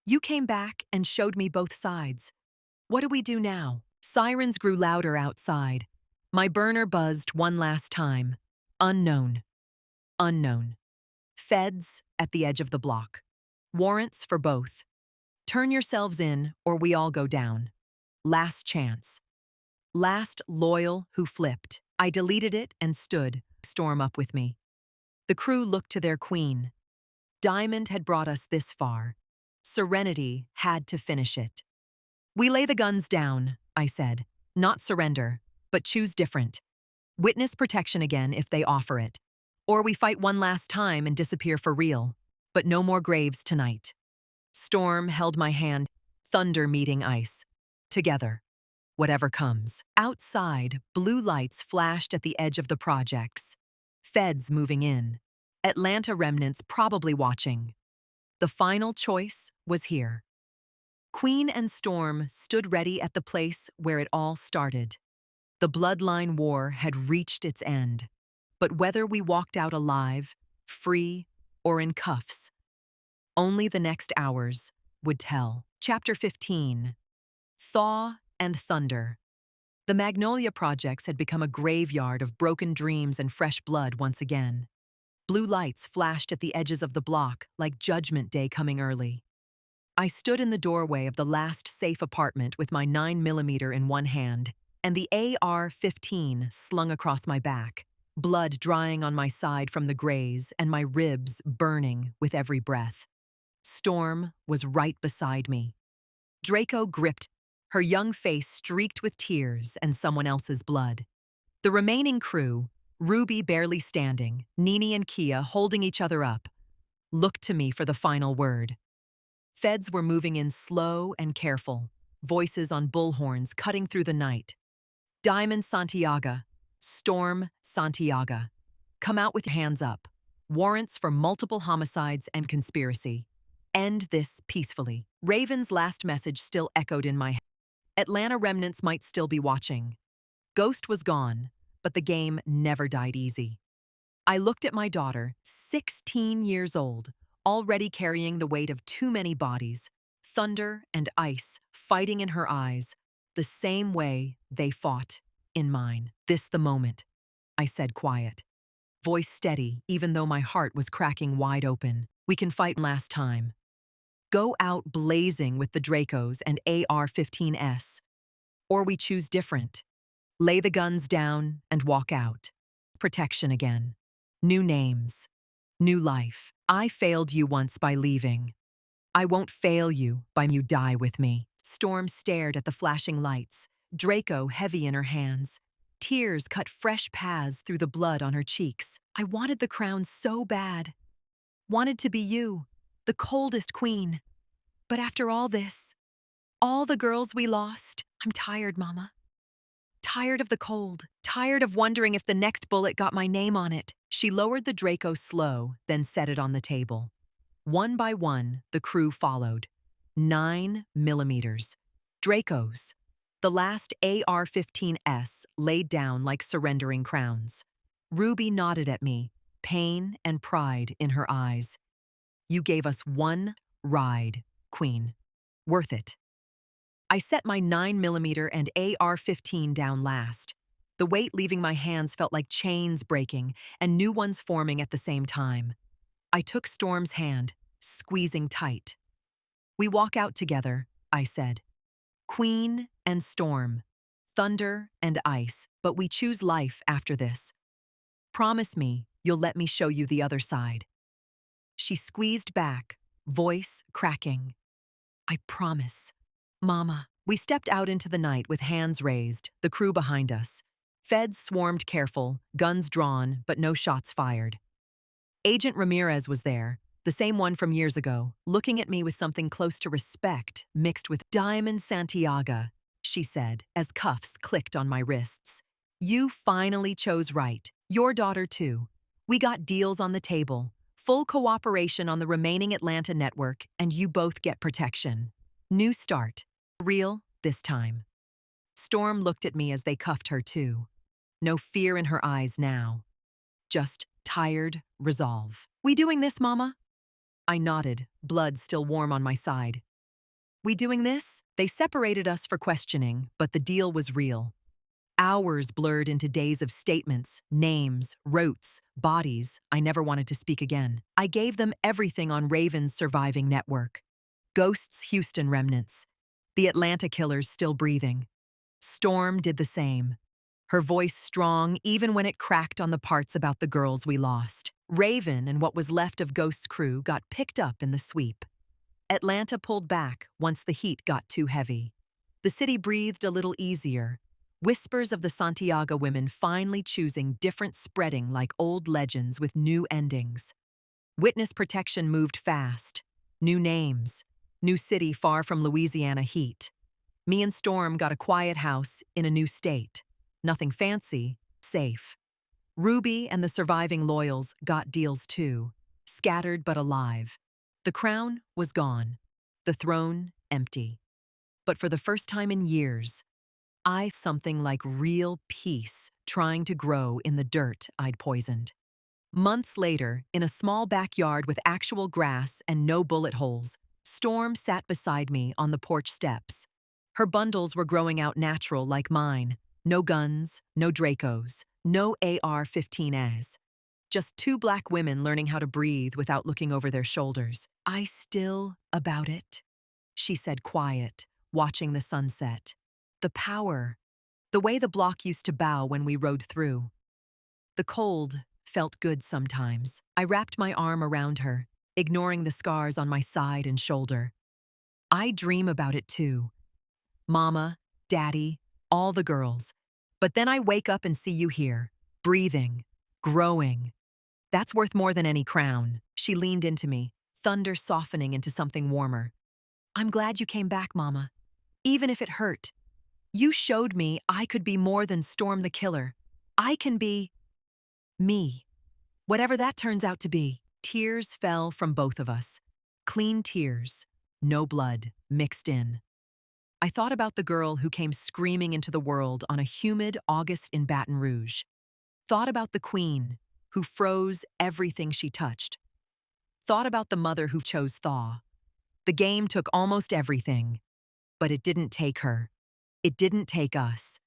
S5: You came back and showed me both sides. What do we do now? Sirens grew louder outside. My burner buzzed one last time. Unknown. Unknown. Feds at the edge of the block. Warrants for both. Turn yourselves in or we all go down. Last chance. Last loyal who flipped. I deleted it and stood, Storm up with me. The crew looked to their queen. Diamond had brought us this far. Serenity had to finish it. We lay the guns down, I said. Not surrender, but choose different. Witness protection again if they offer it. Or we fight one last time and disappear for real. But no more graves tonight. Storm held my hand, thunder meeting ice. Together. Whatever comes. Outside, blue lights flashed at the edge of the projects. Feds moving in. Atlanta remnants probably watching. The final choice was here. Queen and Storm stood ready at the place where it all started. The bloodline war had reached its end. But whether we walked out alive, free, or in cuffs, only the next hours would tell. Chapter 15. Thaw and Thunder. The Magnolia Projects had become a graveyard of broken dreams and fresh blood once again. Blue lights flashed at the edges of the block like Judgment Day coming early. I stood in the doorway of the last safe apartment with my 9mm in one hand and the AR-15 slung across my back, blood drying on my side from the graze and my ribs burning with every breath. Storm was right beside me. Draco gripped, her young face streaked with tears and someone else's blood. The remaining crew, Ruby barely standing, Nini and Kia holding each other up, looked to me for the final word. Feds were moving in slow and careful, voices on bullhorns cutting through the night. Diamond Santiaga, Storm Santiaga. Come out with your hands up. Warrants for multiple homicides and conspiracy. End this peacefully. Raven's last message still echoed in my head. Atlanta remnants might still be watching. Ghost was gone, but the game never died easy. I looked at my daughter, 16 years old, already carrying the weight of too many bodies, thunder and ice fighting in her eyes, the same way they fought in mine. This the moment, I said quiet. Voice steady, even though my heart was cracking wide open. We can fight last time. Go out blazing with the Dracos and AR-15s. Or we choose different. Lay the guns down and walk out. Protection again. New names. New life. I failed you once by leaving. I won't fail you by you die with me. Storm stared at the flashing lights, Draco heavy in her hands. Tears cut fresh paths through the blood on her cheeks. I wanted the crown so bad. Wanted to be you, the coldest queen. But after all this, all the girls we lost, I'm tired, Mama. Tired of the cold, tired of wondering if the next bullet got my name on it. She lowered the Draco slow, then set it on the table. One by one, the crew followed. 9mm. Dracos. The last AR-15s laid down like surrendering crowns. Ruby nodded at me, pain and pride in her eyes. You gave us one ride, Queen. Worth it. I set my 9mm and AR-15 down last. The weight leaving my hands felt like chains breaking and new ones forming at the same time. I took Storm's hand, squeezing tight. We walk out together, I said. Queen and Storm, thunder and ice, but we choose life after this. Promise me you'll let me show you the other side. She squeezed back, voice cracking. I promise. Mama. We stepped out into the night with hands raised, the crew behind us. Feds swarmed careful, guns drawn, but no shots fired. Agent Ramirez was there, the same one from years ago, looking at me with something close to respect mixed with Diamond Santiaga. she said as cuffs clicked on my wrists. You finally chose right. Your daughter, too. We got deals on the table, full cooperation on the remaining Atlanta network, and you both get protection. New start. Real this time. Storm looked at me as they cuffed her, too. No fear in her eyes now. Just tired resolve. We doing this, Mama? I nodded, blood still warm on my side. We doing this? They separated us for questioning, but the deal was real. Hours blurred into days of statements, names, rotes, bodies I never wanted to speak again. I gave them everything on Raven's surviving network. Ghost's Houston remnants. The Atlanta killers still breathing. Storm did the same. Her voice strong even when it cracked on the parts about the girls we lost. Raven and what was left of Ghost's crew got picked up in the sweep. Atlanta pulled back once the heat got too heavy. The city breathed a little easier. Whispers of the Santiaga women finally choosing different spreading like old legends with new endings. Witness protection moved fast. New names. New city far from Louisiana heat. Me and Storm got a quiet house in a new state. Nothing fancy, safe. Ruby and the surviving loyals got deals too, scattered but alive. The crown was gone, the throne empty. But for the first time in years, I something like real peace trying to grow in the dirt I'd poisoned. Months later, in a small backyard with actual grass and no bullet holes, Storm sat beside me on the porch steps. Her bundles were growing out natural like mine. No guns, no Dracos, no AR-15s. Just two black women learning how to breathe without looking over their shoulders. I still about it, she said quiet, watching the sunset. The power, the way the block used to bow when we rode through. The cold felt good sometimes. I wrapped my arm around her, ignoring the scars on my side and shoulder. I dream about it too. Mama, Daddy, all the girls. But then I wake up and see you here, breathing, growing. That's worth more than any crown. She leaned into me, thunder softening into something warmer. I'm glad you came back, Mama. Even if it hurt. You showed me I could be more than Storm the Killer. I can be me. Whatever that turns out to be. Tears fell from both of us. Clean tears, no blood mixed in. I thought about the girl who came screaming into the world on a humid August in Baton Rouge. Thought about the queen who froze everything she touched. Thought about the mother who chose thaw. The game took almost everything, but it didn't take her. It didn't take us.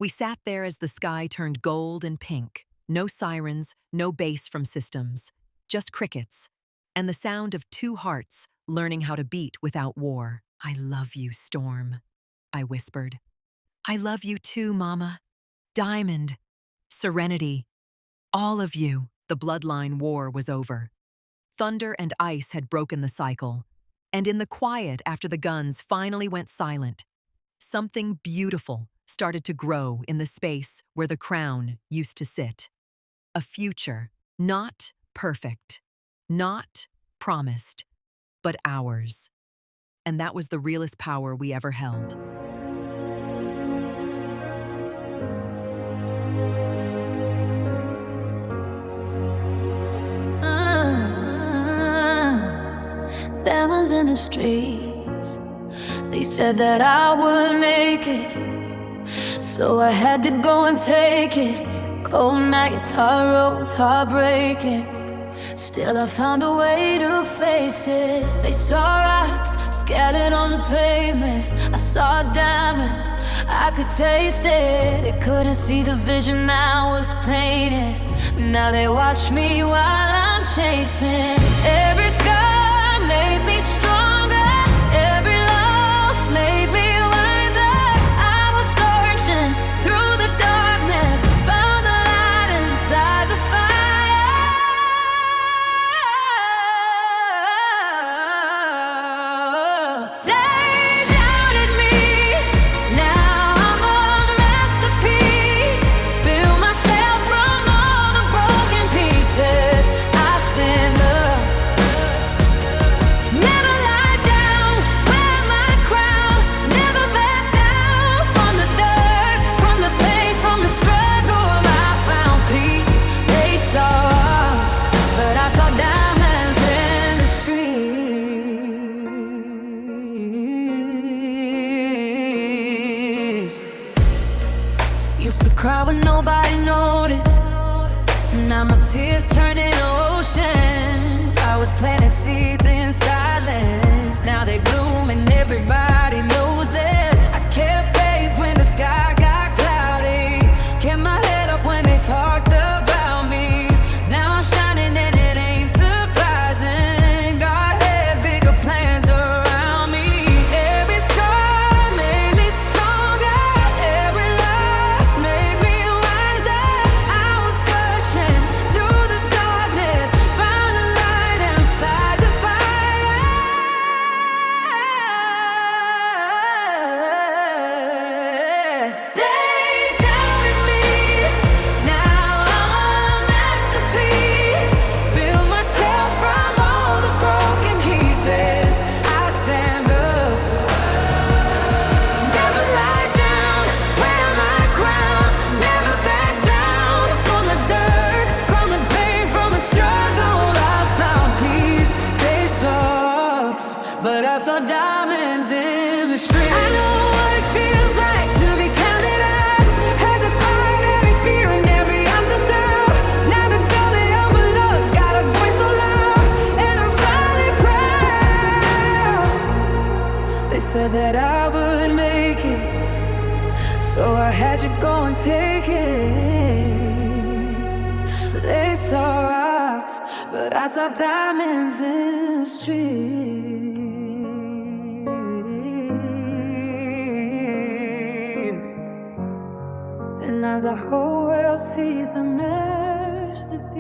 S5: We sat there as the sky turned gold and pink. No sirens, no bass from systems, just crickets, and the sound of two hearts learning how to beat without war. I love you, Storm, I whispered. I love you too, Mama. Diamond, Serenity, all of you. The bloodline war was over. Thunder and ice had broken the cycle, and in the quiet after the guns finally went silent, something beautiful started to grow in the space where the crown used to sit. A future, not perfect, not promised, but ours. And that was the realest power we ever held.
S4: Diamonds in the streets. They said that I would make it, so I had to go and take it. Cold nights, hard roads, heartbreaking. Still I found a way to face it. They saw rocks scattered on the pavement. I saw diamonds, I could taste it. They couldn't see the vision I was painting. Now they watch me while I'm chasing. Every scar made me stronger. Every loss made me wiser. I was searching through the darkness, found the light inside the fire. Used to cry when nobody noticed. Now my tears turn into oceans. I was planting seeds in silence. Now they bloom and everybody knows it. I kept faith when the sky got cloudy. Kept my head up when they talked about me. Now I'm shining and it ain't surprising. God had bigger plans around me. Every scar made me stronger. Every loss made me wiser. I was searching through the darkness, found a light inside the fire. They doubted me. Now I'm a masterpiece. Built myself from all the broken pieces. I stand up. Never lie down, wear my crown. Never back down from the dirt, from the pain, from the struggle. I found peace. They sucks, but I saw diamonds in the street. I know what it feels like to be counted out. Had to fight every fear and every ounce of doubt. Never felt me overlooked. Got a voice so loud, and I'm finally proud. They said that I would make it, so I had to go and take it. They saw rocks, but I saw diamonds in the streets. And as the whole world sees the masterpiece.